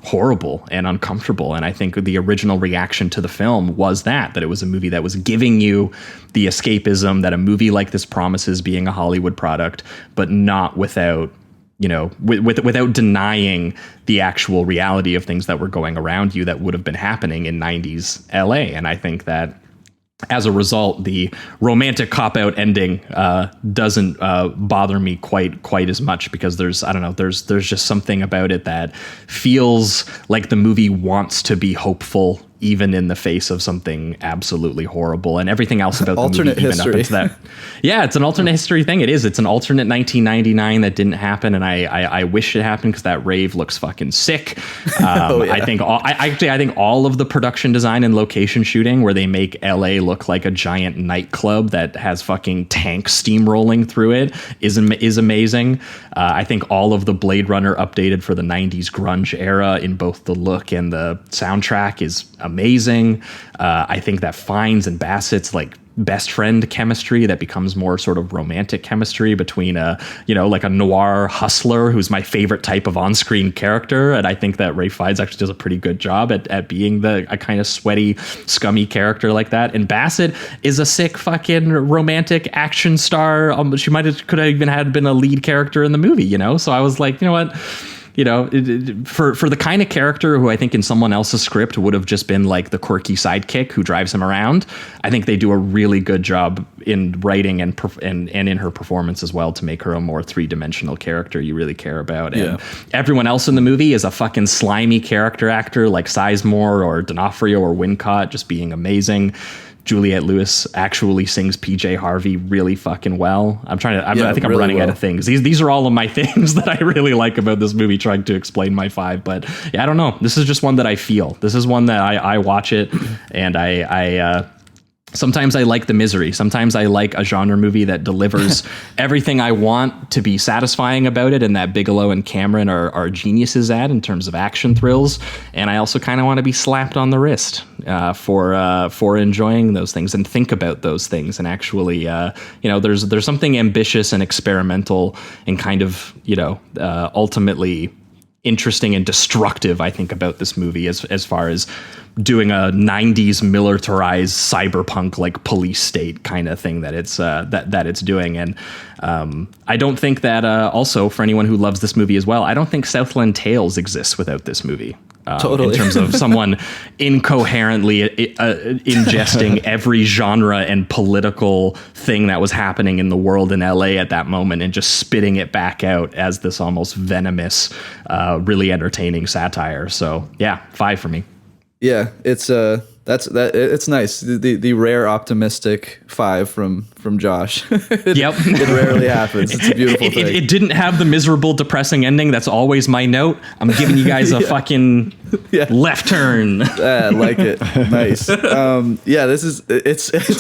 horrible and uncomfortable. And I think the original reaction to the film was that it was a movie that was giving you the escapism that a movie like this promises, being a Hollywood product, but not without, without denying the actual reality of things that were going around you that would have been happening in 90s LA. And I think that as a result, the romantic cop-out ending doesn't bother me quite as much, because there's just something about it that feels like the movie wants to be hopeful even in the face of something absolutely horrible, and everything else about the alternate movie, history. even up into that. Yeah, it's an alternate history thing. It is. It's an alternate 1999 that didn't happen, and I wish it happened, because that rave looks fucking sick. Yeah. I think all of the production design and location shooting, where they make LA look like a giant nightclub that has fucking tanks steamrolling through it, is amazing. I think all of the Blade Runner updated for the 90s grunge era in both the look and the soundtrack is amazing. I think that Fiennes and Bassett's like best friend chemistry that becomes more sort of romantic chemistry between like a noir hustler, who's my favorite type of on-screen character, and I think that Ralph Fiennes actually does a pretty good job at being a kind of sweaty, scummy character like that. And Bassett is a sick fucking romantic action star. She could have even been a lead character in the movie, so I was like, you know what, for the kind of character who I think in someone else's script would have just been like the quirky sidekick who drives him around, I think they do a really good job in writing and in her performance as well, to make her a more three-dimensional character you really care about. Yeah. And everyone else in the movie is a fucking slimy character actor, like Sizemore or D'Onofrio or Wincott, just being amazing. Juliette Lewis actually sings PJ Harvey really fucking well. I think I'm really running out of things. These are all of my things that I really like about this movie, trying to explain my five. But yeah, I don't know. This is just one that I feel. This is one that I watch it, and I sometimes I like the misery. Sometimes I like a genre movie that delivers everything I want to be satisfying about it, and that Bigelow and Cameron are geniuses at in terms of action thrills. And I also kind of want to be slapped on the wrist for enjoying those things and think about those things. And actually, there's something ambitious and experimental and kind of, ultimately interesting and destructive, I think, about this movie as far as doing a 90s militarized cyberpunk like police state kind of thing that it's that it's doing. And I don't think that also, for anyone who loves this movie as well, I don't think Southland Tales exists without this movie. Totally. In terms of someone incoherently ingesting every genre and political thing that was happening in the world in LA at that moment and just spitting it back out as this almost venomous, really entertaining satire. So yeah, 5 for me. Yeah, it's it's nice. The rare optimistic 5 from Josh. Yep. It rarely happens. It's a beautiful thing. It didn't have the miserable, depressing ending. That's always my note. I'm giving you guys a fucking left turn. I like it. Nice. It's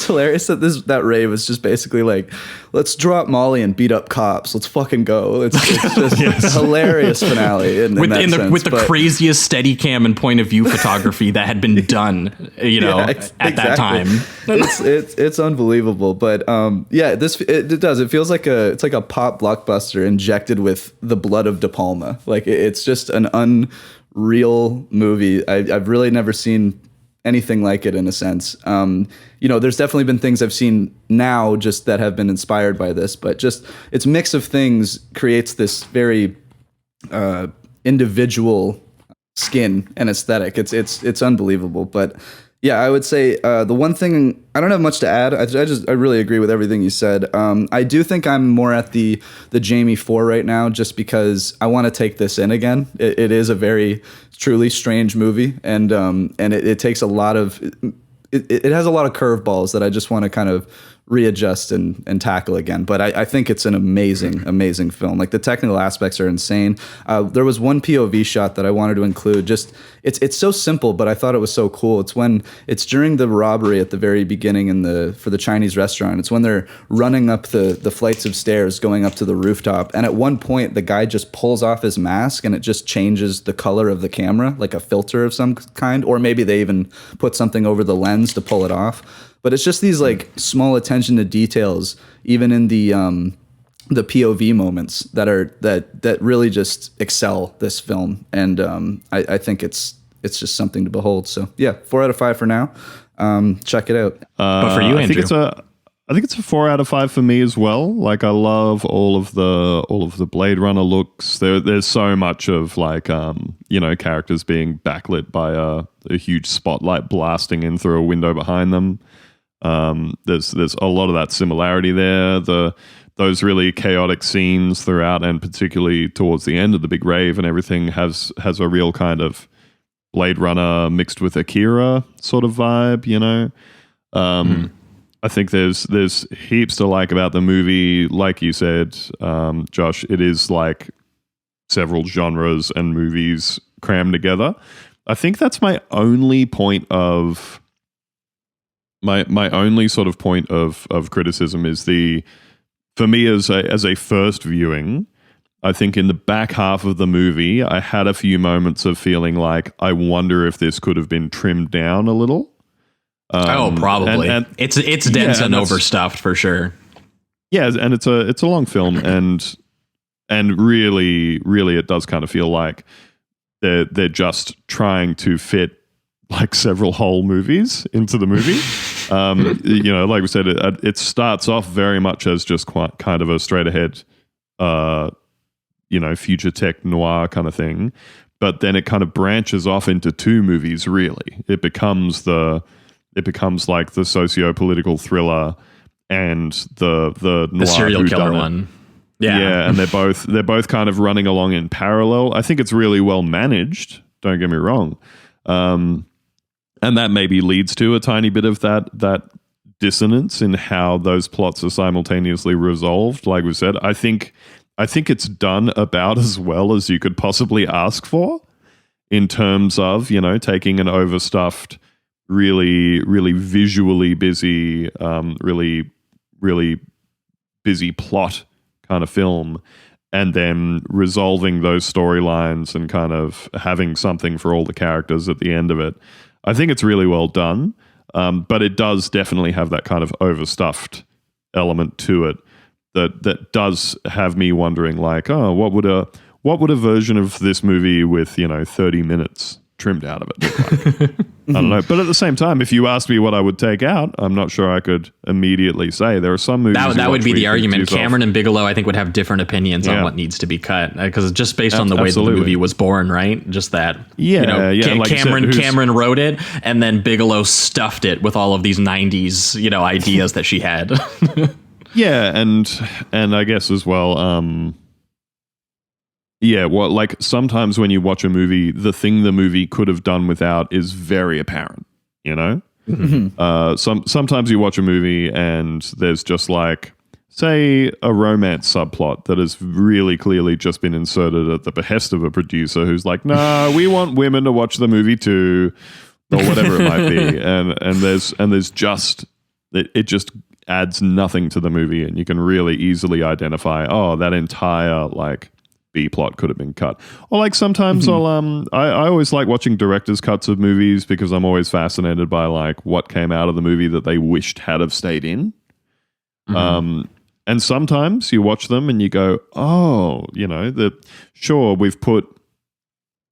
hilarious that rave is just basically like, let's drop Molly and beat up cops. Let's fucking go. It's just a hilarious finale with the craziest Steadicam and point of view photography that had been done, at that time. It's unbelievable. But it does. It feels like it's like a pop blockbuster injected with the blood of De Palma. Like it's just an unreal movie. I've really never seen anything like it in a sense. There's definitely been things I've seen now just that have been inspired by this, but just its mix of things creates this very individual skin and aesthetic. It's unbelievable. But yeah, I would say the one thing, I don't have much to add. I really agree with everything you said. I do think I'm more at the Jamie 4 right now, just because I want to take this in again. It is a very truly strange movie, and it takes a lot of it has a lot of curveballs that I just want to kind of readjust and tackle again. But I think it's an amazing film. Like the technical aspects are insane. There was one POV shot that I wanted to include. Just it's so simple, but I thought it was so cool. It's during the robbery at the very beginning for the Chinese restaurant. It's when they're running up the flights of stairs going up to the rooftop. And at one point the guy just pulls off his mask and it just changes the color of the camera, like a filter of some kind, or maybe they even put something over the lens to pull it off. But it's just these like small attention to details, even in the POV moments that really just excel this film, and I think it's just something to behold. So yeah, 4 out of 5 for now. Check it out. But for you, Andrew, I think it's a 4 out of 5 for me as well. Like I love all of the Blade Runner looks. There's so much of like characters being backlit by a huge spotlight blasting in through a window behind them. There's a lot of that similarity there. Those really chaotic scenes throughout, and particularly towards the end of the big rave and everything, has a real kind of Blade Runner mixed with Akira sort of vibe, I think there's heaps to like about the movie. Like you said, Josh, it is like several genres and movies crammed together. I think that's my only point of my only sort of point of criticism is for me as a first viewing, I think in the back half of the movie, I had a few moments of feeling like, I wonder if this could have been trimmed down a little. Probably. And it's dense and overstuffed for sure. Yeah, and it's a long film, and really, really, it does kind of feel like they're just trying to fit like several whole movies into the movie. Like we said, it starts off very much as just quite kind of a straight ahead, future tech noir kind of thing, but then it kind of branches off into 2 movies. Really, it becomes like the socio-political thriller and the noir serial killer one. Yeah, and they're both kind of running along in parallel. I think it's really well managed. Don't get me wrong. And that maybe leads to a tiny bit of that dissonance in how those plots are simultaneously resolved. Like we said, I think it's done about as well as you could possibly ask for in terms of, taking an overstuffed, really, really visually busy, really, really busy plot kind of film, and then resolving those storylines and kind of having something for all the characters at the end of it. I think it's really well done, but it does definitely have that kind of overstuffed element to it that does have me wondering, like, oh, what would what would a version of this movie with 30 minutes trimmed out of it look like? I don't know. But at the same time, if you asked me what I would take out, I'm not sure I could immediately say. There are some movies that would be the argument. Cameron and Bigelow, I think, would have different opinions on what needs to be cut, because just based on the way that the movie was born, right? Just that, Cameron wrote it, and then Bigelow stuffed it with all of these 90s, ideas that she had. Yeah, and I guess as well, sometimes when you watch a movie, the thing the movie could have done without is very apparent, Mm-hmm. Sometimes you watch a movie and there's just say a romance subplot that has really clearly just been inserted at the behest of a producer who's like, no, we want women to watch the movie too, or whatever it might be. And there's just, it just adds nothing to the movie, and you can really easily identify, that entire B plot could have been cut. Or sometimes I always like watching director's cuts of movies, because I'm always fascinated by what came out of the movie that they wished had have stayed in. And sometimes you watch them and you go, sure, we've put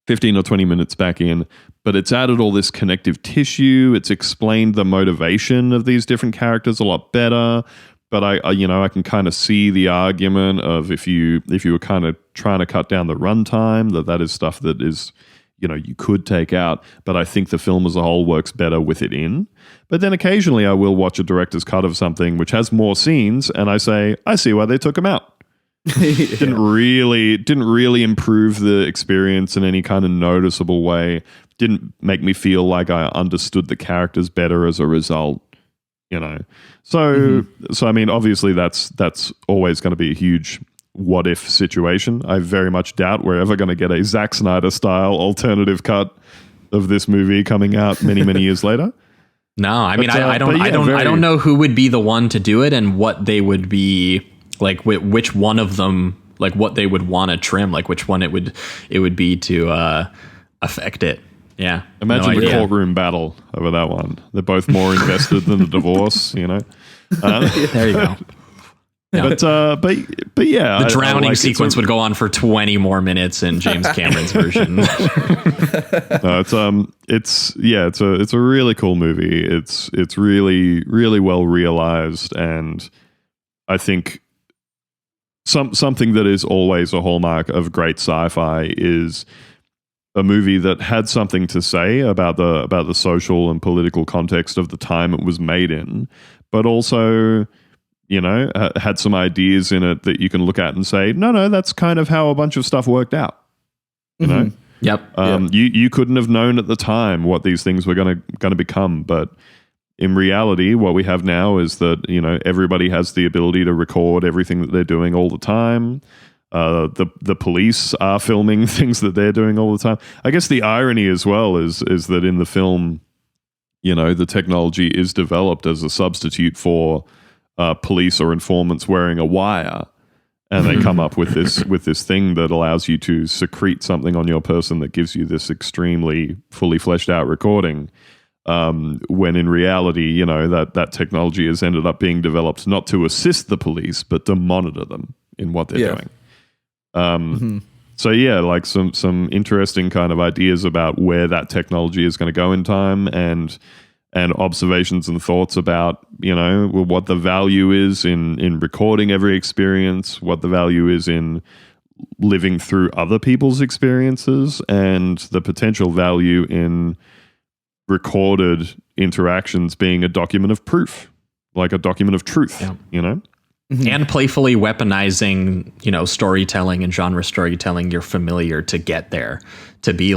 15 or 20 minutes back in, but it's added all this connective tissue. It's explained the motivation of these different characters a lot better. But I can kind of see the argument of if you were kind of trying to cut down the runtime, that is stuff that is, you could take out. But I think the film as a whole works better with it in. But then occasionally I will watch a director's cut of something which has more scenes, and I say, I see why they took them out. Didn't really improve the experience in any kind of noticeable way. Didn't make me feel like I understood the characters better as a result. So I mean, obviously that's always going to be a huge what if situation. I very much doubt we're ever going to get a Zack Snyder style alternative cut of this movie coming out many years later. No, I mean, I don't know who would be the one to do it, and what they would be which one of them, what they would want to trim, which one it would be to affect it. Yeah. Imagine the courtroom battle over that one. They're both more invested than the divorce, There you go. Yeah. But yeah, the drowning sequence would go on for 20 more minutes in James Cameron's version. It's a really cool movie. It's really well realized, and I think something that is always a hallmark of great sci-fi is a movie that had something to say about the social and political context of the time it was made in, but also, had some ideas in it that you can look at and say, no, that's kind of how a bunch of stuff worked out. Yep. You couldn't have known at the time what these things were going to become, but in reality, what we have now is that everybody has the ability to record everything that they're doing all the time. The police are filming things that they're doing all the time. I guess the irony as well is that in the film, the technology is developed as a substitute for police or informants wearing a wire, and they come up with this thing that allows you to secrete something on your person that gives you this extremely fully fleshed out recording. When in reality, that technology has ended up being developed not to assist the police, but to monitor them in what they're doing. So yeah, some interesting kind of ideas about where that technology is going to go in time, and observations and thoughts about, what the value is in recording every experience, what the value is in living through other people's experiences, and the potential value in recorded interactions being a document of proof, like a document of truth, And playfully weaponizing, storytelling and genre storytelling you're familiar to get there. To be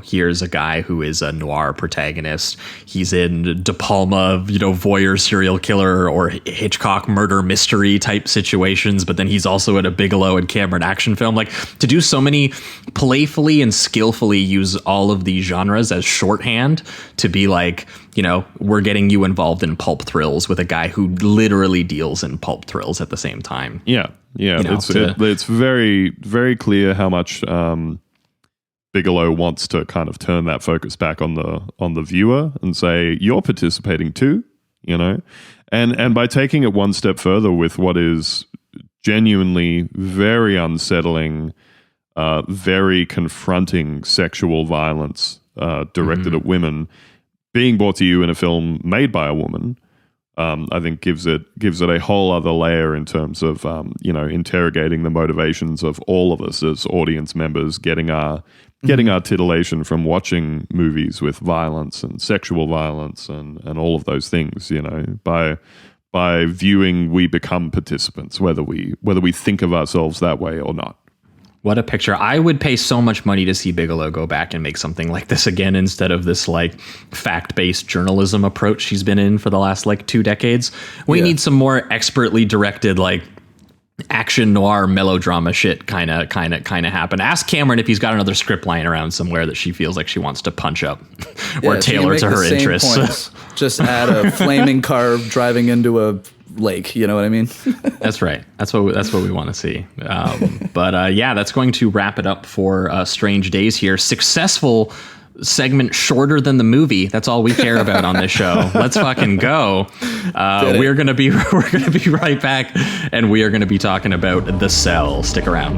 here's a guy who is a noir protagonist. He's in De Palma, voyeur serial killer or Hitchcock murder mystery type situations, but then he's also in a Bigelow and Cameron action film. To do so many, playfully and skillfully use all of these genres as shorthand to be we're getting you involved in pulp thrills with a guy who literally deals in pulp thrills at the same time. Yeah. It's very, very clear how much Bigelow wants to kind of turn that focus back on the viewer and say, you're participating too, and by taking it one step further with what is genuinely very unsettling very confronting sexual violence directed at women being brought to you in a film made by a woman, I think gives it a whole other layer in terms of interrogating the motivations of all of us as audience members, getting our titillation from watching movies with violence and sexual violence and all of those things. By viewing, we become participants, whether we think of ourselves that way or not. What a picture. I would pay so much money to see Bigelow go back and make something like this again instead of this like fact-based journalism approach she's been in for the last like 2 decades. We need some more expertly directed like action noir melodrama shit kind of happen. Ask Cameron if he's got another script lying around somewhere that she feels like she wants to punch up or tailor to her interests. Just add a flaming car driving into a lake, you know what I mean? That's right. That's what we want to see. But that's going to wrap it up for Strange Days here. Successful segment, shorter than the movie. That's all we care about on this show. Let's fucking go. We're gonna be right back, and we are gonna be talking about The Cell. Stick around.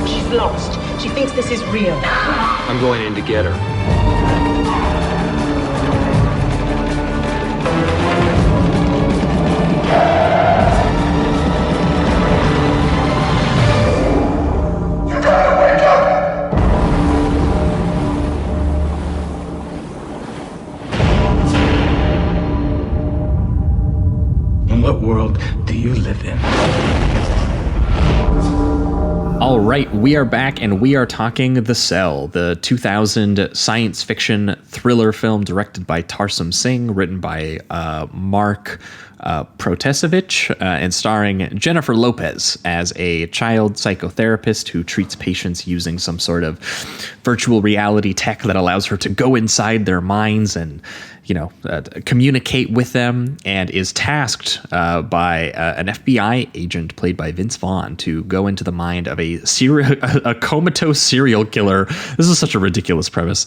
She's lost. She thinks this is real. I'm going in to get her. What world do you live in? All right, we are back and we are talking The Cell, the 2000 science fiction thriller film directed by Tarsem Singh, written by Mark Protesevich, and starring Jennifer Lopez as a child psychotherapist who treats patients using some sort of virtual reality tech that allows her to go inside their minds and communicate with them, and is tasked by an FBI agent played by Vince Vaughn to go into the mind of a comatose serial killer. This is such a ridiculous premise.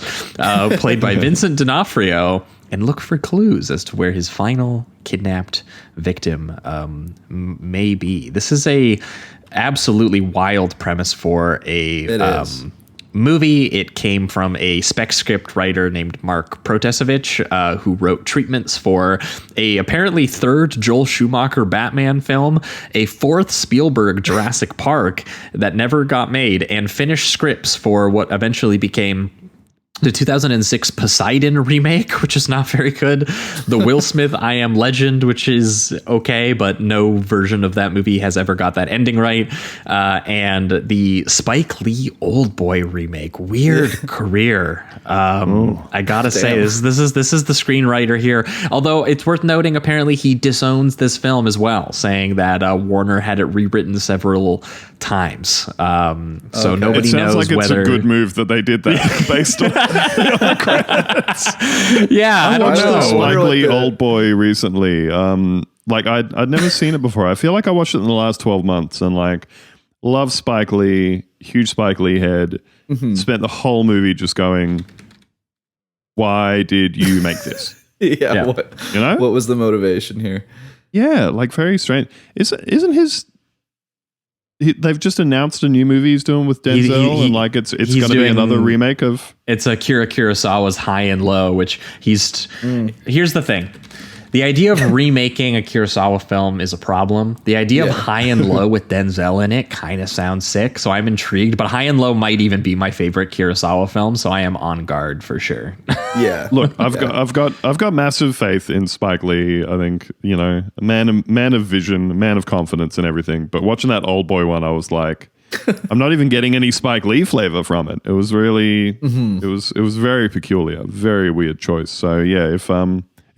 Played by Vincent D'Onofrio, and look for clues as to where his final kidnapped victim may be. This is a absolutely wild premise for a movie. It came from a spec script writer named Mark Protesevich, who wrote treatments for a apparently 3rd Joel Schumacher Batman film, a 4th Spielberg Jurassic Park that never got made, and finished scripts for what eventually became the 2006 Poseidon remake, which is not very good. The Will Smith I Am Legend, which is okay, but no version of that movie has ever got that ending right. And the Spike Lee Old Boy remake. Weird career. I gotta say, this is the screenwriter here. Although it's worth noting, apparently he disowns this film as well, saying that Warner had it rewritten several times. So nobody knows like whether it's a good move that they did that based on credits. Yeah, I don't know. Spike Lee Old Boy recently. I'd never seen it before. I feel like I watched it in the last 12 months and love Spike Lee, huge Spike Lee head. Spent the whole movie just going, why did you make this? What was the motivation here? Yeah, very strange. Isn't his... they've just announced a new movie he's doing with Denzel, and it's going to be another remake of... It's Akira Kurosawa's High and Low, which he's... Here's the thing. The idea of remaking a Kurosawa film is a problem. The idea of High and Low with Denzel in it kind of sounds sick, so I'm intrigued. But High and Low might even be my favorite Kurosawa film, so I am on guard for sure. Yeah. Look, I've got massive faith in Spike Lee. I think, a man of vision, a man of confidence and everything. But watching that Old Boy one, I was like, I'm not even getting any Spike Lee flavor from it. It was really, it was very peculiar, very weird choice. So yeah,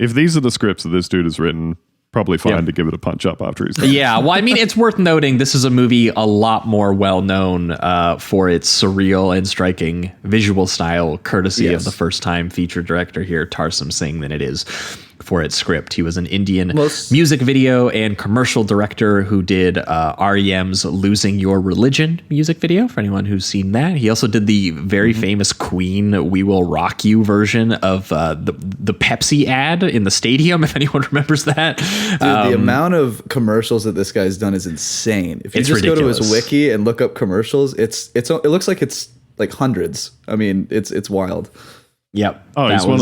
if these are the scripts that this dude has written, probably fine to give it a punch up after he's done. Yeah, well, I mean, it's worth noting this is a movie a lot more well known for its surreal and striking visual style, courtesy of the first time feature director here, Tarsem Singh, than it is for its script. He was an Indian music video and commercial director who did REM's Losing Your Religion music video, for anyone who's seen that. He also did the very famous Queen We Will Rock You version of the Pepsi ad in the stadium, if anyone remembers that. Dude, the amount of commercials that this guy's done is insane. If you just ridiculous. go to his wiki and look up commercials, it looks like it's like hundreds. I mean, it's wild. Yep. Oh, he's one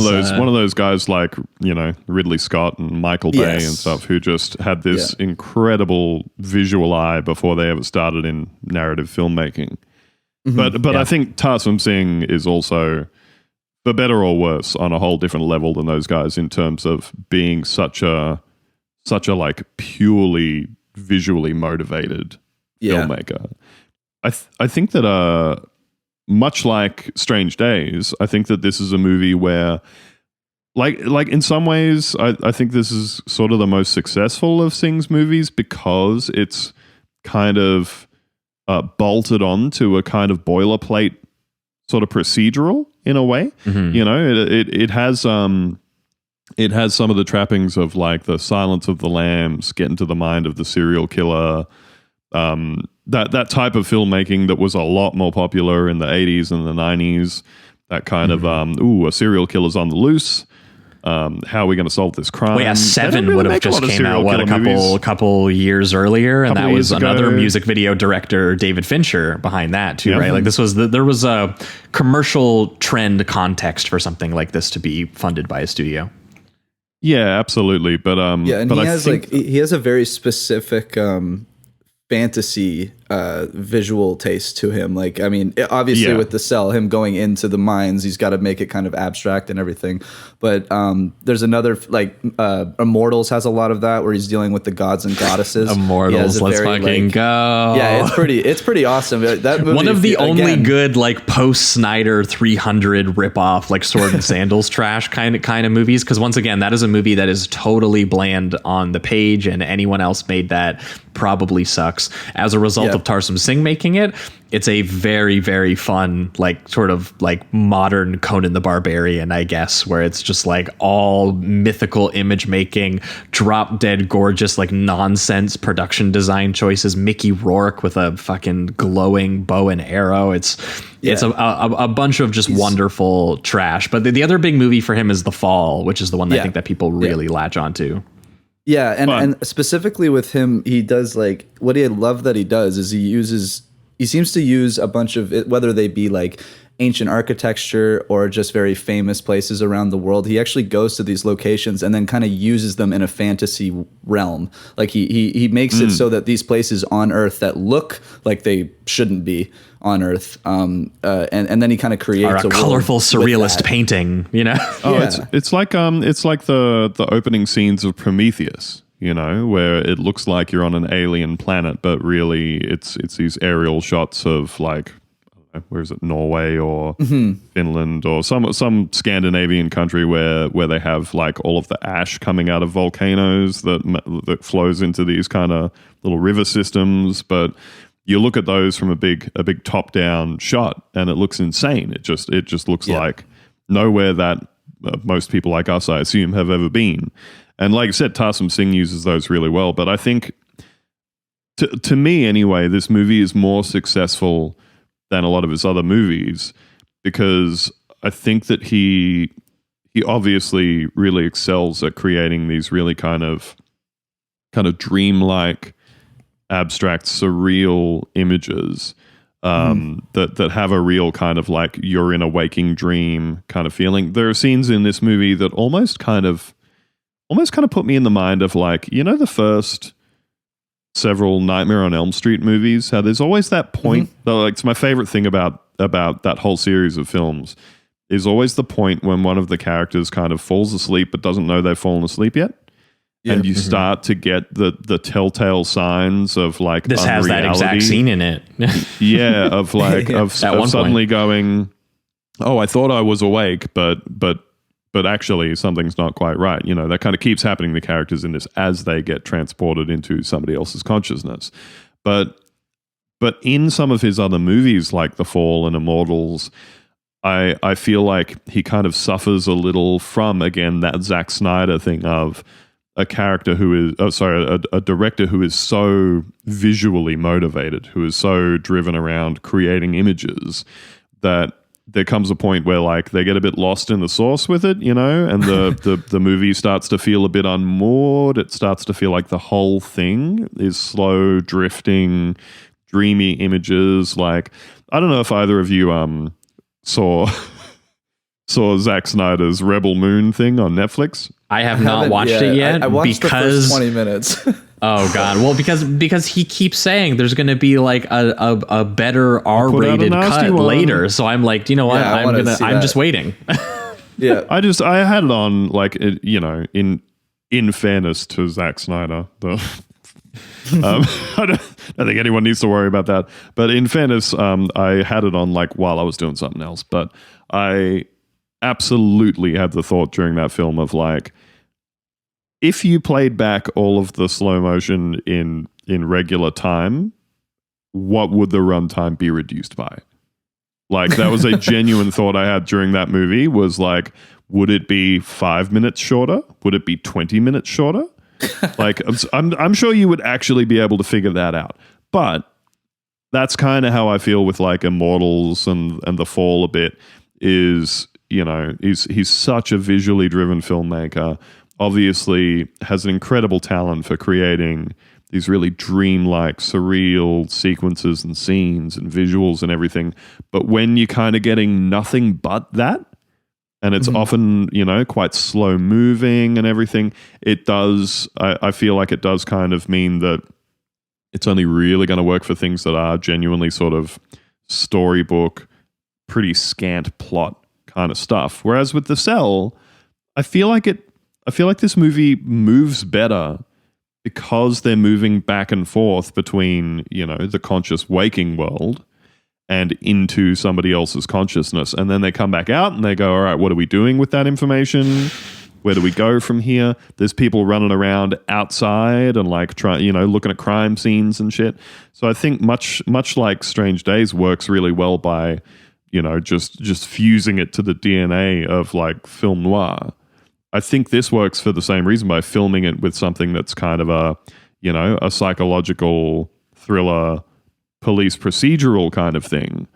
of those guys like, you know, Ridley Scott and Michael Bay and stuff, who just had this incredible visual eye before they ever started in narrative filmmaking. But I think Tarsem Singh is also, for better or worse, on a whole different level than those guys in terms of being such a like purely visually motivated filmmaker. I think that much like Strange Days, I think that this is a movie where, like in some ways, I think this is sort of the most successful of Singh's movies because it's kind of bolted on to a kind of boilerplate sort of procedural in a way. You know, it has some of the trappings of like the Silence of the Lambs, get into the mind of the serial killer. That type of filmmaking that was a lot more popular in the 80s and the 90s. That kind of a serial killer's on the loose. How are we going to solve this crime? Well, yeah, Seven would have just came out a couple years earlier, and that was another music video director, David Fincher, behind that too, right? Like this was there was a commercial trend context for something like this to be funded by a studio. Yeah, absolutely. But and he has a very specific fantasy visual taste to him. Like, I mean, obviously with The Cell, him going into the mines, he's got to make it kind of abstract and everything. But there's another, like, Immortals has a lot of that, where he's dealing with the gods and goddesses. Immortals, let's fucking go. Yeah, it's pretty awesome. That movie, one of the only good, like, post-Snyder 300 ripoff, like, Sword and Sandals trash kind of movies. Because once again, that is a movie that is totally bland on the page, and anyone else made that probably sucks. As a result of Tarsem Singh making it, it's a very, very fun, like, sort of like modern Conan the Barbarian, I guess, where it's just like all mythical image making, drop dead gorgeous, like nonsense production design choices. Mickey Rourke with a fucking glowing bow and arrow. It's a bunch of just wonderful trash. But the other big movie for him is The Fall, which is the one that I think that people really latch onto. Yeah, and specifically with him, he does, like, what I love that he does is he seems to use a bunch of it, whether they be like ancient architecture or just very famous places around the world. He actually goes to these locations and then kind of uses them in a fantasy realm. Like he makes it so that these places on Earth that look like they shouldn't be on Earth, and then he kind of creates a colorful surrealist painting, you know. It's like the opening scenes of Prometheus, you know, where it looks like you're on an alien planet, but really it's these aerial shots of, like, where is it, Norway or Finland or some Scandinavian country where they have, like, all of the ash coming out of volcanoes that flows into these kind of little river systems. But you look at those from a big top down shot and it looks insane. It just looks like nowhere that most people like us, I assume, have ever been. And like I said, Tarsem Singh uses those really well. But I think, to me anyway, this movie is more successful than a lot of his other movies because I think that he obviously really excels at creating these really kind of dreamlike, abstract, surreal images that have a real kind of, like, you're in a waking dream kind of feeling. There are scenes in this movie that almost kind of put me in the mind of, like, you know, the first several Nightmare on Elm Street movies, how there's always that point that, like, it's my favorite thing about that whole series of films is always the point when one of the characters kind of falls asleep but doesn't know they've fallen asleep yet. And you start to get the telltale signs of, like, this has that exact scene in it. of like of suddenly going, oh, I thought I was awake, but actually something's not quite right. You know, that kind of keeps happening to characters in this as they get transported into somebody else's consciousness. But in some of his other movies, like The Fall and Immortals, I feel like he kind of suffers a little from, again, that Zack Snyder thing of a character who is, a director who is so visually motivated, who is so driven around creating images that there comes a point where like they get a bit lost in the sauce with it, and the movie starts to feel a bit unmoored. It starts to feel like the whole thing is slow, drifting, dreamy images. Like, I don't know if either of you saw Zack Snyder's Rebel Moon thing on Netflix. I have not watched it yet. I watched the first 20 minutes. Oh God! Well, because he keeps saying there's going to be like a better R-rated cut later, so I'm like, you know what? I'm just waiting. Yeah, I had it on like in fairness to Zack Snyder, though. I don't think anyone needs to worry about that. But in fairness, I had it on like while I was doing something else. But I absolutely had the thought during that film of like, if you played back all of the slow motion in regular time, what would the runtime be reduced by? Like, that was a genuine thought I had during that movie, was like, would it be 5 minutes shorter? Would it be 20 minutes shorter? Like, I'm sure you would actually be able to figure that out. But that's kind of how I feel with like Immortals and The Fall a bit, is, he's such a visually driven filmmaker, obviously has an incredible talent for creating these really dreamlike, surreal sequences and scenes and visuals and everything. But when you're kind of getting nothing but that, and it's often, quite slow moving and everything, it does, I feel like it does kind of mean that it's only really going to work for things that are genuinely sort of storybook, pretty scant plot kind of stuff. Whereas with The Cell, I feel like this movie moves better because they're moving back and forth between, the conscious waking world and into somebody else's consciousness. And then they come back out and they go, all right, what are we doing with that information? Where do we go from here? There's people running around outside and like looking at crime scenes and shit. So I think much like Strange Days works really well by, just fusing it to the DNA of like film noir. I think this works for the same reason, by filming it with something that's kind of a psychological thriller, police procedural kind of thing,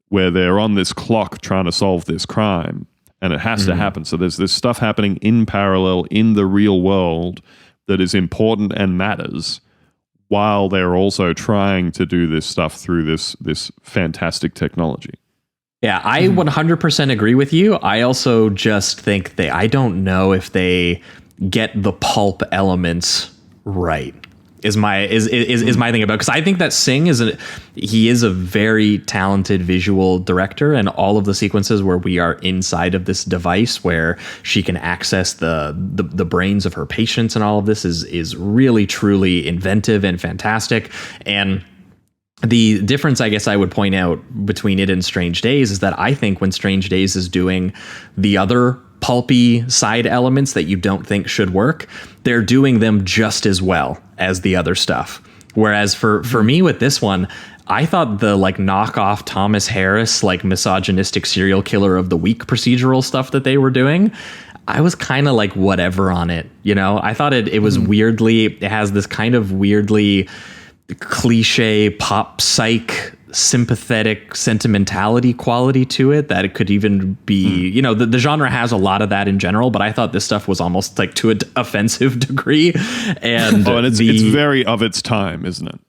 where they're on this clock trying to solve this crime, and it has to happen. So there's this stuff happening in parallel in the real world that is important and matters, while they're also trying to do this stuff through this fantastic technology. Yeah, I 100% agree with you. I also just think I don't know if they get the pulp elements right. Is my thing about it. Because I think that Singh is a very talented visual director, and all of the sequences where we are inside of this device where she can access the brains of her patients and all of this is really truly inventive and fantastic. And the difference, I guess I would point out between it and Strange Days is that I think when Strange Days is doing the other pulpy side elements that you don't think should work, they're doing them just as well as the other stuff. Whereas for me with this one, I thought the like knockoff Thomas Harris, like misogynistic serial killer of the week procedural stuff that they were doing, I was kind of like whatever on it. I thought it was it has this kind of weirdly cliche pop psych sympathetic sentimentality quality to it that it could even be the genre has a lot of that in general, but I thought this stuff was almost like to an offensive degree, and it's very of its time, isn't it?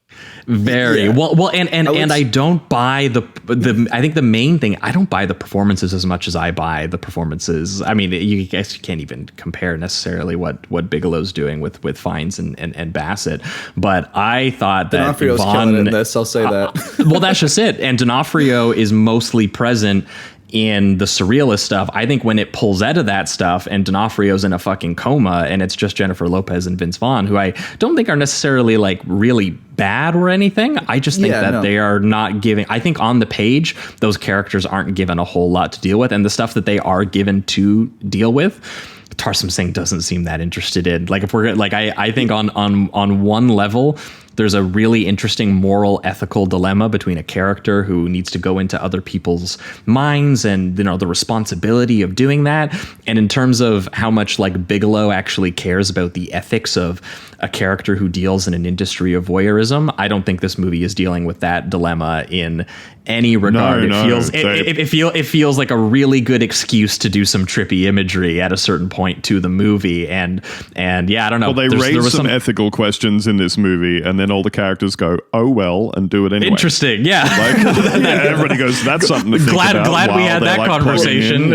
Very well, and I don't buy the. I think the main thing, I don't buy the performances as much as I buy the performances. I mean, you guess you can't even compare necessarily what Bigelow's doing with Fiennes and Bassett, but I thought that D'Onofrio's killing it in this. I'll say that. Well, that's just it. And D'Onofrio is mostly present in the surrealist stuff. I think when it pulls out of that stuff and D'Onofrio's in a fucking coma and it's just Jennifer Lopez and Vince Vaughn, who I don't think are necessarily like really bad or anything. I just think they are not giving, I think on the page, those characters aren't given a whole lot to deal with. And the stuff that they are given to deal with, Tarsem Singh doesn't seem that interested in. Like if we're like, I think on one level, There's a really interesting moral, ethical dilemma between a character who needs to go into other people's minds and, you know, the responsibility of doing that. And in terms of how much like Bigelow actually cares about the ethics of a character who deals in an industry of voyeurism, I don't think this movie is dealing with that dilemma in any regard. It feels like a really good excuse to do some trippy imagery at a certain point to the movie, and yeah, I don't know. Well, they raise some ethical questions in this movie, and then all the characters go, "Oh well," and do it anyway. Interesting, yeah. Like, yeah, everybody goes, "That's something to think about." Glad we had that like conversation.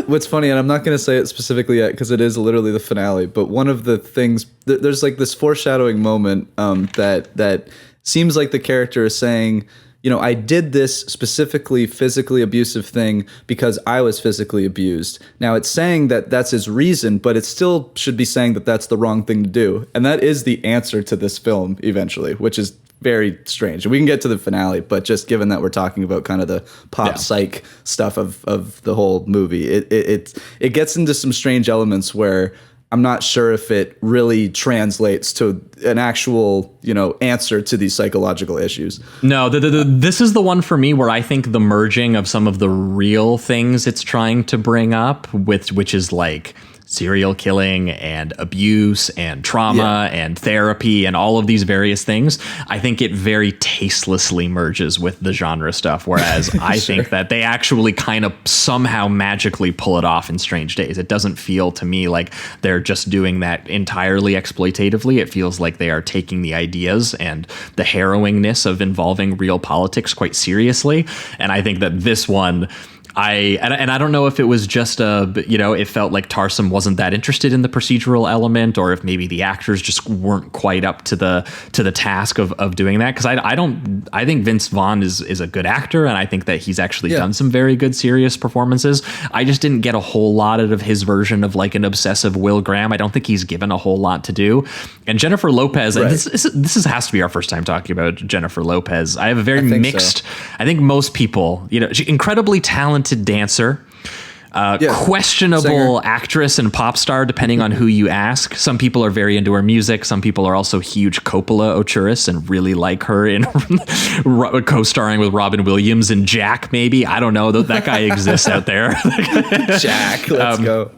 What's funny, and I'm not going to say it specifically yet because it is literally the finale. But one of the things, there's like this foreshadowing moment that seems like the character is saying, you know, I did this specifically physically abusive thing because I was physically abused. Now it's saying that that's his reason, but it still should be saying that that's the wrong thing to do. And that is the answer to this film eventually, which is very strange. And we can get to the finale, but just given that we're talking about kind of the pop psych stuff of the whole movie, it gets into some strange elements where I'm not sure if it really translates to an actual, you know, answer to these psychological issues. No, this is the one for me where I think the merging of some of the real things it's trying to bring up, which is like serial killing and abuse and trauma and therapy and all of these various things, I think it very tastelessly merges with the genre stuff. Whereas I think that they actually kind of somehow magically pull it off in Strange Days. It doesn't feel to me like they're just doing that entirely exploitatively. It feels like they are taking the ideas and the harrowingness of involving real politics quite seriously. And I think that this one, I don't know if it was just it felt like Tarsem wasn't that interested in the procedural element, or if maybe the actors just weren't quite up to the task of doing that. Because I think Vince Vaughn is a good actor, and I think that he's actually done some very good serious performances. I just didn't get a whole lot out of his version of like an obsessive Will Graham. I don't think he's given a whole lot to do. And Jennifer Lopez, this has to be our first time talking about Jennifer Lopez. I have a very mixed. I think most people, you know, she's incredibly talented dancer, questionable singer, actress and pop star, depending on who you ask. Some people are very into her music. Some people are also huge Coppola auteurs and really like her in co-starring with Robin Williams and Jack, maybe. I don't know. That guy exists out there. Jack, let's go.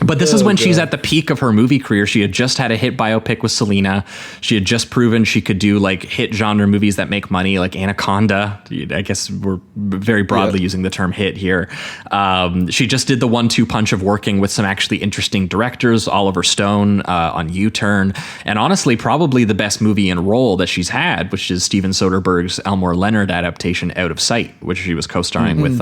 But this is when she's at the peak of her movie career. She had just had a hit biopic with Selena. She had just proven she could do like hit genre movies that make money, like Anaconda. I guess we're very broadly using the term hit here. She just did the 1-2 punch of working with some actually interesting directors, Oliver Stone on U-Turn, and honestly, probably the best movie and role that she's had, which is Steven Soderbergh's Elmore Leonard adaptation Out of Sight, which she was co-starring with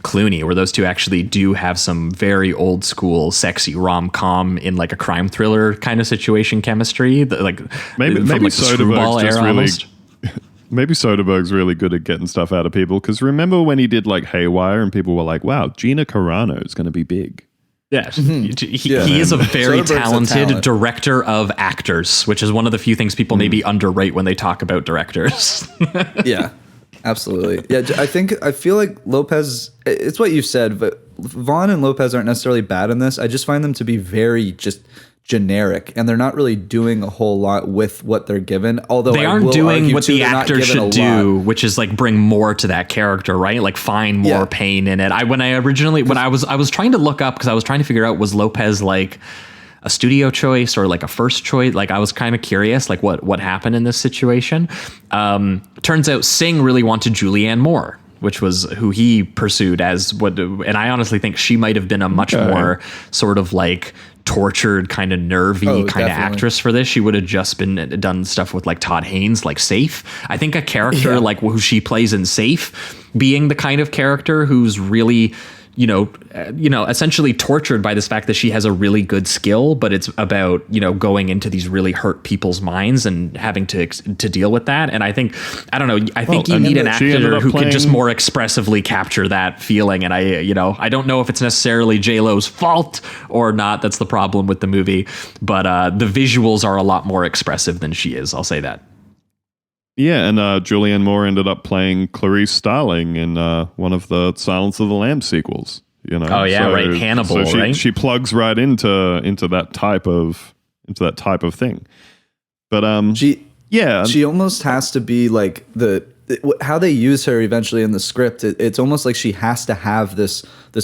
Clooney, where those two actually do have some very old school sexy rom-com in like a crime thriller kind of situation chemistry, like maybe like Soderbergh's just really maybe Soderbergh's really good at getting stuff out of people, because remember when he did like Haywire and people were like, wow, Gina Carano is going to be big. Yes, he is a very talented director of actors, which is one of the few things people maybe underrate when they talk about directors. Yeah, absolutely. Yeah, I feel like Lopez, it's what you said, but Vaughn and Lopez aren't necessarily bad in this. I just find them to be very just generic, and they're not really doing a whole lot with what they're given. Although they aren't doing what the actor should do, which is like bring more to that character, right? Like find more pain in it. I was trying to look up, because I was trying to figure out, was Lopez like a studio choice or like a first choice? Like I was kind of curious, like what happened in this situation. Turns out Singh really wanted Julianne Moore, which was who he pursued as and I honestly think she might have been a much more sort of like tortured, kind of nervy kind of actress for this. She would have just done stuff with like Todd Haynes, like Safe. I think a character like who she plays in Safe, being the kind of character who's really, essentially tortured by this fact that she has a really good skill, but it's about, going into these really hurt people's minds and having to deal with that. And I think you need an actor who can just more expressively capture that feeling. And I don't know if it's necessarily J-Lo's fault or not. That's the problem with the movie, but the visuals are a lot more expressive than she is. I'll say that. Yeah, and Julianne Moore ended up playing Clarice Starling in one of the Silence of the Lambs sequels. Oh yeah, right, Hannibal. So right? She plugs right into that type of thing. But she almost has to be like how they use her eventually in the script. It's almost like she has to have this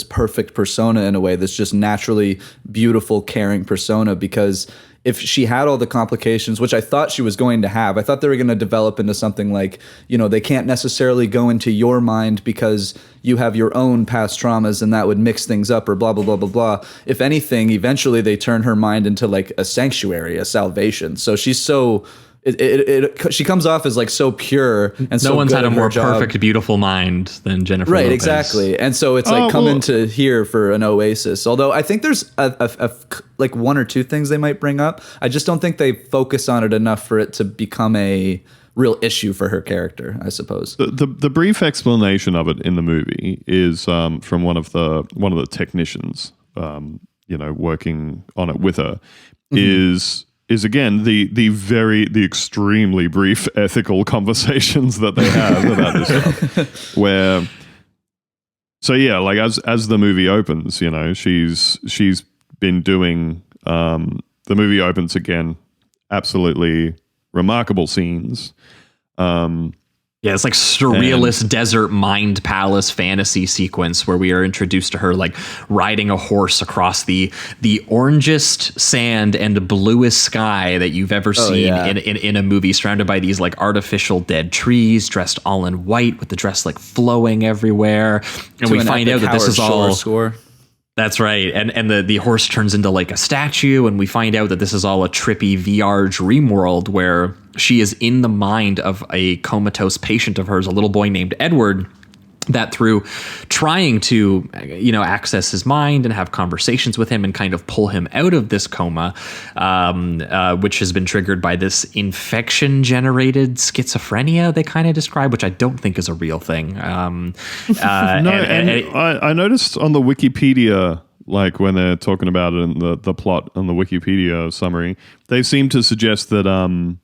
perfect persona in a way, that's just naturally beautiful, caring persona, because if she had all the complications, which I thought she was going to have, I thought they were going to develop into something like, they can't necessarily go into your mind because you have your own past traumas and that would mix things up or blah, blah, blah, blah, blah. If anything, eventually they turn her mind into like a sanctuary, a salvation. So she's so... she comes off as like so pure, and no one's had a more perfect, beautiful mind than Jennifer Lopez. Exactly. And so it's like coming to here for an oasis. Although I think there's like one or two things they might bring up. I just don't think they focus on it enough for it to become a real issue for her character, I suppose. The brief explanation of it in the movie is from one of the technicians, working on it with her, is again the extremely brief ethical conversations that they have about this stuff. Where, so yeah, like as the movie opens, she's been doing. The movie opens again, absolutely remarkable scenes. Yeah, it's like surrealist desert mind palace fantasy sequence where we are introduced to her like riding a horse across the orangest sand and bluest sky that you've ever seen in a movie, surrounded by these like artificial dead trees, dressed all in white with the dress like flowing everywhere. And we find out that this is all score. That's right. And the horse turns into like a statue, and we find out that this is all a trippy VR dream world where she is in the mind of a comatose patient of hers, a little boy named Edward, that through trying to, access his mind and have conversations with him and kind of pull him out of this coma, which has been triggered by this infection-generated schizophrenia they kind of describe, which I don't think is a real thing. I noticed on the Wikipedia, like when they're talking about it in the plot on the Wikipedia summary, they seem to suggest that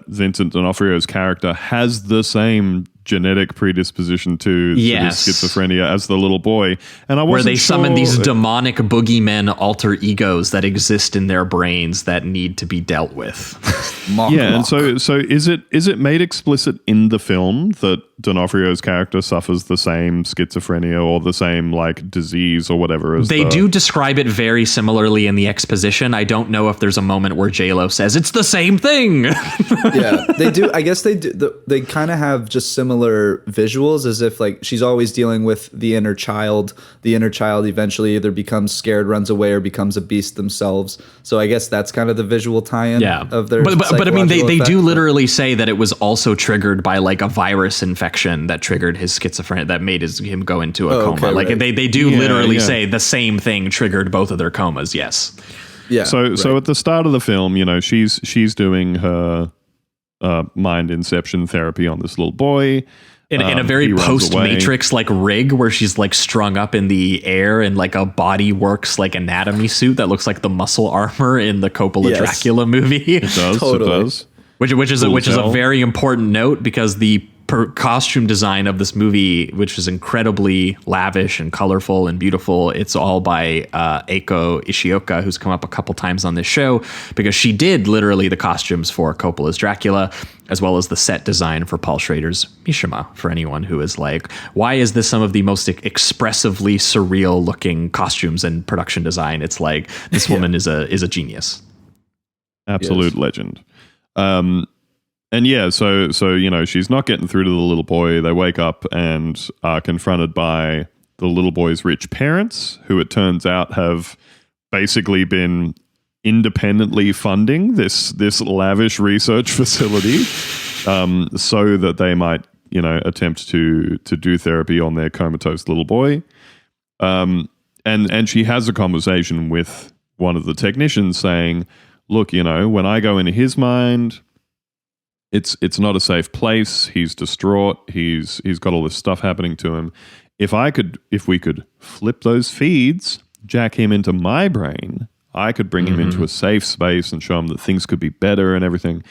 Vincent D'Onofrio's character has the same genetic predisposition to this schizophrenia as the little boy, and where they summon these demonic boogeymen alter egos that exist in their brains that need to be dealt with. And so is it made explicit in the film that D'Onofrio's character suffers the same schizophrenia or the same like disease or whatever? They do describe it very similarly in the exposition. I don't know if there's a moment where J-Lo says it's the same thing. Yeah, they do. I guess they do. They kind of have just similar visuals, as if like she's always dealing with the inner child. The inner child eventually either becomes scared, runs away, or becomes a beast themselves. So I guess that's kind of the visual tie-in of their. But I mean, they do literally say that it was also triggered by like a virus infection that triggered his schizophrenia, that made him go into a coma. Like they do literally say the same thing triggered both of their comas. Yes. Yeah. So at the start of the film, she's doing her mind inception therapy on this little boy in a very post-Matrix like rig where she's like strung up in the air in like a Body Works like anatomy suit that looks like the muscle armor in the Coppola Dracula movie. It does. Totally. It does. Which is a very important note, because the costume design of this movie, which is incredibly lavish and colorful and beautiful, it's all by Eiko Ishioka, who's come up a couple times on this show, because she did literally the costumes for Coppola's Dracula, as well as the set design for Paul Schrader's Mishima, for anyone who is like, why is this some of the most expressively surreal looking costumes and production design? It's like, this woman is a genius. Absolute legend. And yeah, so she's not getting through to the little boy. They wake up and are confronted by the little boy's rich parents, who it turns out have basically been independently funding this lavish research facility, so that they might attempt to do therapy on their comatose little boy. And she has a conversation with one of the technicians saying, look, when I go into his mind, it's not a safe place. He's distraught. He's got all this stuff happening to him. If we could flip those feeds, jack him into my brain, I could bring him into a safe space and show him that things could be better and everything.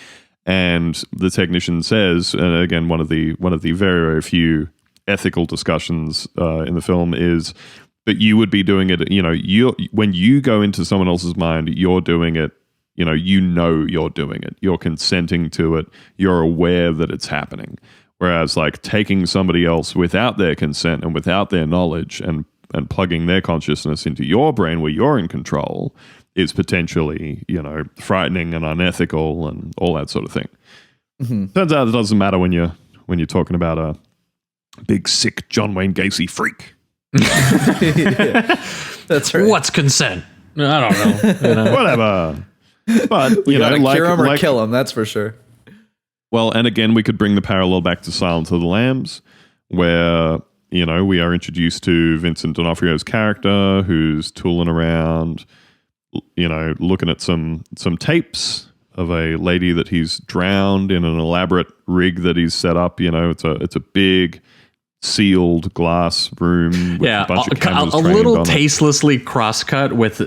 And the technician says, and again, one of the very, very few ethical discussions in the film is, but you would be doing it, when you go into someone else's mind, you're doing it you know you're doing it. You're consenting to it. You're aware that it's happening. Whereas like taking somebody else without their consent and without their knowledge and plugging their consciousness into your brain where you're in control is potentially, frightening and unethical and all that sort of thing. Turns out it doesn't matter when you're talking about a big sick John Wayne Gacy freak. That's right. What's consent? I don't know. Whatever. But we gotta cure him or kill him. That's for sure. Well, and again, we could bring the parallel back to Silence of the Lambs, where we are introduced to Vincent D'Onofrio's character, who's tooling around, looking at some tapes of a lady that he's drowned in an elaborate rig that he's set up. It's a big sealed glass room with a bunch of cameras a little tastelessly cross-cut with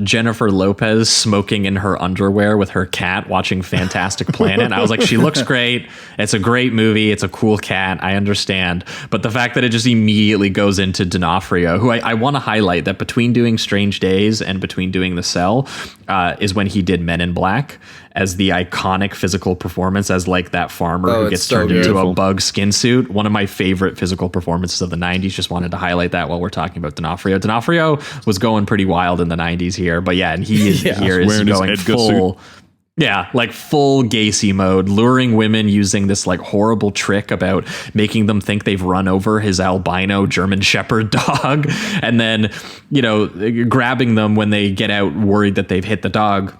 Jennifer Lopez smoking in her underwear with her cat watching Fantastic Planet. I was like, she looks great. It's a great movie. It's a cool cat. I understand. But the fact that it just immediately goes into D'Onofrio, who I want to highlight that between doing Strange Days and between doing The Cell is when he did Men in Black as the iconic physical performance as like that farmer who gets turned into a bug skin suit. One of my favorite physical performances of the 90s. Just wanted to highlight that while we're talking about D'Onofrio. D'Onofrio was going pretty wild in the 90s here, but yeah, and he is here is going full... Yeah, like full Gacy mode, luring women using this like horrible trick about making them think they've run over his albino German Shepherd dog, and then, grabbing them when they get out worried that they've hit the dog.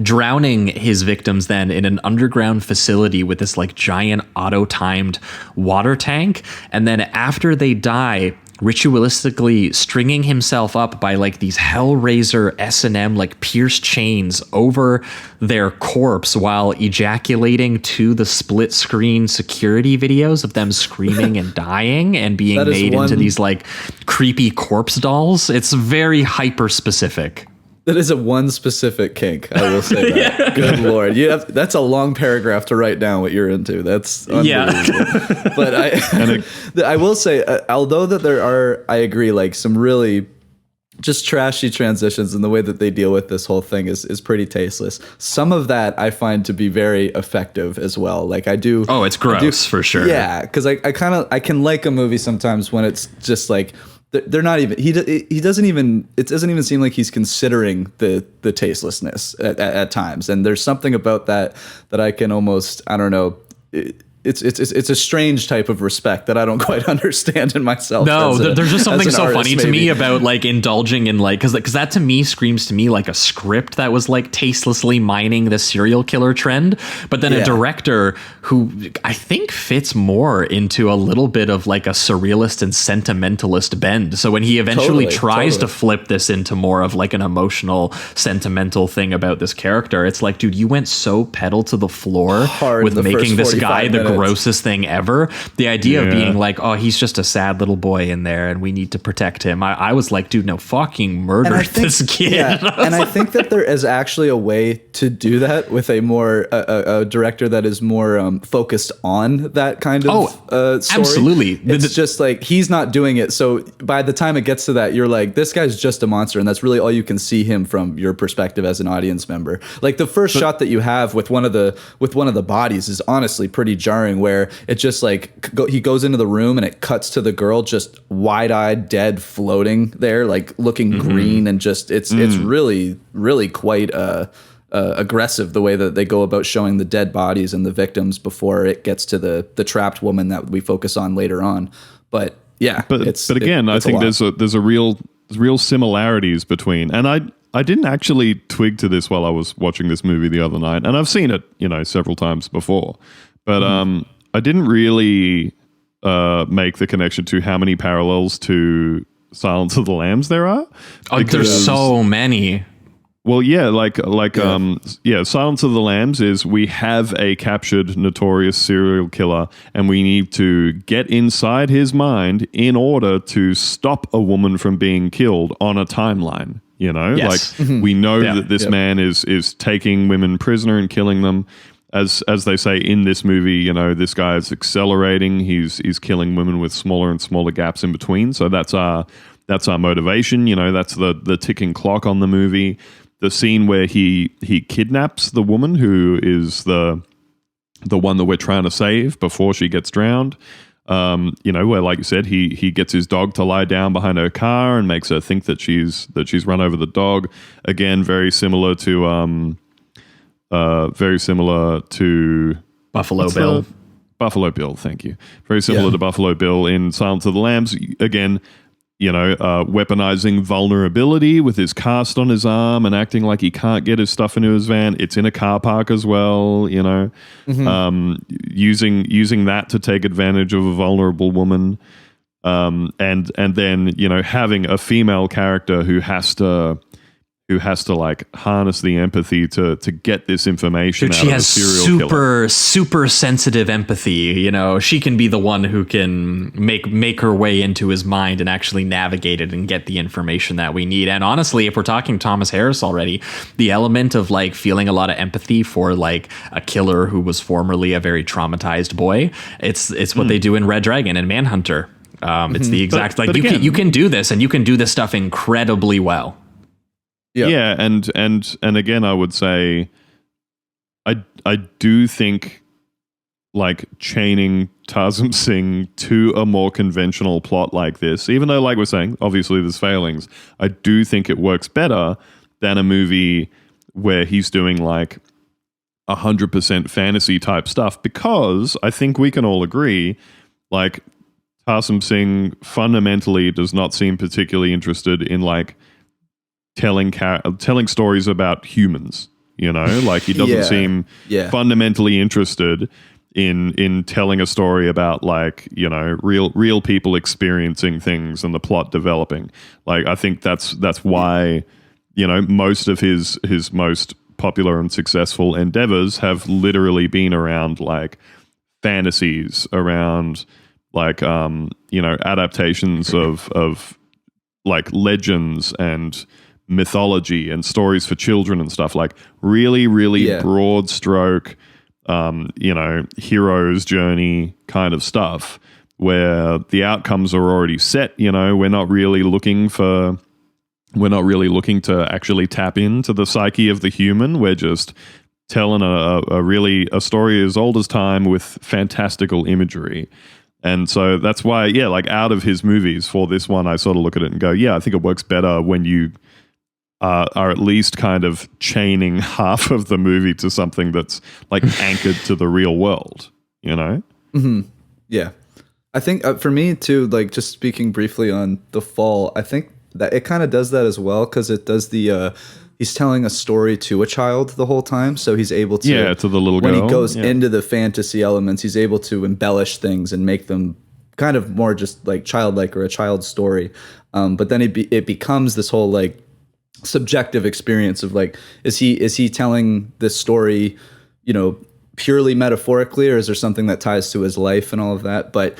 Drowning his victims then in an underground facility with this like giant auto-timed water tank. And then after they die, ritualistically stringing himself up by like these Hellraiser S&M like pierced chains over their corpse while ejaculating to the split screen security videos of them screaming and dying and being made into these like creepy corpse dolls. It's very hyper specific. That is a one specific kink, I will say that. Yeah. Good Lord. That's a long paragraph to write down what you're into. That's unbelievable. But I will say, although that there are, I agree, like some really just trashy transitions, and the way that they deal with this whole thing is pretty tasteless. Some of that I find to be very effective as well. Like I do. Oh, it's gross for sure. Yeah, because I can like a movie sometimes when it's just like, they're not even. He doesn't even. It doesn't even seem like he's considering the tastelessness at times. And there's something about that I can almost. I don't know. It's a strange type of respect that I don't quite understand in myself. No, there's just something so funny to me about like indulging in like because that to me screams to me like a script that was like tastelessly mining the serial killer trend, but then a director who I think fits more into a little bit of like a surrealist and sentimentalist bend. So when he eventually tries to flip this into more of like an emotional, sentimental thing about this character, it's like, dude, you went so pedal to the floor with making this guy the grossest thing ever. The idea of being like, oh, he's just a sad little boy in there and we need to protect him. I was like, dude, no, fucking murder this kid. Yeah. And I think that there is actually a way to do that with a more a director that is more focused on that kind of story. Absolutely. It's just like he's not doing it. So by the time it gets to that, you're like, this guy's just a monster, and that's really all you can see him from your perspective as an audience member. Like the first shot that you have with one of the bodies is honestly pretty jarring, where it just like he goes into the room and it cuts to the girl just wide-eyed dead floating there, like looking green, and just it's really quite aggressive the way that they go about showing the dead bodies and the victims before it gets to the trapped woman that we focus on later on. But yeah, but again, I think there's a real similarities between, and I didn't actually twig to this while I was watching this movie the other night, and I've seen it several times before. But I didn't really make the connection to how many parallels to Silence of the Lambs there are. There's so many. Well, yeah, Silence of the Lambs is we have a captured notorious serial killer and we need to get inside his mind in order to stop a woman from being killed on a timeline. Yes. Like we know that this man is taking women prisoner and killing them. As they say in this movie, this guy is accelerating. He's killing women with smaller and smaller gaps in between. So that's our motivation. That's the ticking clock on the movie. the scene where he kidnaps the woman who is the one that we're trying to save before she gets drowned. Where, like you said, he gets his dog to lie down behind her car and makes her think that she's run over the dog. Again, very similar to Buffalo Bill. Buffalo Bill, thank you. Very similar to Buffalo Bill in Silence of the Lambs. Again, weaponizing vulnerability with his cast on his arm and acting like he can't get his stuff into his van. It's in a car park as well, using that to take advantage of a vulnerable woman. And then, having a female character who has to like harness the empathy to get this information out of a serial killer. Super sensitive empathy. She can be the one who can make her way into his mind and actually navigate it and get the information that we need. And honestly, if we're talking Thomas Harris already, the element of like feeling a lot of empathy for like a killer who was formerly a very traumatized boy, it's what they do in Red Dragon and Manhunter. It's the exact but you can do this, and you can do this stuff incredibly well. Yeah, and again, I would say, I do think, like, chaining Tarsem Singh to a more conventional plot like this, even though, like we're saying, obviously there's failings, I do think it works better than a movie where he's doing like 100% fantasy type stuff, because I think we can all agree, like, Tarsem Singh fundamentally does not seem particularly interested in like telling stories about humans, like he doesn't seem fundamentally interested in telling a story about like, real people experiencing things and the plot developing. Like, I think that's why, most of his most popular and successful endeavors have literally been around like fantasies, around like, adaptations of like legends and mythology and stories for children and stuff, like really broad stroke hero's journey kind of stuff, where the outcomes are already set. We're not really looking to actually tap into the psyche of the human. We're just telling a story as old as time with fantastical imagery. And so that's why, like, out of his movies for this one, I sort of look at it and go, I think it works better when you are at least kind of chaining half of the movie to something that's like anchored to the real world, Mm-hmm. Yeah. I think for me too, like, just speaking briefly on The Fall, I think that it kind of does that as well, because it does he's telling a story to a child the whole time, so he's able to to the little girl. When he goes into the fantasy elements, he's able to embellish things and make them kind of more just like childlike or a child's story. But then it becomes this whole like subjective experience of like, is he telling this story, purely metaphorically, or is there something that ties to his life and all of that? But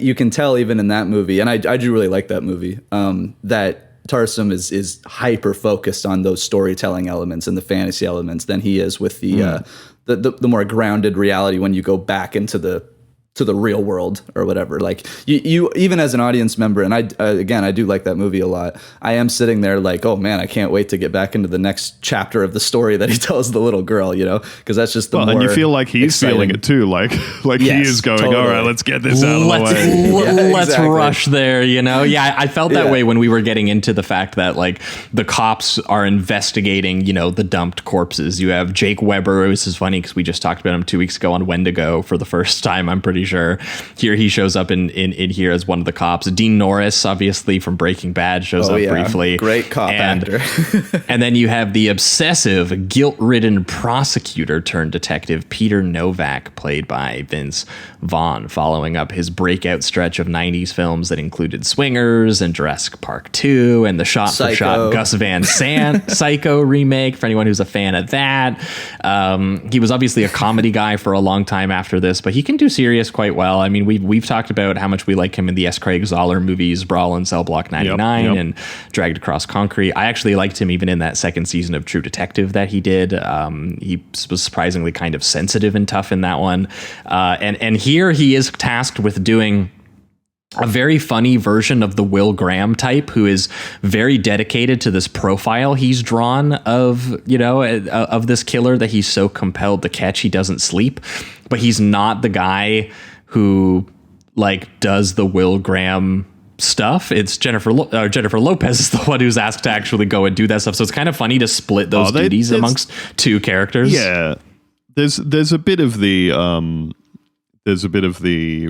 you can tell even in that movie, and I do really like that movie, that Tarsem is hyper focused on those storytelling elements and the fantasy elements than he is with the more grounded reality when you go back into the real world or whatever. Like you even as an audience member, and I do like that movie a lot, I am sitting there like, oh man, I can't wait to get back into the next chapter of the story that he tells the little girl, because that's just and you feel like he's feeling it too, like yes, he is going, totally. All right, let's get this out of the way. Let's rush there, I felt that way when we were getting into the fact that like the cops are investigating, the dumped corpses. You have Jake Weber. This is funny because we just talked about him 2 weeks ago on Wendigo for the first time, I'm pretty sure. Here he shows up in here as one of the cops. Dean Norris, obviously from Breaking Bad, shows up briefly. Great cop actor. And then you have the obsessive, guilt-ridden prosecutor turned detective Peter Novak, played by Vince Vaughn, following up his breakout stretch of 90s films that included Swingers and Jurassic Park 2 and the shot-for-shot Gus Van Sant Psycho remake, for anyone who's a fan of that. He was obviously a comedy guy for a long time after this, but he can do serious quite well. I mean, we've talked about how much we like him in the S. Craig Zoller movies, Brawl and Cell Block 99 and Dragged Across Concrete. I actually liked him even in that second season of True Detective that he did. He was surprisingly kind of sensitive and tough in that one. And here he is tasked with doing a very funny version of the Will Graham type, who is very dedicated to this profile he's drawn of, of this killer that he's so compelled to catch he doesn't sleep. But he's not the guy who like does the Will Graham stuff. It's Jennifer Lopez is the one who's asked to actually go and do that stuff. So it's kind of funny to split those duties amongst two characters. Yeah, there's a bit of the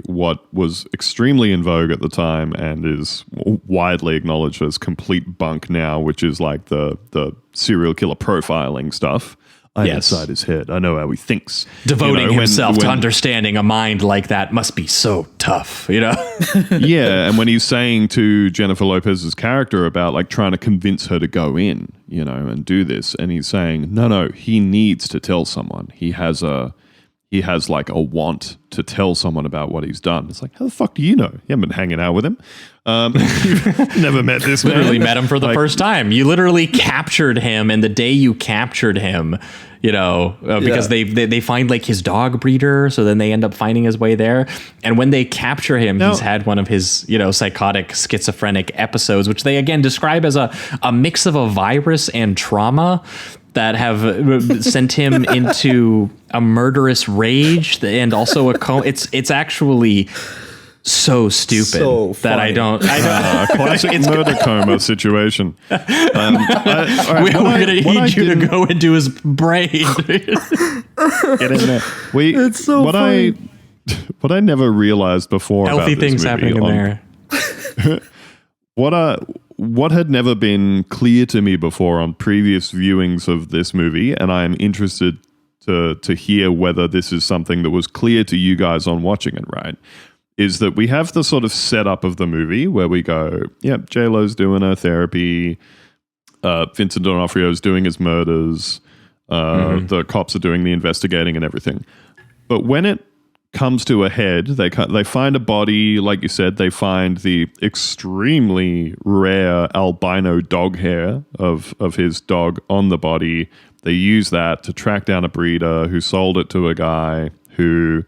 what was extremely in vogue at the time and is widely acknowledged as complete bunk now, which is like the serial killer profiling stuff. I'm inside his head. I know how he thinks. Devoting himself to understanding a mind like that must be so tough, Yeah, and when he's saying to Jennifer Lopez's character about like trying to convince her to go in, and do this, and he's saying, no, he needs to tell someone. He has like a want to tell someone about what he's done. It's like, how the fuck do you know? You haven't been hanging out with him. You've never met this man. Literally met him for the first time. You literally captured him, and the day you captured him, because they find like his dog breeder, so then they end up finding his way there. And when they capture him, he's had one of his, psychotic schizophrenic episodes, which they again describe as a mix of a virus and trauma that have sent him into a murderous rage and also a coma. It's actually so stupid that I don't a classic murder coma situation. We're gonna need you to go into his brain. Get in there. It's so funny. What I never realized before healthy about this things movie happening in there. What had never been clear to me before on previous viewings of this movie, and I am interested to hear whether this is something that was clear to you guys on watching it, right? Is that we have the sort of setup of the movie where we go, yep, J-Lo's doing her therapy, Vincent D'Onofrio's doing his murders, the cops are doing the investigating and everything. But when it comes to a head, they find a body, like you said, they find the extremely rare albino dog hair of his dog on the body. They use that to track down a breeder who sold it to a guy who,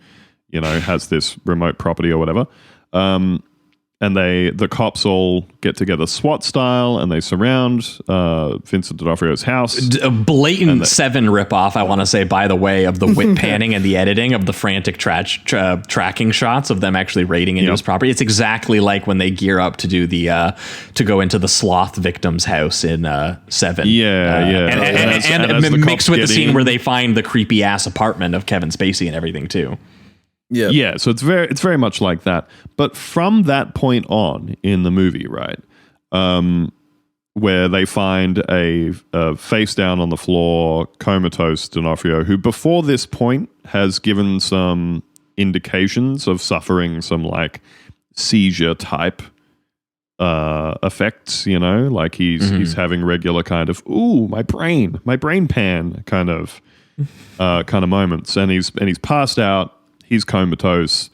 has this remote property or whatever. And the cops all get together SWAT style and they surround Vincent D'Onofrio's house. A blatant Seven ripoff, I want to say, by the way, of the whip panning and the editing of the frantic tracking shots of them actually raiding into his property. It's exactly like when they gear up to do to go into the sloth victim's house in Seven. And mixed with the scene where they find the creepy ass apartment of Kevin Spacey and everything too. Yeah, so it's very much like that. But from that point on in the movie, right, where they find a face down on the floor, comatose D'Onofrio, who before this point has given some indications of suffering some like seizure type effects, like he's having regular kind of my brain pan kind of moments, and he's passed out. He's comatose,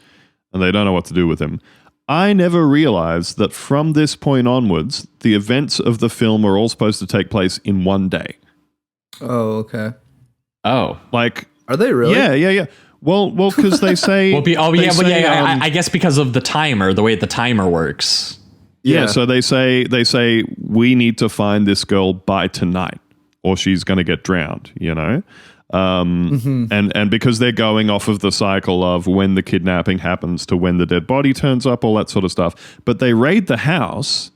and they don't know what to do with him. I never realized that from this point onwards, the events of the film are all supposed to take place in one day. Oh, okay. Oh. Like... Are they really? Yeah. Well, because they say... I guess because of the timer, the way the timer works. Yeah, so they say, we need to find this girl by tonight, or she's going to get drowned, And because they're going off of the cycle of when the kidnapping happens to when the dead body turns up, all that sort of stuff. But they raid the house,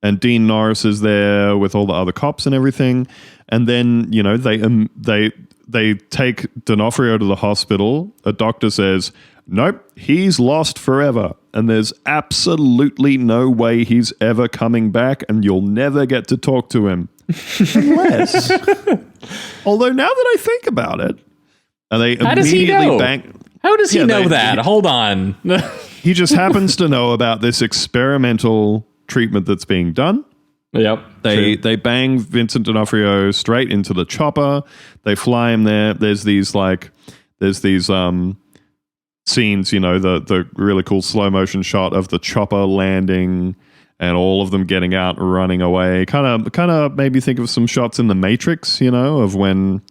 and Dean Norris is there with all the other cops and everything. And then, they take D'Onofrio to the hospital. A doctor says, nope, he's lost forever. And there's absolutely no way he's ever coming back, and you'll never get to talk to him. Unless... Although now that I think about it, and they How does he know? How does he know that? Hold on. He just happens to know about this experimental treatment that's being done. Yep. They bang Vincent D'Onofrio straight into the chopper. They fly him there. There's these scenes, the really cool slow motion shot of the chopper landing and all of them getting out and running away. Kind of made me think of some shots in The Matrix, of when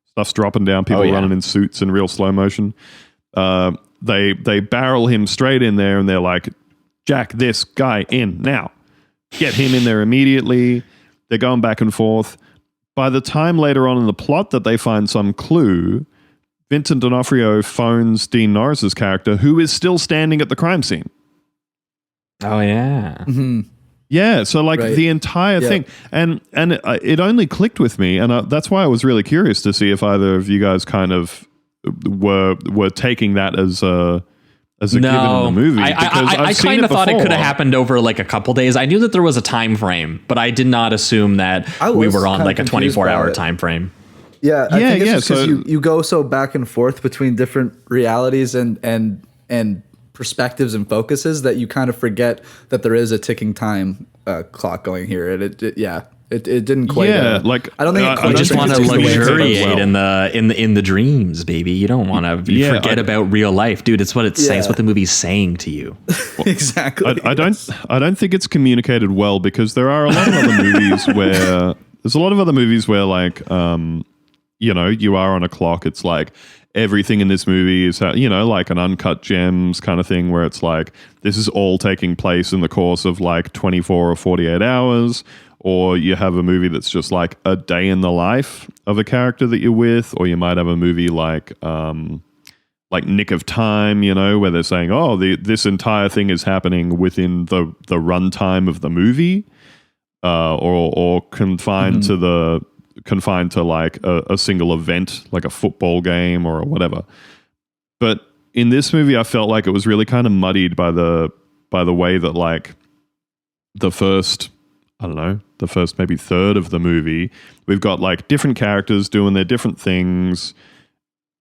stuff's dropping down, people running in suits in real slow motion. They barrel him straight in there, and they're like, jack this guy in now. Get him in there immediately. They're going back and forth. By the time later on in the plot that they find some clue, Vincent D'Onofrio phones Dean Norris's character, who is still standing at the crime scene. Oh, yeah. Mm-hmm. Yeah, so like the entire thing. And it only clicked with me, and that's why I was really curious to see if either of you guys kind of were taking that as a given in the movie. I kind of thought it could have happened over like a couple days. I knew that there was a time frame, but I did not assume that we were on like a 24-hour time frame. Yeah, I think it's just because you go so back and forth between different realities and perspectives and focuses that you kind of forget that there is a ticking time clock going here. It didn't quite. Yeah, like I don't think you just want to luxuriate in the dreams, baby. You don't want to forget about real life, dude. It's what it's saying. It's what the movie's saying to you. Exactly. I don't think it's communicated well because there are a lot of other movies where there's a lot of other movies where like you are on a clock. It's like everything in this movie is like an Uncut Gems kind of thing where it's like this is all taking place in the course of like 24 or 48 hours. Or you have a movie that's just like a day in the life of a character that you're with, or you might have a movie like Nick of Time, where they're saying, "Oh, this entire thing is happening within the runtime of the movie," or confined to like a single event, like a football game or whatever. But in this movie, I felt like it was really kind of muddied by the way that like the first maybe third of the movie, we've got like different characters doing their different things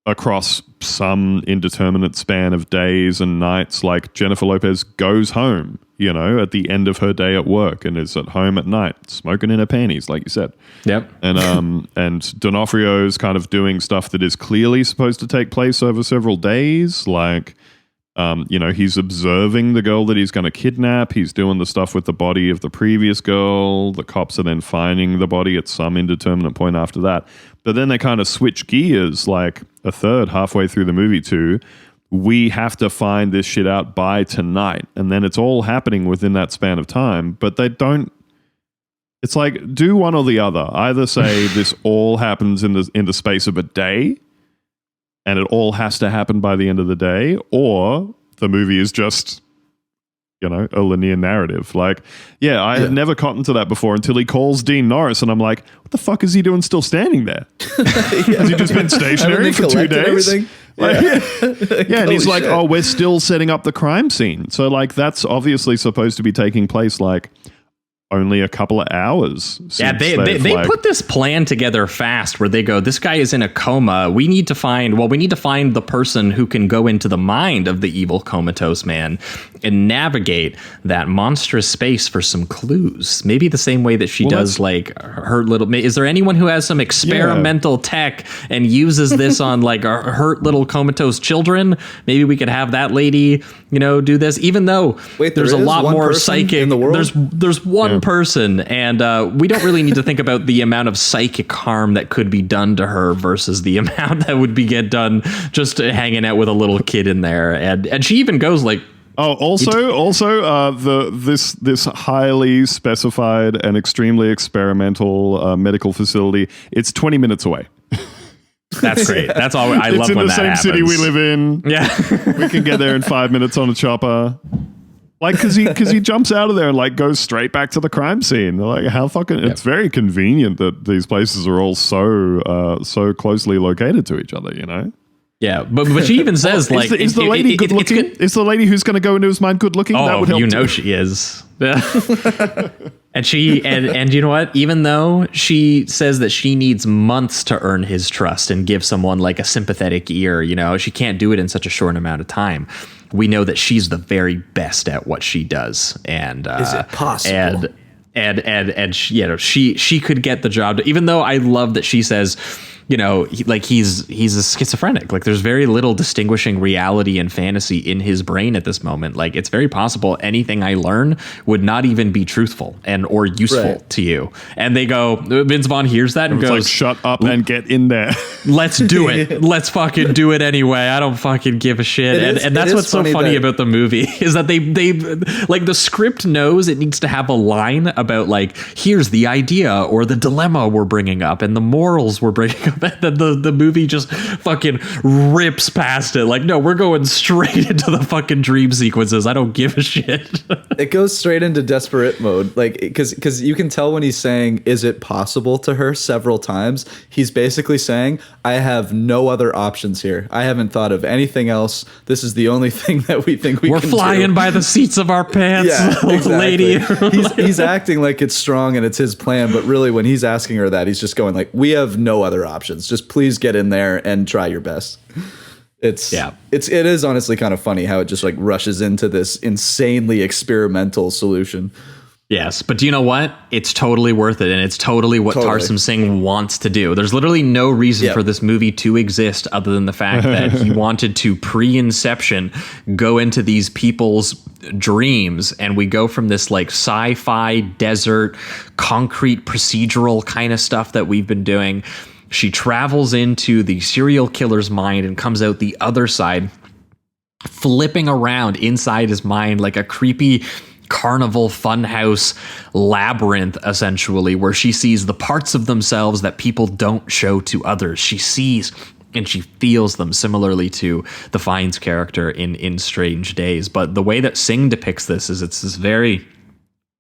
across some indeterminate span of days and nights. Like Jennifer Lopez goes home, at the end of her day at work and is at home at night, smoking in her panties, like you said. Yep. And D'Onofrio's kind of doing stuff that is clearly supposed to take place over several days, like he's observing the girl that he's going to kidnap. He's doing the stuff with the body of the previous girl. The cops are then finding the body at some indeterminate point after that. But then they kind of switch gears like a third halfway through the movie to, we have to find this shit out by tonight. And then it's all happening within that span of time. But they don't, it's like, do one or the other. Either say this all happens in the space of a day, and it all has to happen by the end of the day, or the movie is just, a linear narrative. Like, I had never gotten to that before until he calls Dean Norris, and I'm like, what the fuck is he doing still standing there? Has he just been stationary for 2 days? And he's like, oh, we're still setting up the crime scene. So, like, that's obviously supposed to be taking place, like, only a couple of hours. Yeah, they put this plan together fast where they go, this guy is in a coma. We need to find the person who can go into the mind of the evil comatose man and navigate that monstrous space for some clues. Maybe the same way that she does like her little, is there anyone who has some experimental tech and uses this on like hurt little comatose children? Maybe we could have that lady, do this, even though there's a lot more psychic in the world. There's one person, and we don't really need to think about the amount of psychic harm that could be done to her versus the amount that would get done just hanging out with a little kid in there. And she even goes like, this highly specified and extremely experimental medical facility, it's 20 minutes away. That's great. That's all. I love when that happens. It's in the same city we live in. Yeah. We can get there in 5 minutes on a chopper. Like, because he jumps out of there and like goes straight back to the crime scene. Like, how fucking it's very convenient that these places are all so closely located to each other. Yeah, but she even says like, is the lady good looking? Is the lady who's going to go into his mind good looking? Oh, that would help she is. And she and you know what? Even though she says that she needs months to earn his trust and give someone like a sympathetic ear, she can't do it in such a short amount of time. We know that she's the very best at what she does, and is it possible? And she could get the job. Even though I love that she says, he's a schizophrenic. Like there's very little distinguishing reality and fantasy in his brain at this moment. Like it's very possible anything I learn would not even be truthful or useful to you. And they go, Vince Vaughn hears that and goes, like, shut up and get in there. Let's do it. Let's fucking do it anyway. I don't fucking give a shit. And that's what's so funny about the movie is that they like the script knows it needs to have a line about like, here's the idea or the dilemma we're bringing up and the morals we're bringing up. And then the movie just fucking rips past it. Like, no, we're going straight into the fucking dream sequences. I don't give a shit. It goes straight into desperate mode. Like, because you can tell when he's saying, is it possible to her several times, he's basically saying, I have no other options here. I haven't thought of anything else. This is the only thing that we think we're flying do. By the seats of our pants, lady. He's acting like it's strong and it's his plan, but really when he's asking her that, he's just going like, we have no other options. Just please get in there and try your best. It is honestly kind of funny how it just like rushes into this insanely experimental solution. Yes, but do you know what? It's totally worth it, and it's totally what Tarsem Singh wants to do. There's literally no reason for this movie to exist other than the fact that he wanted to pre-inception go into these people's dreams, and we go from this like sci-fi desert concrete procedural kind of stuff that we've been doing. She travels into the serial killer's mind and comes out the other side, flipping around inside his mind like a creepy carnival funhouse labyrinth, essentially, where she sees the parts of themselves that people don't show to others. She sees and she feels them, similarly to the Fiennes character in Strange Days. But the way that Singh depicts this is it's this very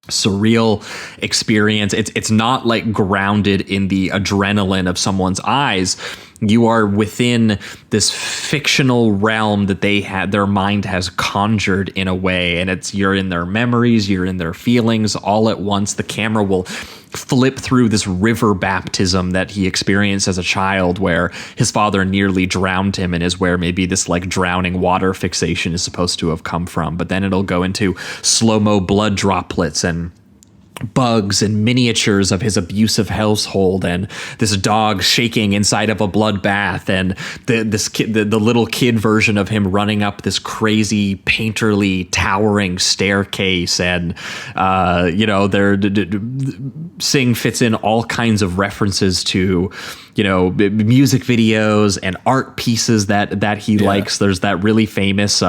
surreal experience. It's not like grounded in the adrenaline of someone's eyes. You are within this fictional realm that their mind has conjured in a way, and you're in their memories, you're in their feelings all at once. The camera will flip through this river baptism that he experienced as a child, where his father nearly drowned him, and is where maybe this like drowning water fixation is supposed to have come from. But then it'll go into slow-mo blood droplets and bugs and miniatures of his abusive household, and this dog shaking inside of a bloodbath, and the little kid version of him running up this crazy painterly towering staircase, and Singh fits in all kinds of references to music videos and art pieces that he likes. There's that really famous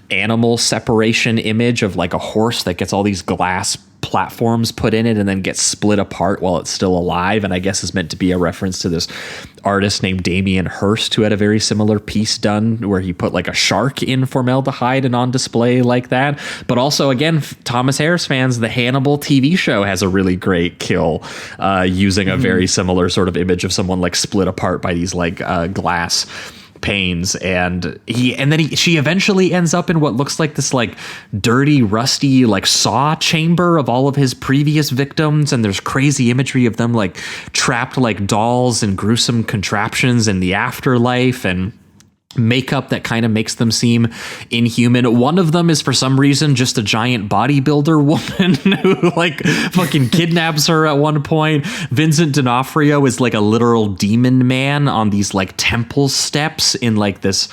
animal separation image of like a horse that gets all these glass platforms put in it and then gets split apart while it's still alive, and I guess is meant to be a reference to this artist named Damien Hirst, who had a very similar piece done where he put like a shark in formaldehyde and on display like that. But also, again, Thomas Harris fans, the Hannibal TV show has a really great kill using a very similar sort of image of someone like split apart by these like glass panes, and she eventually ends up in what looks like this like dirty, rusty like saw chamber of all of his previous victims, and there's crazy imagery of them like trapped like dolls and gruesome contraptions in the afterlife, and makeup that kind of makes them seem inhuman. One of them is for some reason just a giant bodybuilder woman who like fucking kidnaps her at one point. Vincent D'Onofrio is like a literal demon man on these like temple steps in like these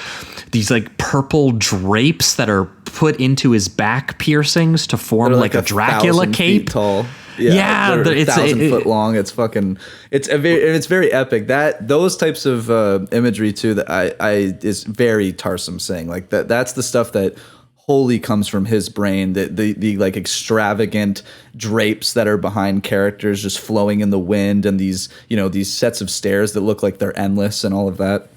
like purple drapes that are put into his back piercings to form like a Dracula cape. Tall. Yeah, it's 1,000 foot long. It's fucking. It's very epic. Those types of imagery too. That is very Tarsem Singh. Like that. That's the stuff that wholly comes from his brain. The like extravagant drapes that are behind characters just flowing in the wind, and these sets of stairs that look like they're endless and all of that.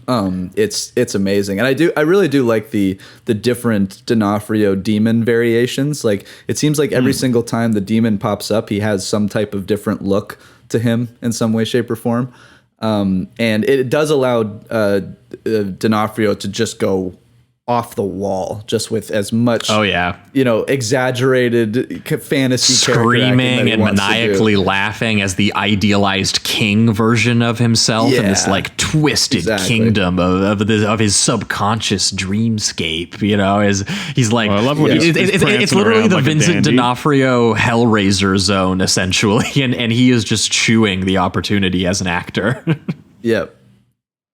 It's amazing, and I really do like the different D'Onofrio demon variations. Like it seems like every single time the demon pops up, he has some type of different look to him in some way, shape, or form. And it does allow D'Onofrio to just go off the wall, just with as much exaggerated fantasy screaming and maniacally laughing as the idealized king version of himself in this like twisted kingdom of his subconscious dreamscape. He's like, I love when it's literally the like Vincent D'Onofrio Hellraiser zone essentially, and he is just chewing the opportunity as an actor. Yeah.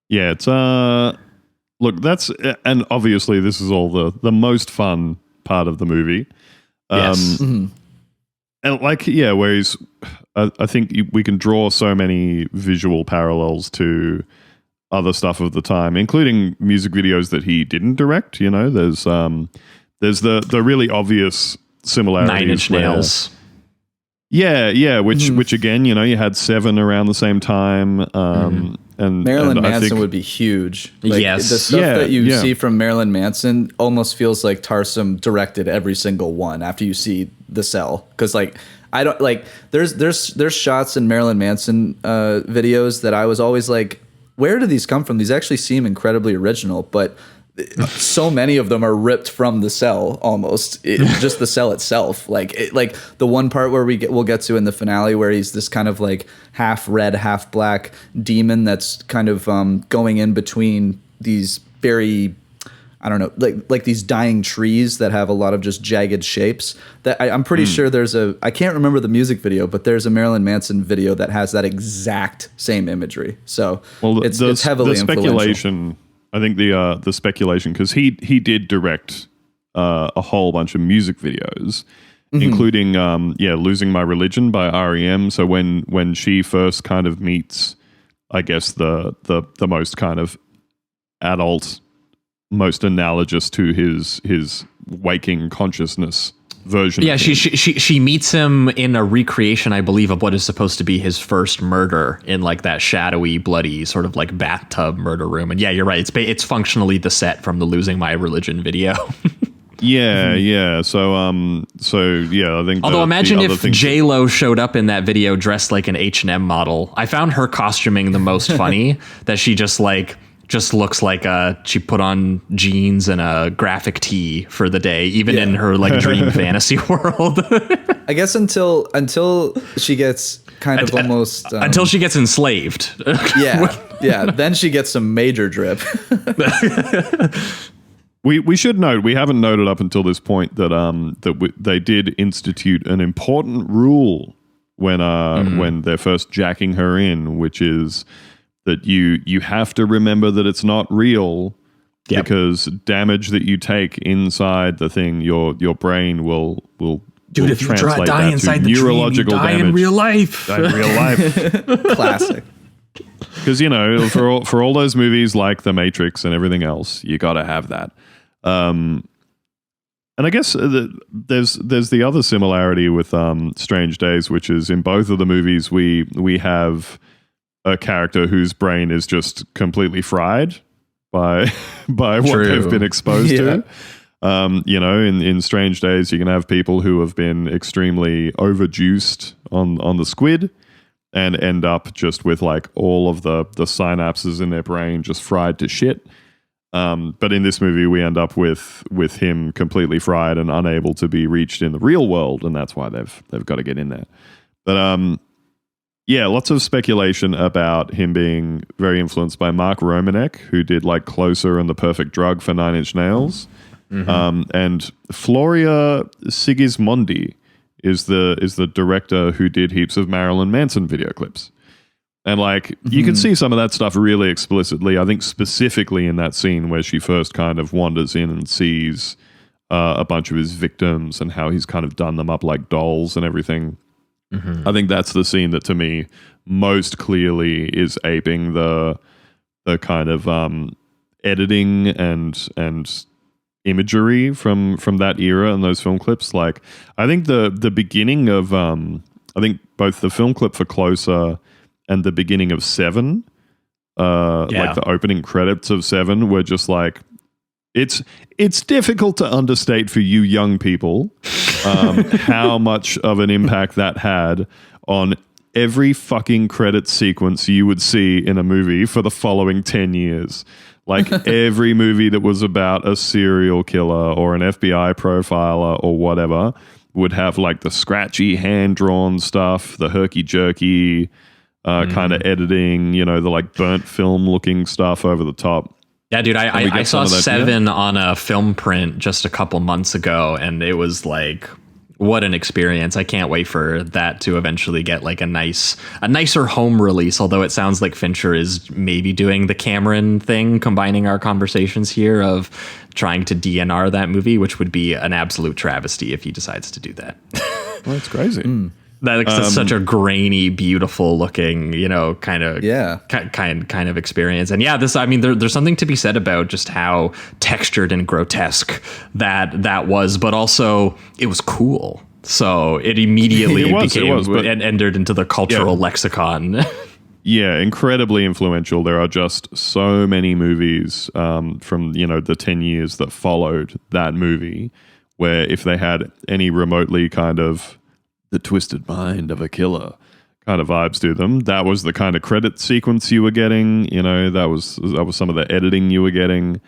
Yeah, it's look, that's, and obviously this is all the most fun part of the movie. Yes. And like, yeah, where he's, I think we can draw so many visual parallels to other stuff of the time, including music videos that he didn't direct. You know, there's the really obvious similarities. 9 Inch Nails. Yeah, which again, you know, you had Seven around the same time, and Marilyn and I Manson think, would be huge. Like, Yes. the stuff Yeah, that you yeah. see from Marilyn Manson almost feels like Tarsem directed every single one after you see The Cell, because like I don't like there's shots in Marilyn Manson videos that I was always like, where do these come from? These actually seem incredibly original, but so many of them are ripped from The Cell almost. Just The Cell itself. Like the one part where we'll get to in the finale where he's this kind of like half red, half black demon that's kind of going in between these very, I don't know, like these dying trees that have a lot of just jagged shapes. That I'm pretty sure there's I can't remember the music video, but there's a Marilyn Manson video that has that exact same imagery. So it's heavily the speculation. I think the speculation, because he did direct a whole bunch of music videos, including Losing My Religion by REM. So when she first kind of meets, I guess the most kind of adult, most analogous to his waking consciousness version. Yeah, of him. she meets him in a recreation, I believe, of what is supposed to be his first murder in like that shadowy, bloody sort of like bathtub murder room. And yeah, you're right. It's functionally the set from the Losing My Religion video. Yeah. So yeah, I think. Although imagine if J-Lo showed up in that video dressed like an H&M model. I found her costuming the most funny. That she just looks like she put on jeans and a graphic tee for the day, even in her like dream fantasy world. I guess until she gets kind of almost until she gets enslaved. Yeah. Then she gets some major drip. We should note, we haven't noted up until this point that they did institute an important rule when they're first jacking her in, which is that you have to remember that it's not real, because damage that you take inside the thing, your brain will Dude, if you translate die that inside to the dream, you neurological die damage. in real life. Die in real life. Classic. Because, you know, for all those movies like The Matrix and everything else, you got to have that. And I guess there's the other similarity with Strange Days, which is in both of the movies we have a character whose brain is just completely fried by what they've been exposed to. You know, in Strange Days, you can have people who have been extremely overjuiced on the squid and end up just with like all of the synapses in their brain just fried to shit. But in this movie, we end up with him completely fried and unable to be reached in the real world, and that's why they've got to get in there. But yeah, lots of speculation about him being very influenced by Mark Romanek, who did like Closer and The Perfect Drug for 9 Inch Nails. And Floria Sigismondi is the director who did heaps of Marilyn Manson video clips. And like you can see some of that stuff really explicitly. I think specifically in that scene where she first kind of wanders in and sees a bunch of his victims and how he's kind of done them up like dolls and everything. I think that's the scene that to me most clearly is aping the kind of editing and imagery from that era and those film clips. Like I think the beginning of I think both the film clip for Closer and the beginning of Seven, like the opening credits of Seven, were just like, it's difficult to understate for you young people how much of an impact that had on every fucking credit sequence you would see in a movie for the following 10 years. Like every movie that was about a serial killer or an FBI profiler or whatever would have like the scratchy hand-drawn stuff, the herky-jerky kind of editing, you know, the like burnt film looking stuff over the top. Yeah, dude, I saw Seven on a film print just a couple months ago, and it was like What an experience. I can't wait for that to eventually get like a nicer home release, although it sounds like Fincher is maybe doing the Cameron thing, combining our conversations here of trying to DNR that movie, which would be an absolute travesty if he decides to do that. Well, it's crazy. That's such a grainy, beautiful looking, kind of experience. And yeah, there's something to be said about just how textured and grotesque that was, but also it was cool. So it immediately entered into the cultural lexicon. Yeah, incredibly influential. There are just so many movies from, the 10 years that followed that movie where if they had any remotely kind of the twisted mind of a killer kind of vibes to them, that was the kind of credit sequence you were getting. That was some of the editing you were getting.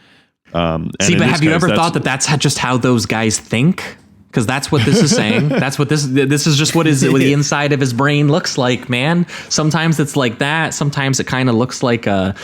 But have you ever thought that that's just how those guys think? Because that's what this is saying. That's what this is just what the inside of his brain looks like, man. Sometimes it's like that. Sometimes it kind of looks like an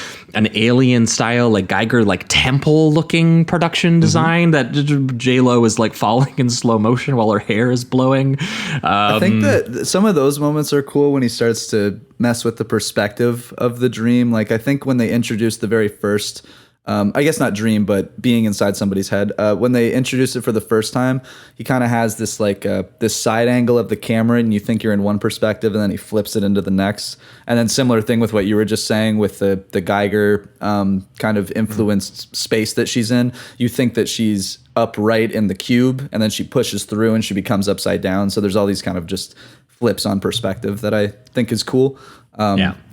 alien style, like Geiger, like temple looking production design that J-Lo is like falling in slow motion while her hair is blowing. I think that some of those moments are cool when he starts to mess with the perspective of the dream. Like I think when they introduced the very first I guess not dream, but being inside somebody's head. When they introduced it for the first time, he kind of has this like this side angle of the camera, and you think you're in one perspective, and then he flips it into the next. And then similar thing with what you were just saying with the Geiger kind of influenced space that she's in. You think that she's upright in the cube, and then she pushes through, and she becomes upside down. So there's all these kind of just flips on perspective that I think is cool.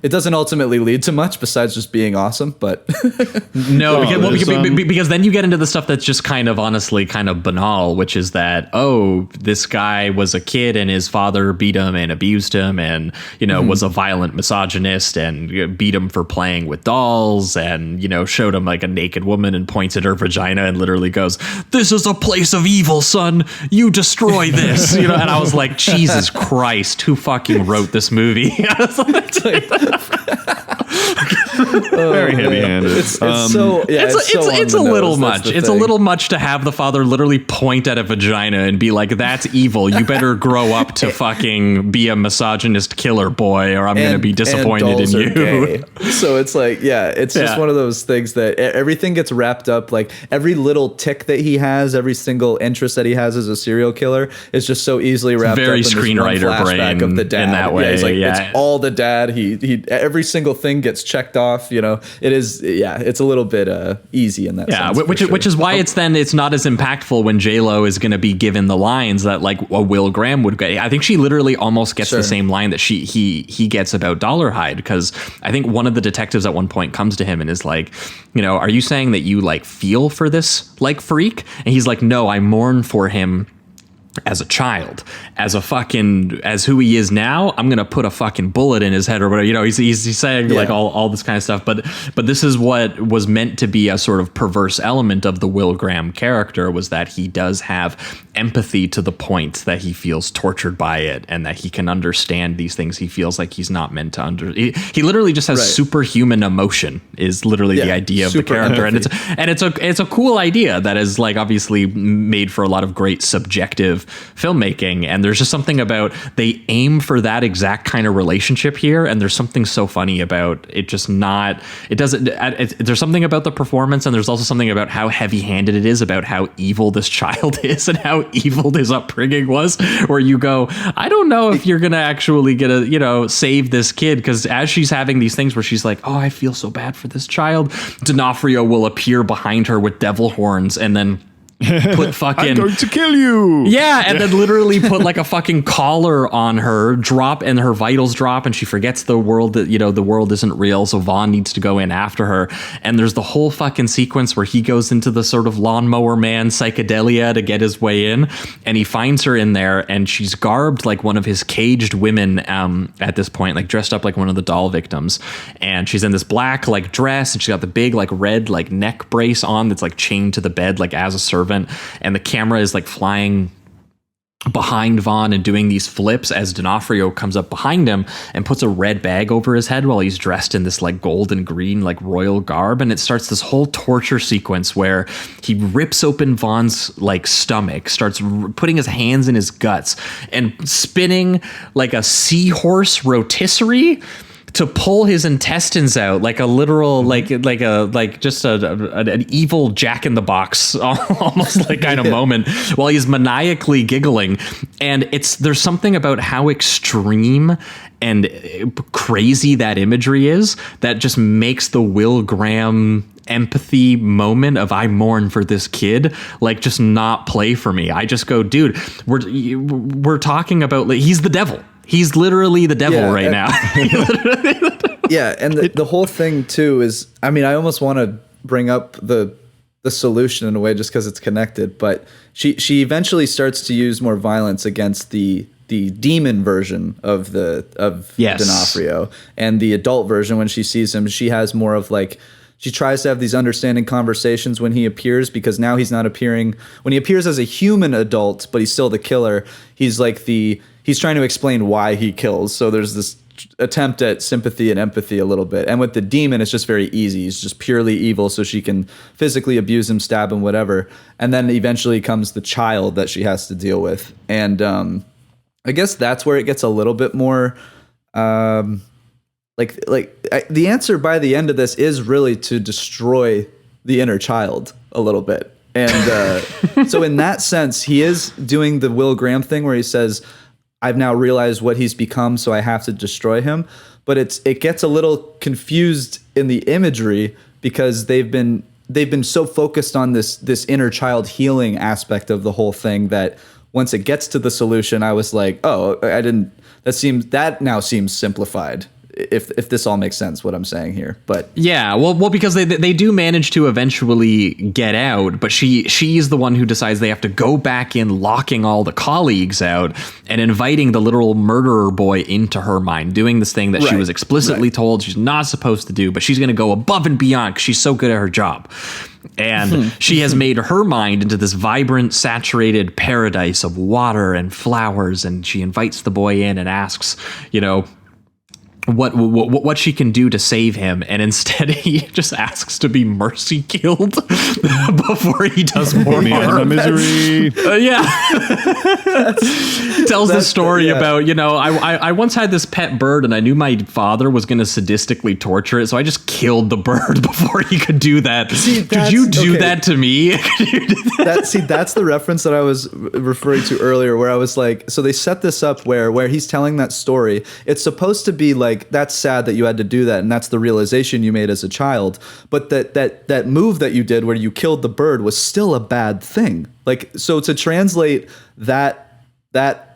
It doesn't ultimately lead to much besides just being awesome, but no, because then you get into the stuff that's just kind of honestly kind of banal, which is that, this guy was a kid and his father beat him and abused him and, was a violent misogynist and beat him for playing with dolls and, showed him like a naked woman and points at her vagina and literally goes, "This is a place of evil, son. You destroy this." And I was like, Jesus Christ, who fucking wrote this movie? Very heavy-handed. It's a little much. It's a little much to have the father literally point at a vagina and be like, "That's evil. You better grow up to fucking be a misogynist killer boy, or I'm going to be disappointed in you." So it's like, it's just one of those things that everything gets wrapped up. Like every little tick that he has, every single interest that he has as a serial killer is just so easily wrapped up in this screenwriter brain of the dad. In that way, it's all the dad. He every single thing gets checked off. It is. It's a little bit easy in that. sense, which is why it's not as impactful when J-Lo is going to be given the lines that like a Will Graham would get. I think she literally almost gets the same line that he gets about Dollarhide, because I think one of the detectives at one point comes to him and is like, "Are you saying that you like feel for this like freak?" And he's like, "No, I mourn for him as a child, as who he is now. I'm gonna put a fucking bullet in his head," or whatever. He's saying like all this kind of stuff. But this is what was meant to be a sort of perverse element of the Will Graham character, was that he does have empathy to the point that he feels tortured by it, and that he can understand these things he feels like he's not meant to he literally just has superhuman emotion, is literally the idea of the character. Empathy. And it's a cool idea that is like obviously made for a lot of great subjective filmmaking, and there's just something about they aim for that exact kind of relationship here, and there's something so funny about it. There's something about the performance, and there's also something about how heavy-handed it is about how evil this child is and how evil his upbringing was, where you go, I don't know if you're gonna actually get save this kid, because as she's having these things where she's like, "Oh, I feel so bad for this child," D'Onofrio will appear behind her with devil horns and then put fucking, "I'm going to kill you." And then literally put like a fucking collar on her, and her vitals drop, and she forgets the world that the world isn't real, so Vaughn needs to go in after her. And there's the whole fucking sequence where he goes into the sort of lawnmower man psychedelia to get his way in, and he finds her in there, and she's garbed like one of his caged women at this point, like dressed up like one of the doll victims, and she's in this black like dress, and she's got the big like red like neck brace on that's like chained to the bed like as a servant, and the camera is like flying behind Vaughn and doing these flips as D'Onofrio comes up behind him and puts a red bag over his head while he's dressed in this like gold and green like royal garb, and it starts this whole torture sequence where he rips open Vaughn's like stomach, starts putting his hands in his guts and spinning like a seahorse rotisserie to pull his intestines out like a literal just an evil Jack in the Box almost like kind of moment while he's maniacally giggling. And there's something about how extreme and crazy that imagery is that just makes the Will Graham empathy moment of I mourn for this kid like just not play for me. I just go, dude, we're talking about like, he's the devil. He's literally the devil right now. Yeah, and the whole thing too is, I mean, I almost want to bring up the solution in a way just because it's connected, but she eventually starts to use more violence against the demon version of D'Onofrio, and the adult version when she sees him, she has more of like, she tries to have these understanding conversations when he appears, because now he's not appearing when he appears as a human adult, but he's still the killer. He's like he's trying to explain why he kills. So there's this attempt at sympathy and empathy a little bit. And with the demon, it's just very easy. He's just purely evil, so she can physically abuse him, stab him, whatever. And then eventually comes the child that she has to deal with. And I guess that's where it gets a little bit more the answer by the end of this is really to destroy the inner child a little bit. And so in that sense, he is doing the Will Graham thing where he says, I've now realized what he's become, so I have to destroy him. But it gets a little confused in the imagery because they've been so focused on this inner child healing aspect of the whole thing that once it gets to the solution, I was like, oh, that now seems simplified. If this all makes sense, what I'm saying here, but yeah, well, because they do manage to eventually get out, but she's the one who decides they have to go back in, locking all the colleagues out and inviting the literal murderer boy into her mind, doing this thing that she was explicitly told she's not supposed to do, but she's going to go above and beyond because she's so good at her job. And she has made her mind into this vibrant, saturated paradise of water and flowers, and she invites the boy in and asks, what she can do to save him, and instead he just asks to be mercy killed before he does more harm. Misery. Tells the story about, I once had this pet bird and I knew my father was going to sadistically torture it, so I just killed the bird before he could do that. Could you do that to me? That's the reference that I was referring to earlier, where I was like, so they set this up where he's telling that story. It's supposed to be like, that's sad that you had to do that, and that's the realization you made as a child, but that move that you did where you killed the bird was still a bad thing. Like, so to translate that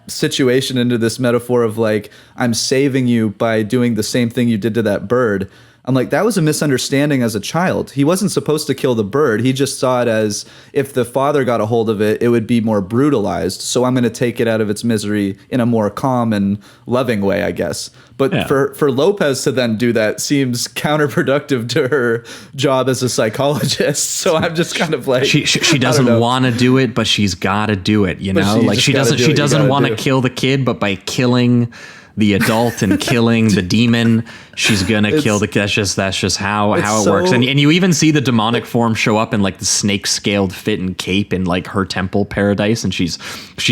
situation into this metaphor of like, I'm saving you by doing the same thing you did to that bird, I'm like, that was a misunderstanding as a child. He wasn't supposed to kill the bird. He just saw it as if the father got a hold of it, it would be more brutalized. So I'm going to take it out of its misery in a more calm and loving way, I guess. But for Lopez to then do that seems counterproductive to her job as a psychologist. So I'm just kind of like, she doesn't want to do it, but she's got to do do it. She doesn't want to kill the kid, but by killing the adult and killing the demon, she's gonna kill the kid. That's just how it works. And you even see the demonic form show up in like the snake scaled fit and cape in like her temple paradise, and she's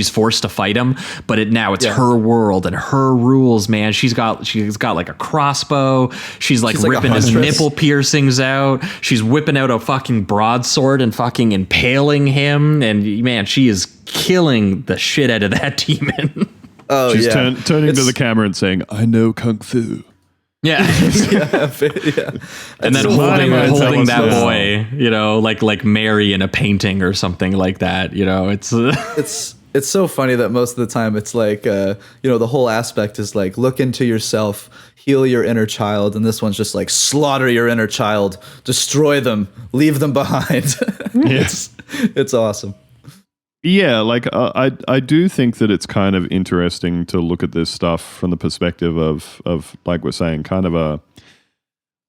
forced to fight him. But it's her world and her rules, man. She's got like a crossbow. She's like ripping his nipple piercings out. She's whipping out a fucking broadsword and fucking impaling him. And man, she is killing the shit out of that demon. Oh, she's turning to the camera and saying, "I know kung fu." Yeah. And then holding that boy, like Mary in a painting or something like that. It's so funny that most of the time it's like, the whole aspect is like, look into yourself, heal your inner child, and this one's just like, slaughter your inner child, destroy them, leave them behind. It's awesome. Yeah, like I do think that it's kind of interesting to look at this stuff from the perspective of like we're saying, kind of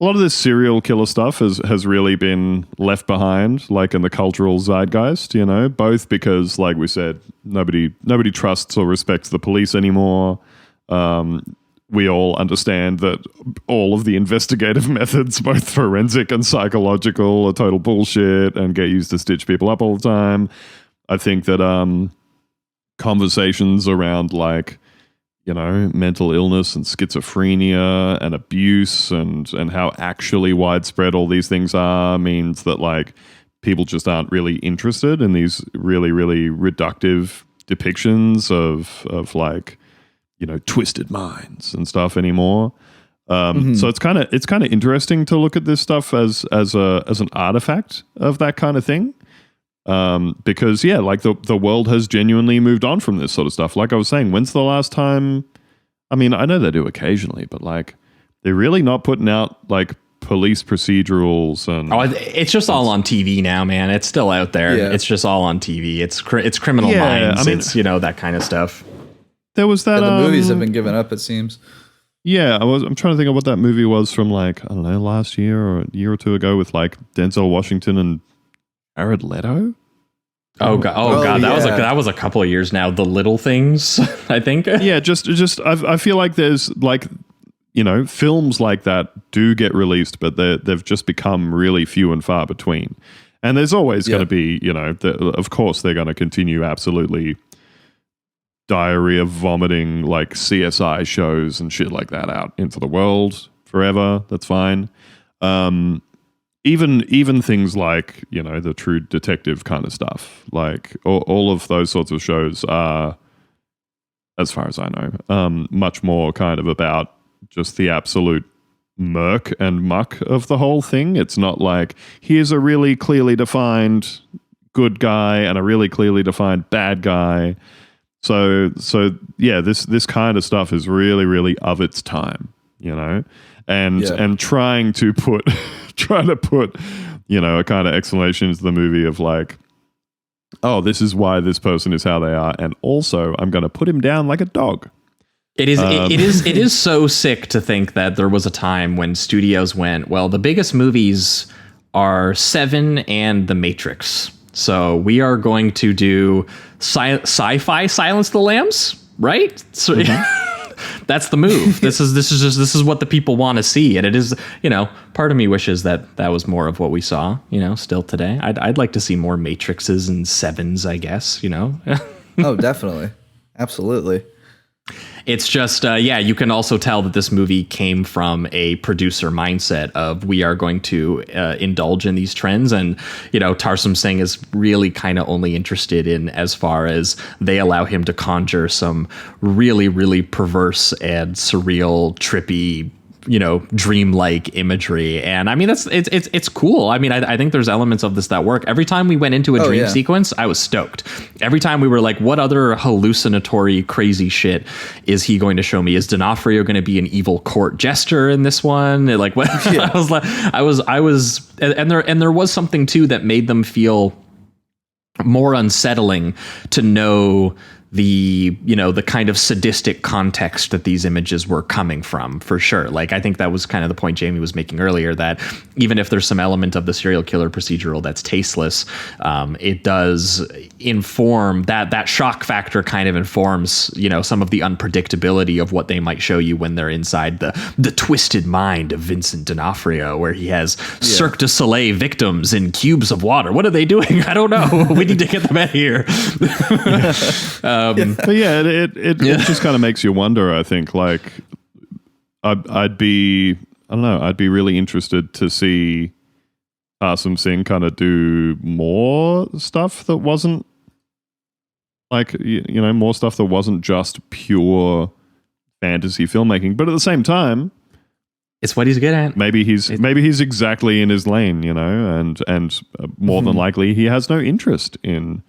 a lot of this serial killer stuff has really been left behind, like in the cultural zeitgeist, you know, both because, like we said, nobody trusts or respects the police anymore. We all understand that all of the investigative methods, both forensic and psychological, are total bullshit and get used to stitch people up all the time. I think that conversations around, like, you know, mental illness and schizophrenia and abuse and how actually widespread all these things are means that, like, people just aren't really interested in these really, really reductive depictions of like, you know, twisted minds and stuff anymore. So it's kind of interesting to look at this stuff as an artifact of that kind of thing. Because yeah, like the world has genuinely moved on from this sort of stuff. Like I was saying, when's the last time? I mean, I know they do occasionally, but like they're really not putting out like police procedurals and it's just all on TV now, man. It's still out there. Yeah. It's just all on TV. It's Criminal Minds. I mean, it's, you know, that kind of stuff. There was that. The movies have been given up, it seems. Yeah, I'm trying to think of what that movie was from, like, I don't know, last year or a year or two ago with like Denzel Washington and Jared Leto. Oh god, that was a couple of years now. The Little Things, I think. Yeah, just I feel like there's, like, you know, films like that do get released, but they've just become really few and far between. And there's always going to be, you know, of course they're going to continue absolutely diarrhea vomiting like CSI shows and shit like that out into the world forever. That's fine. Even things like, you know, the True Detective kind of stuff, like all of those sorts of shows are, as far as I know, much more kind of about just the absolute murk and muck of the whole thing. It's not like, here's a really clearly defined good guy and a really clearly defined bad guy. So yeah, this kind of stuff is really, really of its time, you know, and trying to put, you know, a kind of explanation into the movie of like, oh, this is why this person is how they are, and also I'm going to put him down like a dog. It is so sick to think that there was a time when studios went, well, the biggest movies are Seven and The Matrix. So we are going to do sci-fi Silence of the Lambs, right? So that's the move. This is what the people want to see, and it is, you know, part of me wishes that was more of what we saw, you know, still today. I'd like to see more Matrixes and Sevens, I guess, you know. Oh, definitely, absolutely. It's just, you can also tell that this movie came from a producer mindset of, we are going to indulge in these trends. And, you know, Tarsem Singh is really kind of only interested in as far as they allow him to conjure some really, really perverse and surreal, trippy, you know, dreamlike imagery. And I mean, it's cool. I mean, I think there's elements of this that work. Every time we went into a dream sequence, I was stoked. Every time we were like, what other hallucinatory crazy shit is he going to show me? Is D'Onofrio going to be an evil court jester in this one? Like, what? Yeah. I was and there was something too that made them feel more unsettling to know the, you know, the kind of sadistic context that these images were coming from, for sure. Like, I think that was kind of the point Jamie was making earlier, that even if there's some element of the serial killer procedural that's tasteless, it does inform that shock factor kind of informs, you know, some of the unpredictability of what they might show you when they're inside the twisted mind of Vincent D'Onofrio, where he has Cirque du Soleil victims in cubes of water. What are they doing? I don't know. We need to get them out of here. But yeah, it just kind of makes you wonder. I think, like, I'd be really interested to see Tarsem Singh kind of do more stuff that wasn't like, you know, more stuff that wasn't just pure fantasy filmmaking. But at the same time, it's what he's good at. Maybe he's exactly in his lane, you know, and more than likely he has no interest in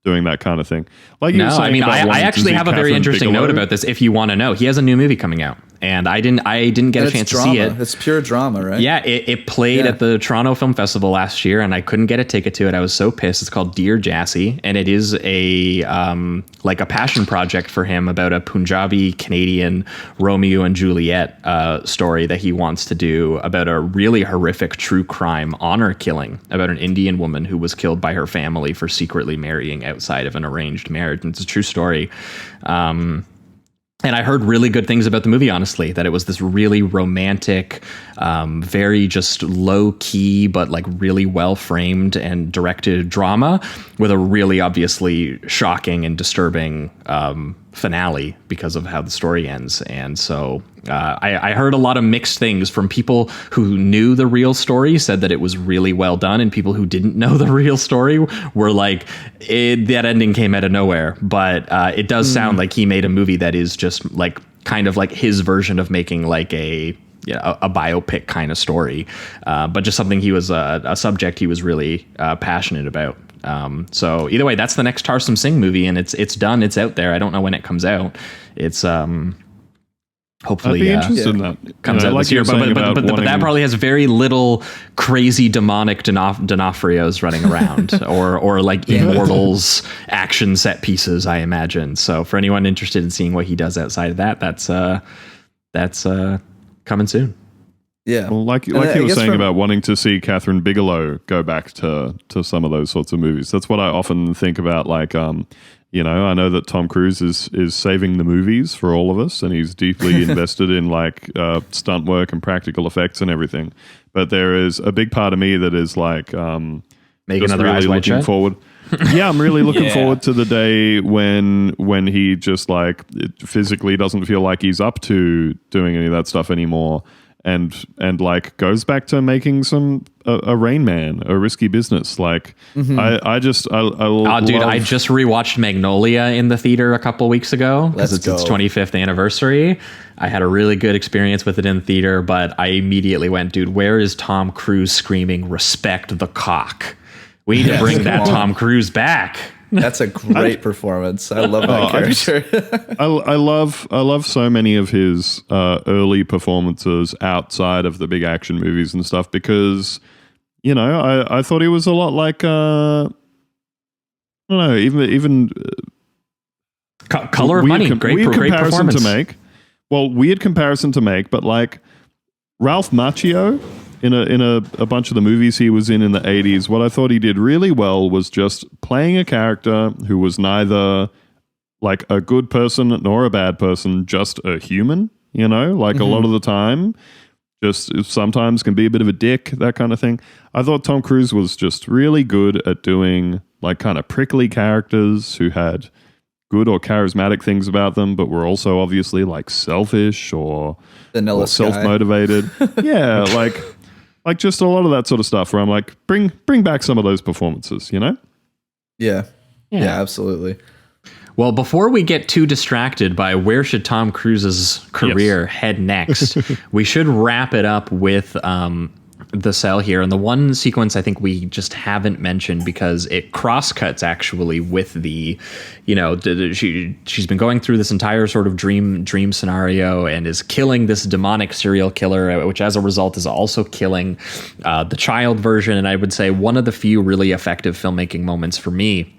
doing that kind of thing. Like, you were saying, I mean, I actually have a very interesting note about this. If you want to know, he has a new movie coming out. and I didn't get a chance to see it. It's pure drama, right? Yeah, it played at the Toronto Film Festival last year, and I couldn't get a ticket to it. I was so pissed. It's called Dear Jassy, and it is a like a passion project for him about a Punjabi Canadian Romeo and Juliet story that he wants to do about a really horrific true crime honor killing about an Indian woman who was killed by her family for secretly marrying outside of an arranged marriage. And it's a true story. And I heard really good things about the movie, honestly, that it was this really romantic, very just low key, but like really well framed and directed drama with a really obviously shocking and disturbing finale because of how the story ends. And so I heard a lot of mixed things from people who knew the real story, said that it was really well done, and people who didn't know the real story were like, that ending came out of nowhere. But it does sound like he made a movie that is just like kind of like his version of making like a biopic kind of story, but just something he was a subject he was really passionate about. So either way, that's the next Tarsem Singh movie, and it's done. It's out there. I don't know when it comes out. It's hopefully I'd be interested in that. Comes out like this year, but that probably has very little crazy demonic D'Onofrios running around or like Immortals action set pieces, I imagine. So for anyone interested in seeing what he does outside of that, that's coming soon. Yeah. Well, like you were saying about wanting to see Kathryn Bigelow go back to some of those sorts of movies. That's what I often think about. Like, I know that Tom Cruise is saving the movies for all of us, and he's deeply invested in like stunt work and practical effects and everything. But there is a big part of me that is like make another really Eyes Wide Shut forward. Yeah, I'm really looking forward to the day when he just like physically doesn't feel like he's up to doing any of that stuff anymore. And like goes back to making a Rain Man, a Risky Business. Like I just I just rewatched Magnolia in the theater a couple weeks ago because it's its 25th anniversary. I had a really good experience with it in the theater, but I immediately went, dude, where is Tom Cruise screaming "Respect the cock"? We need to bring that Tom Cruise back. That's a great performance. I love that character. I love so many of his early performances outside of the big action movies and stuff because, I thought he was a lot like I don't know, even Color of Money. Great comparison performance to make. Well, weird comparison to make, but like Ralph Macchio. In a bunch of the movies he was in the 80s, what I thought he did really well was just playing a character who was neither like a good person nor a bad person, just a human, like a lot of the time, just sometimes can be a bit of a dick, that kind of thing. I thought Tom Cruise was just really good at doing like kind of prickly characters who had good or charismatic things about them, but were also obviously like selfish or self-motivated. Yeah, like just a lot of that sort of stuff where I'm like, bring back some of those performances, Yeah, absolutely. Well, before we get too distracted by where should Tom Cruise's career head next, we should wrap it up with the cell here. And the one sequence I think we just haven't mentioned because it cross-cuts actually with the, she's been going through this entire sort of dream scenario and is killing this demonic serial killer, which as a result is also killing the child version. And I would say one of the few really effective filmmaking moments for me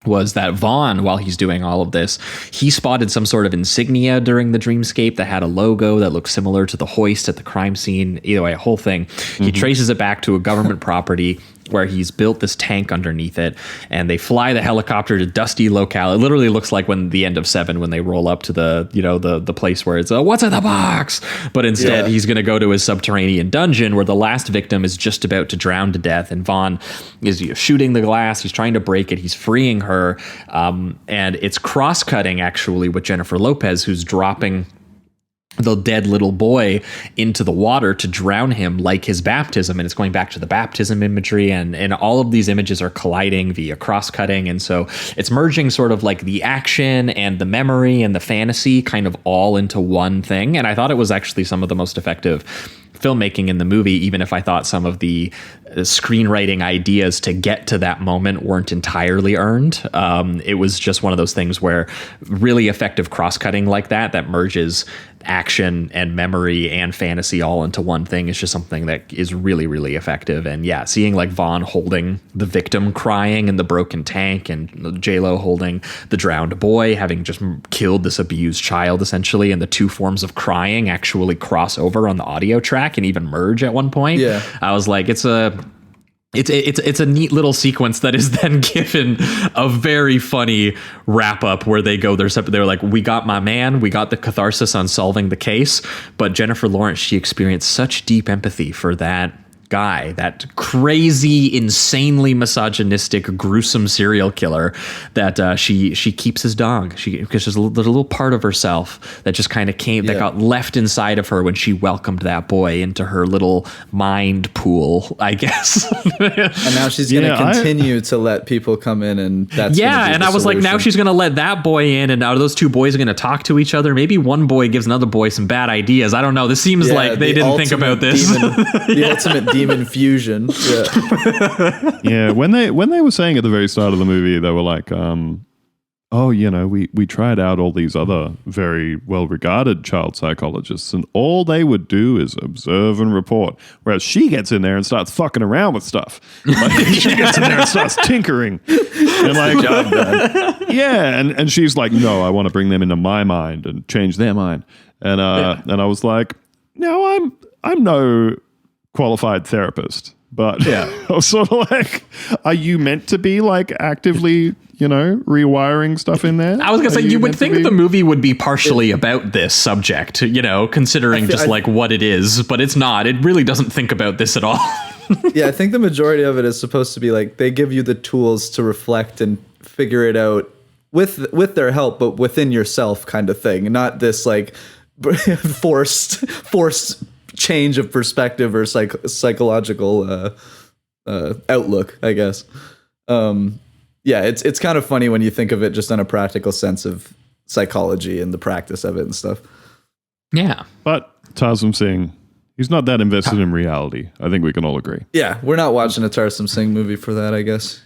was that Vaughn, while he's doing all of this, he spotted some sort of insignia during the dreamscape that had a logo that looked similar to the hoist at the crime scene. Either way, a whole thing. He traces it back to a government property where he's built this tank underneath it, and they fly the helicopter to dusty locale. It literally looks like when the end of Seven, when they roll up to the place where it's what's in the box, but instead he's going to go to his subterranean dungeon where the last victim is just about to drown to death, and Vaughn is shooting the glass. He's trying to break it. He's freeing her, and it's cross-cutting actually with Jennifer Lopez, who's dropping the dead little boy into the water to drown him like his baptism. And it's going back to the baptism imagery, and all of these images are colliding via cross-cutting. And so it's merging sort of like the action and the memory and the fantasy kind of all into one thing. And I thought it was actually some of the most effective filmmaking in the movie, even if I thought some of the screenwriting ideas to get to that moment weren't entirely earned. It was just one of those things where really effective cross-cutting like that merges action and memory and fantasy all into one thing is just something that is really, really effective. And yeah, seeing like Vaughn holding the victim crying in the broken tank, and J-Lo holding the drowned boy, having just killed this abused child essentially, and the two forms of crying actually cross over on the audio track and even merge at one point. Yeah, I was like, it's a neat little sequence that is then given a very funny wrap up where they go their separate. They're like, we got my man, we got the catharsis on solving the case, but Jennifer Lawrence, she experienced such deep empathy for that guy, that crazy, insanely misogynistic, gruesome serial killer, that she keeps his dog. Because there's a little part of herself that just kind of that got left inside of her when she welcomed that boy into her little mind pool, I guess. And now she's going to continue to let people come in, and that's and I was like, now she's going to let that boy in, and now those two boys are going to talk to each other. Maybe one boy gives another boy some bad ideas. I don't know. This seems like they didn't think about this. The ultimate demon fusion. Yeah, when they were saying at the very start of the movie, they were like, oh, you know, we tried out all these other very well-regarded child psychologists, and all they would do is observe and report, whereas she gets in there and starts fucking around with stuff. Like, she gets in there and starts tinkering, and like, job done. Yeah, and she's like, no, I want to bring them into my mind and change their mind, and I was like, no, I'm no qualified therapist, but I was sort of like, are you meant to be like actively, you know, rewiring stuff in there? I was gonna say, you would think the movie would be partially about this subject, you know, considering like what it is, but it's not. It really doesn't think about this at all. Yeah, I think the majority of it is supposed to be like, they give you the tools to reflect and figure it out with their help, but within yourself kind of thing, not this like forced change of perspective or psychological outlook, I guess. It's kind of funny when you think of it just on a practical sense of psychology and the practice of it and stuff. Yeah. But Tarsem Singh, he's not that invested in reality. I think we can all agree. Yeah, we're not watching a Tarsem Singh movie for that, I guess.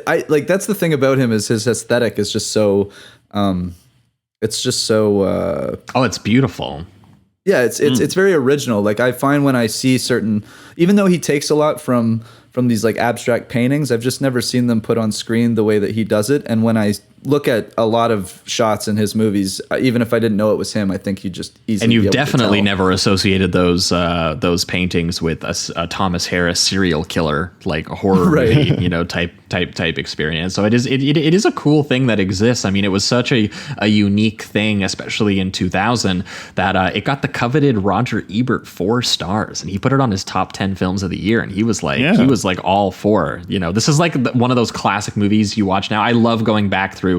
I like, that's the thing about him, is his aesthetic is just so it's just so it's beautiful. Yeah, it's very original. Like, I find when I see certain, even though he takes a lot from these like abstract paintings, I've just never seen them put on screen the way that he does it. And when I look at a lot of shots in his movies, even if I didn't know it was him, I think he just easily. And you've definitely never associated those paintings with a Thomas Harris serial killer, like a horror movie, you know, type experience. So it is a cool thing that exists. I mean, it was such a unique thing, especially in 2000, that it got the coveted Roger Ebert 4 stars, and he put it on his top 10 films of the year. And he was like all for, you know, this is like one of those classic movies you watch now. I love going back through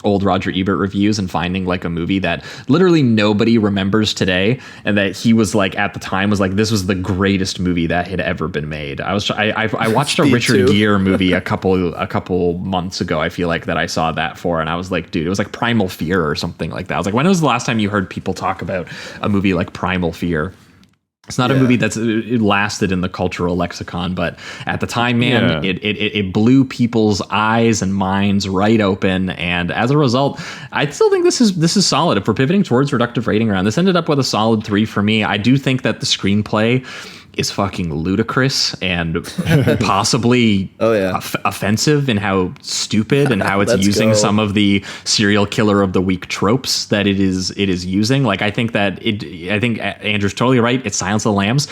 old Roger Ebert reviews and finding like a movie that literally nobody remembers today, and that he was like, at the time, was like, this was the greatest movie that had ever been made. I watched a Richard Gere movie a couple months ago, I feel like, that I saw that for, and I was like, dude, it was like Primal Fear or something like that. I was like, when was the last time you heard people talk about a movie like Primal Fear? It's not a movie that's it lasted in the cultural lexicon, but at the time, man, it blew people's eyes and minds right open. And as a result, I still think this is solid. If we're pivoting towards reductive rating around, this ended up with a solid 3 for me. I do think that the screenplay is fucking ludicrous and possibly offensive in how stupid and how it's using some of the serial killer of the week tropes that it is using. Like, I think Andrew's totally right. It's Silence of the Lambs,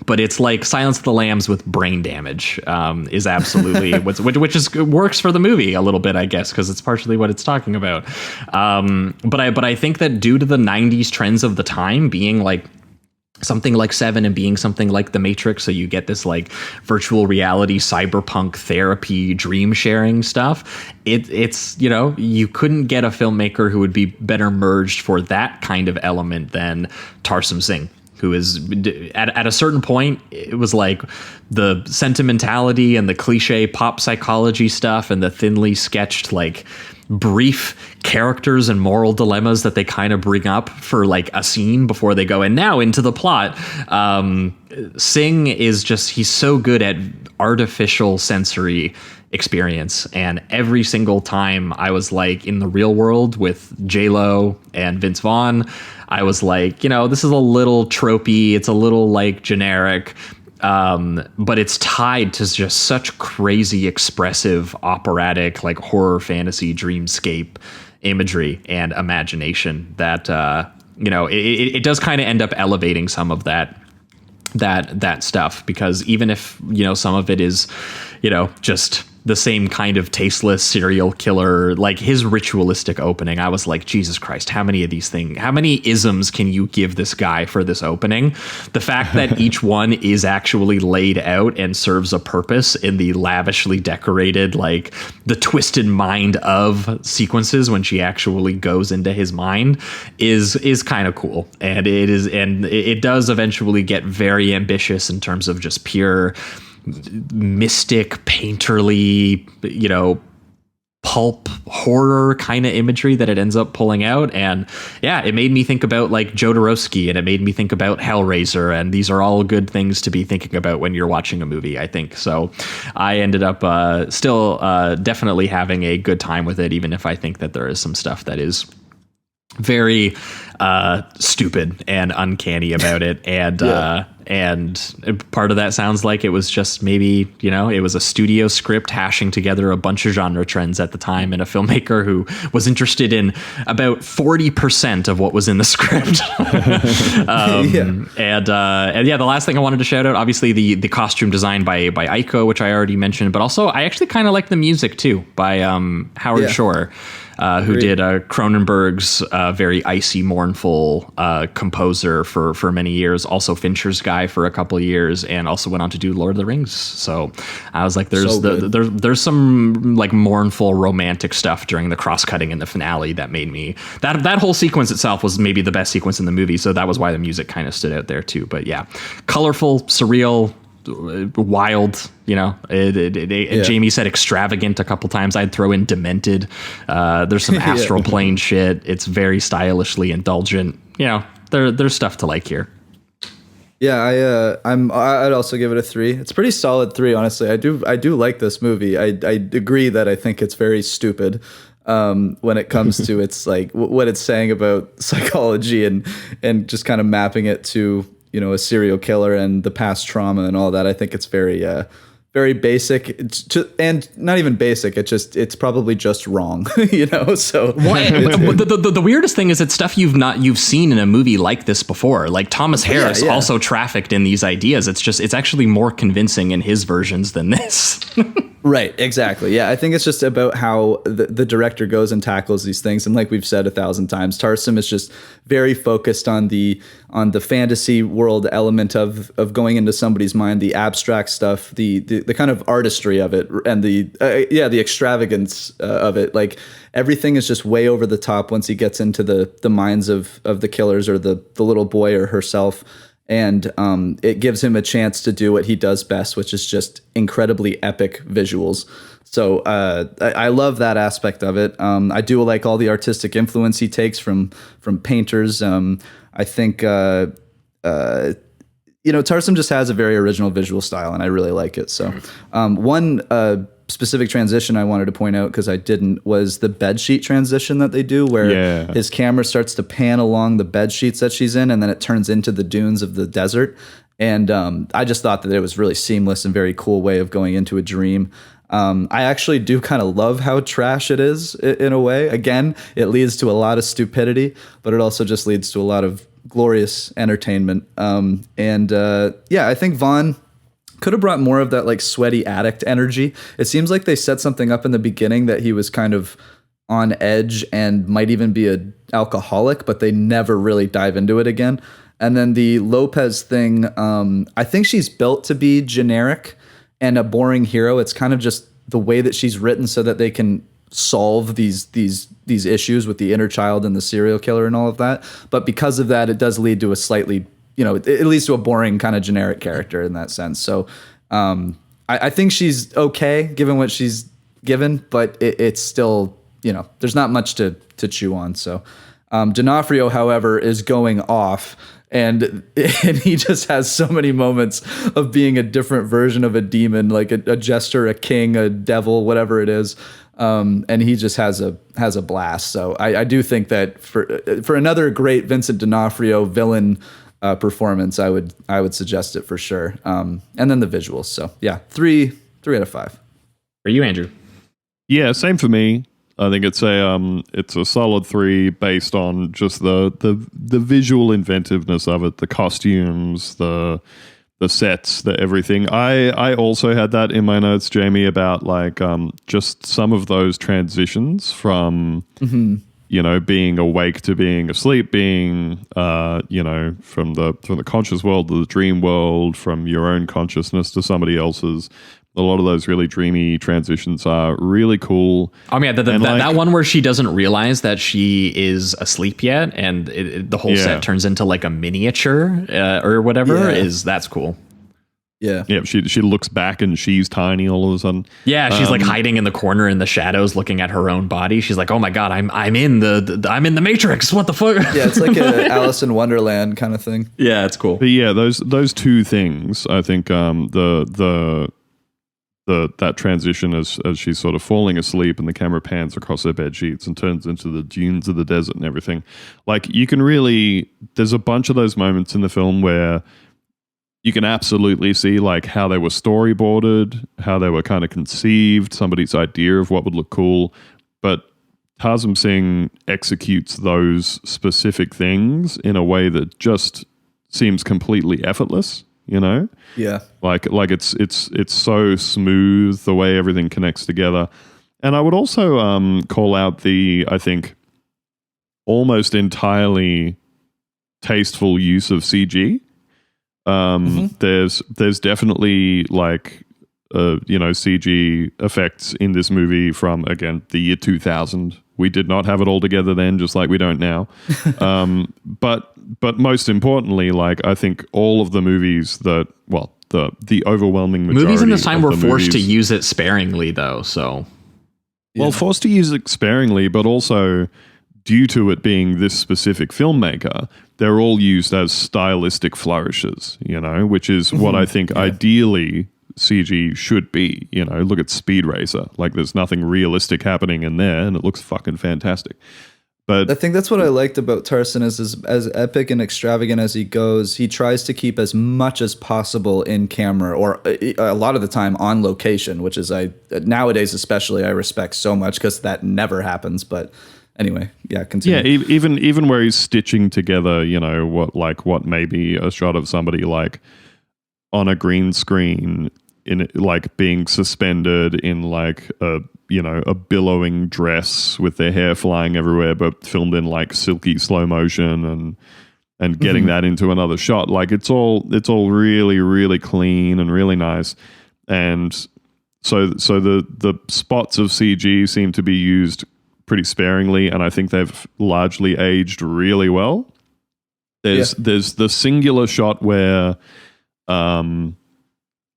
but it's like Silence of the Lambs with brain damage, is absolutely which works for the movie a little bit, I guess, because it's partially what it's talking about. But I think that due to the 90s trends of the time being like something like Seven and being something like The Matrix, so you get this like virtual reality, cyberpunk therapy, dream sharing stuff. It's, you know, you couldn't get a filmmaker who would be better merged for that kind of element than Tarsem Singh, who is at a certain point, it was like the sentimentality and the cliche pop psychology stuff and the thinly sketched, like, brief characters and moral dilemmas that they kind of bring up for like a scene before they go, and now into the plot. Singh is just, he's so good at artificial sensory experience. And every single time I was like in the real world with J-Lo and Vince Vaughn, I was like, this is a little tropey. It's a little like generic. But it's tied to just such crazy, expressive, operatic, like horror, fantasy, dreamscape imagery and imagination that, it does kind of end up elevating some of that stuff, because even if, some of it is, just the same kind of tasteless serial killer, like his ritualistic opening, I was like, Jesus Christ, how many isms can you give this guy for this opening? The fact that each one is actually laid out and serves a purpose in the lavishly decorated, like the twisted mind of sequences when she actually goes into his mind is kind of cool. And it does eventually get very ambitious in terms of just pure mystic, painterly, pulp horror kind of imagery that it ends up pulling out. And yeah, it made me think about like Jodorowsky, and it made me think about Hellraiser, and these are all good things to be thinking about when you're watching a movie, I think. So I ended up still definitely having a good time with it, even if I think that there is some stuff that is very stupid and uncanny about it. And and part of that sounds like it was just maybe, it was a studio script hashing together a bunch of genre trends at the time, and a filmmaker who was interested in about 40% of what was in the script. And the last thing I wanted to shout out, obviously the costume design by Aiko, which I already mentioned, but also I actually kind of like the music too by Howard Shore. Who did Cronenberg's very icy, mournful composer for many years. Also Fincher's guy for a couple of years, and also went on to do Lord of the Rings. So I was like, there's some like mournful, romantic stuff during the cross-cutting in the finale that made me that whole sequence itself was maybe the best sequence in the movie. So that was why the music kind of stood out there too. But yeah, colorful, surreal, wild, Jamie said extravagant a couple times. I'd throw in demented. There's some astral plane shit. It's very stylishly indulgent. There's stuff to like here. Yeah, I'd also give it a 3. It's a pretty solid 3, honestly. I do like this movie. I agree that I think it's very stupid when it comes to its like what it's saying about psychology and just kind of mapping it to a serial killer and the past trauma and all that. I think it's very very basic, and not even basic. It's probably just wrong, So the weirdest thing is it's stuff you've seen in a movie like this before. Like Thomas Harris also trafficked in these ideas. It's actually more convincing in his versions than this. Right, exactly. Yeah, I think it's just about how the director goes and tackles these things. And like we've said 1,000 times, Tarsem is just very focused on the fantasy world element of going into somebody's mind, the abstract stuff, the kind of artistry of it, and the extravagance of it. Like everything is just way over the top once he gets into the minds of the killers or the little boy or herself. And it gives him a chance to do what he does best, which is just incredibly epic visuals. So I love that aspect of it. I do like all the artistic influence he takes from painters. I think Tarsem just has a very original visual style, and I really like it. So one specific transition I wanted to point out, because I didn't, was the bedsheet transition that they do, where his camera starts to pan along the bed sheets that she's in, and then it turns into the dunes of the desert. And I just thought that it was really seamless and very cool way of going into a dream. I actually do kind of love how trash it is in a way. Again, it leads to a lot of stupidity, but it also just leads to a lot of glorious entertainment. I think Vaughn could have brought more of that like sweaty addict energy. It seems like they set something up in the beginning that he was kind of on edge and might even be an alcoholic, but they never really dive into it again. And then the Lopez thing, I think she's built to be generic and a boring hero. It's kind of just the way that she's written so that they can solve these issues with the inner child and the serial killer and all of that. But because of that, it does lead to a slightly, it leads to a boring kind of generic character in that sense. So I think she's okay given what she's given, but it's still, there's not much to chew on. So D'Onofrio, however, is going off And he just has so many moments of being a different version of a demon, like a jester, a king, a devil, whatever it is. And he just has a blast. So I do think that for another great Vincent D'Onofrio villain performance, I would suggest it for sure. And then the visuals. So yeah, 3 out of 5. For you, Andrew? Yeah, same for me. I think it's a solid 3 based on just the visual inventiveness of it, the costumes, the sets, the everything. I also had that in my notes, Jamie, about like just some of those transitions from being awake to being asleep, being from the conscious world to the dream world, from your own consciousness to somebody else's. A lot of those really dreamy transitions are really cool. Oh yeah, that one where she doesn't realize that she is asleep yet, and the whole set turns into like a miniature or whatever. That's cool. Yeah, yeah. She looks back and she's tiny all of a sudden. Yeah, she's like hiding in the corner in the shadows, looking at her own body. She's like, "Oh my god, I'm in the Matrix. What the fuck?" Yeah, it's like a Alice in Wonderland kind of thing. Yeah, it's cool. But yeah, those two things, I think, that transition as she's sort of falling asleep and the camera pans across her bed sheets and turns into the dunes of the desert and everything. Like you can really, there's a bunch of those moments in the film where you can absolutely see like how they were storyboarded, how they were kind of conceived, somebody's idea of what would look cool. But Tarsem Singh executes those specific things in a way that just seems completely effortless. Yeah, like it's so smooth the way everything connects together. And I would also call out I think almost entirely tasteful use of CG. There's definitely like CG effects in this movie from, again, the year 2000. We did not have it all together then, just like we don't now. But most importantly, like I think all of the movies the overwhelming majority movies in this time were forced movies, to use it sparingly, though. So, well, forced to use it sparingly, but also due to it being this specific filmmaker, they're all used as stylistic flourishes. Which is what I think ideally CG should be. Look at Speed Racer. Like there's nothing realistic happening in there, and it looks fucking fantastic. But I think that's what I liked about Tarsem is as epic and extravagant as he goes, he tries to keep as much as possible in camera, or a lot of the time on location, which is nowadays especially I respect so much because that never happens. But anyway, yeah, continue. Yeah, even where he's stitching together, what may be a shot of somebody like on a green screen in like being suspended in like a billowing dress with their hair flying everywhere, but filmed in like silky slow motion and getting that into another shot. Like it's all really, really clean and really nice. And so the spots of CG seem to be used pretty sparingly, and I think they've largely aged really well. There's the singular shot where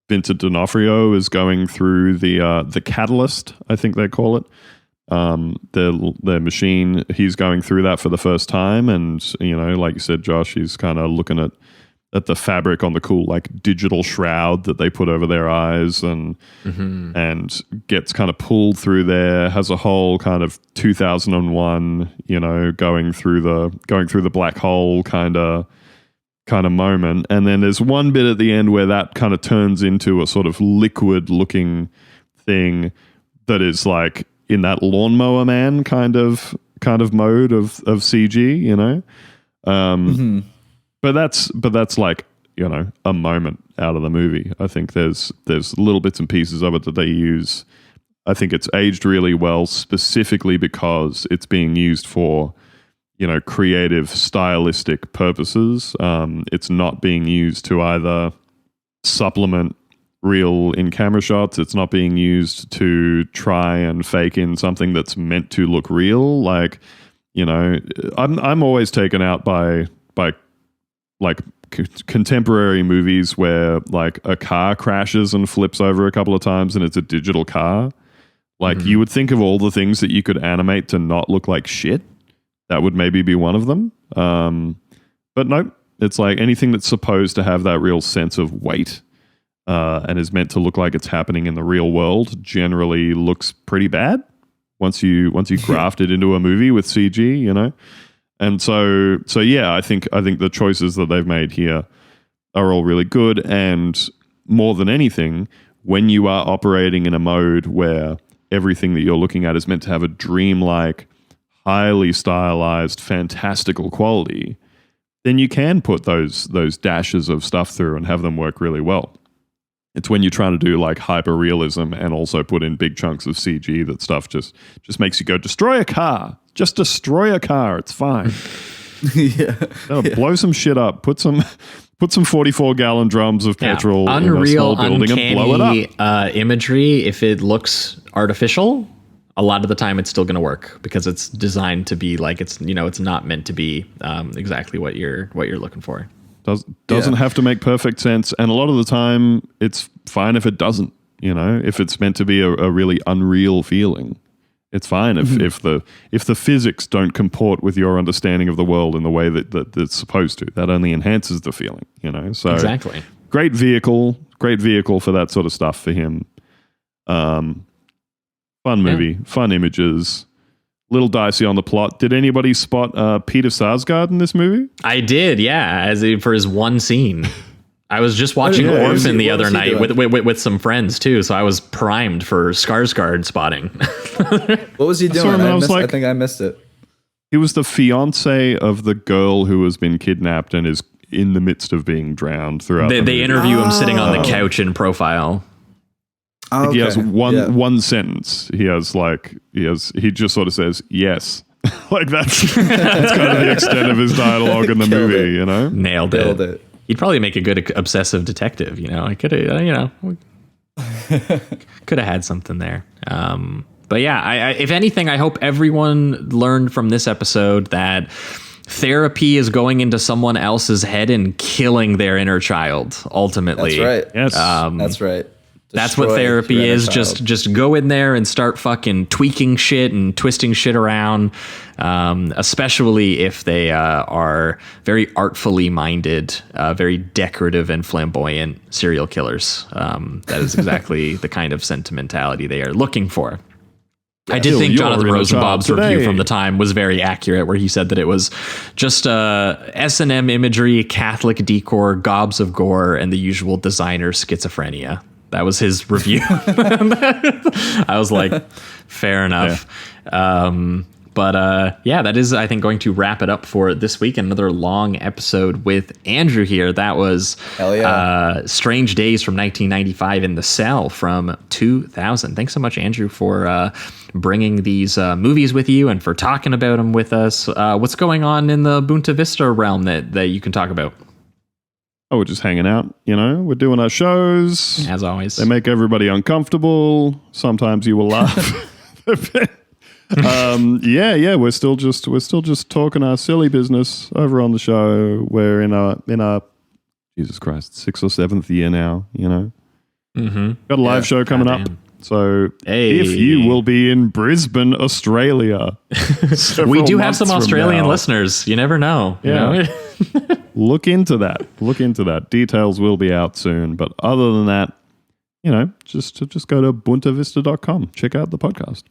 Vincent D'Onofrio is going through the catalyst, I think they call it. Their machine, he's going through that for the first time, and like you said, Josh, he's kind of looking at the fabric on the cool like digital shroud that they put over their eyes, and gets kind of pulled through there, has a whole kind of 2001, going through the black hole kind of moment. And then there's one bit at the end where that kind of turns into a sort of liquid looking thing that is like in that Lawnmower Man kind of mode of CG, but that's like, a moment out of the movie. I think there's little bits and pieces of it that they use. I think it's aged really well, specifically because it's being used for creative, stylistic purposes. It's not being used to either supplement real in-camera shots. It's not being used to try and fake in something that's meant to look real. Like, I'm always taken out by like contemporary movies where like a car crashes and flips over a couple of times and it's a digital car. Like you would think of all the things that you could animate to not look like shit. That would maybe be one of them. But nope, It's like anything that's supposed to have that real sense of weight and is meant to look like it's happening in the real world generally looks pretty bad once you graft it into a movie with CG, you know. And so yeah, I think the choices that they've made here are all really good. And more than anything, when you are operating in a mode where everything that you're looking at is meant to have a dreamlike, highly stylized, fantastical quality, then you can put those dashes of stuff through and have them work really well. It's when you're trying to do like hyper realism and also put in big chunks of CG that stuff just makes you go, destroy a car. Just destroy a car. It's fine. Blow some shit up. Put some 44-gallon drums of petrol in a small building and blow it up. Imagery, if it looks artificial, a lot of the time it's still going to work because it's designed to be like it's not meant to be exactly what you're looking for. Doesn't have to make perfect sense, and a lot of the time it's fine if it doesn't. You know, if it's meant to be a really unreal feeling, it's fine if the physics don't comport with your understanding of the world in the way that it's supposed to. That only enhances the feeling. You know, so exactly. Great vehicle for that sort of stuff for him. Fun movie, fun images. Little dicey on the plot. Did anybody spot Peter Sarsgaard in this movie? I did, yeah, for his one scene. I was just watching Orphan the other night with some friends too, so I was primed for Skarsgård spotting. What was he doing? I think I missed it. He was the fiance of the girl who has been kidnapped and is in the midst of being drowned throughout. They interview him sitting on the couch in profile. Oh, okay. He has one sentence. He just sort of says yes. Like that's kind of the extent of his dialogue in the movie, you know? Nailed it. He'd probably make a good obsessive detective, you know. I could have, could have had something there. But yeah, if anything, I hope everyone learned from this episode that therapy is going into someone else's head and killing their inner child. Ultimately, that's right. Yes, that's right. That's what therapy is. Just go in there and start fucking tweaking shit and twisting shit around, especially if they are very artfully minded, very decorative and flamboyant serial killers. That is exactly the kind of sentimentality they are looking for. I did think Jonathan Rosenbaum's review from the time was very accurate, where he said that it was just S&M imagery, Catholic decor, gobs of gore, and the usual designer schizophrenia. That was his review. I was like, fair enough. Yeah. That is, I think, going to wrap it up for this week. Another long episode with Andrew here. That was Strange Days from 1995 in the Cell from 2000. Thanks so much, Andrew, for bringing these movies with you and for talking about them with us. What's going on in the Boonta Vista realm that you can talk about? Oh, we're just hanging out, you know. We're doing our shows. As always. They make everybody uncomfortable. Sometimes you will laugh. We're still just talking our silly business over on the show. We're in our Jesus Christ, 6th or 7th year now, you know. Mm-hmm. Got a live show coming up. So if you will be in Brisbane, Australia. We do have some Australian listeners. You never know. Yeah. You know? Look into that. Details will be out soon. But other than that, you know, just go to boontavista.com. Check out the podcast.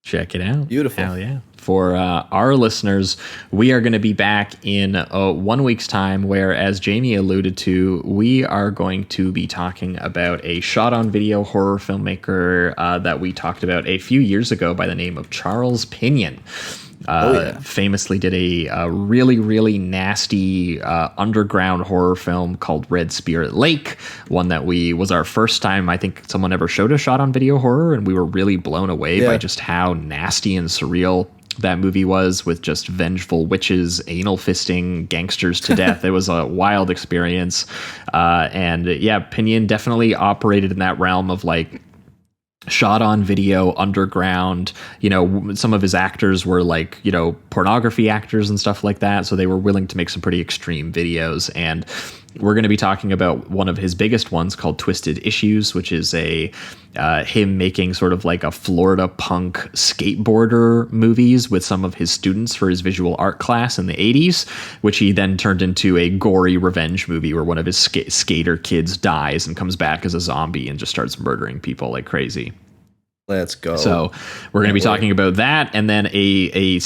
Check it out. Beautiful. Hell yeah. For our listeners, we are going to be back in 1 week's time, where, as Jamie alluded to, we are going to be talking about a shot-on-video horror filmmaker that we talked about a few years ago by the name of Charles Pinion. Famously did a really, really nasty underground horror film called Red Spirit Lake, one that was our first time I think someone ever showed a shot on video horror, and we were really blown away by just how nasty and surreal that movie was, with just vengeful witches, anal fisting gangsters to death. It was a wild experience. Pinion definitely operated in that realm of like shot on video underground. You know, some of his actors were like, you know, pornography actors and stuff like that, so they were willing to make some pretty extreme videos. And we're going to be talking about one of his biggest ones called Twisted Issues, which is him making sort of like a Florida punk skateboarder movies with some of his students for his visual art class in the 80s, which he then turned into a gory revenge movie where one of his skater kids dies and comes back as a zombie and just starts murdering people like crazy. Let's go. So we're going to be talking about that, and then a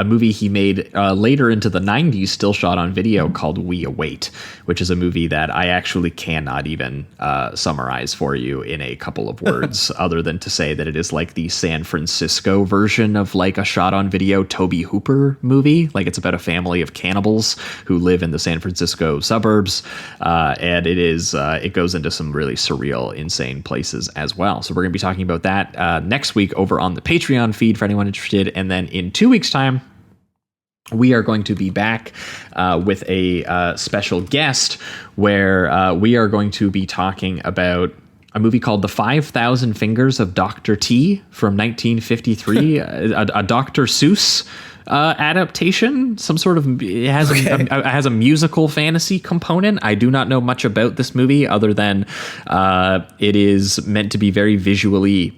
movie he made later into the 90s, still shot on video, called We Await, which is a movie that I actually cannot even summarize for you in a couple of words, other than to say that it is like the San Francisco version of like a shot on video Tobe Hooper movie. Like, it's about a family of cannibals who live in the San Francisco suburbs, and it goes into some really surreal, insane places as well. So we're going to be talking about that next week over on the Patreon feed for anyone interested. And then in 2 weeks' time, we are going to be back with a special guest where we are going to be talking about a movie called The 5,000 Fingers of Dr. T from 1953, a Dr. Seuss adaptation. Some sort of, it has a musical fantasy component. I do not know much about this movie other than it is meant to be very visually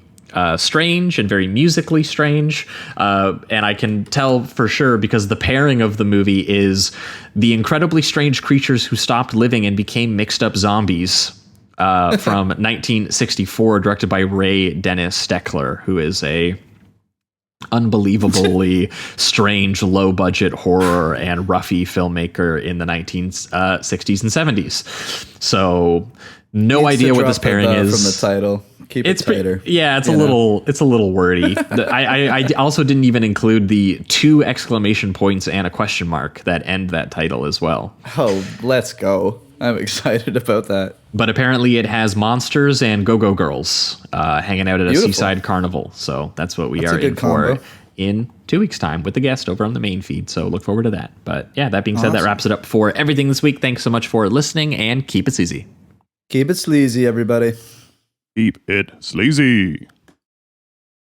strange and very musically strange, and I can tell for sure because the pairing of the movie is the incredibly strange creatures who stopped living and became mixed up zombies from 1964, directed by Ray Dennis Steckler, who is a unbelievably strange low budget horror and roughy filmmaker in the 1960s and 70s. So no idea what this pairing is from the title. Keep it tighter. It's a little wordy. I also didn't even include the 2 exclamation points and a question mark that end that title as well. Oh, let's go. I'm excited about that. But apparently it has monsters and go-go girls hanging out at a seaside carnival. So that's what we are in for in 2 weeks' time with the guest over on the main feed. So look forward to that. But yeah, that being said, that wraps it up for everything this week. Thanks so much for listening, and keep it sleazy. Keep it sleazy, everybody. Keep it sleazy.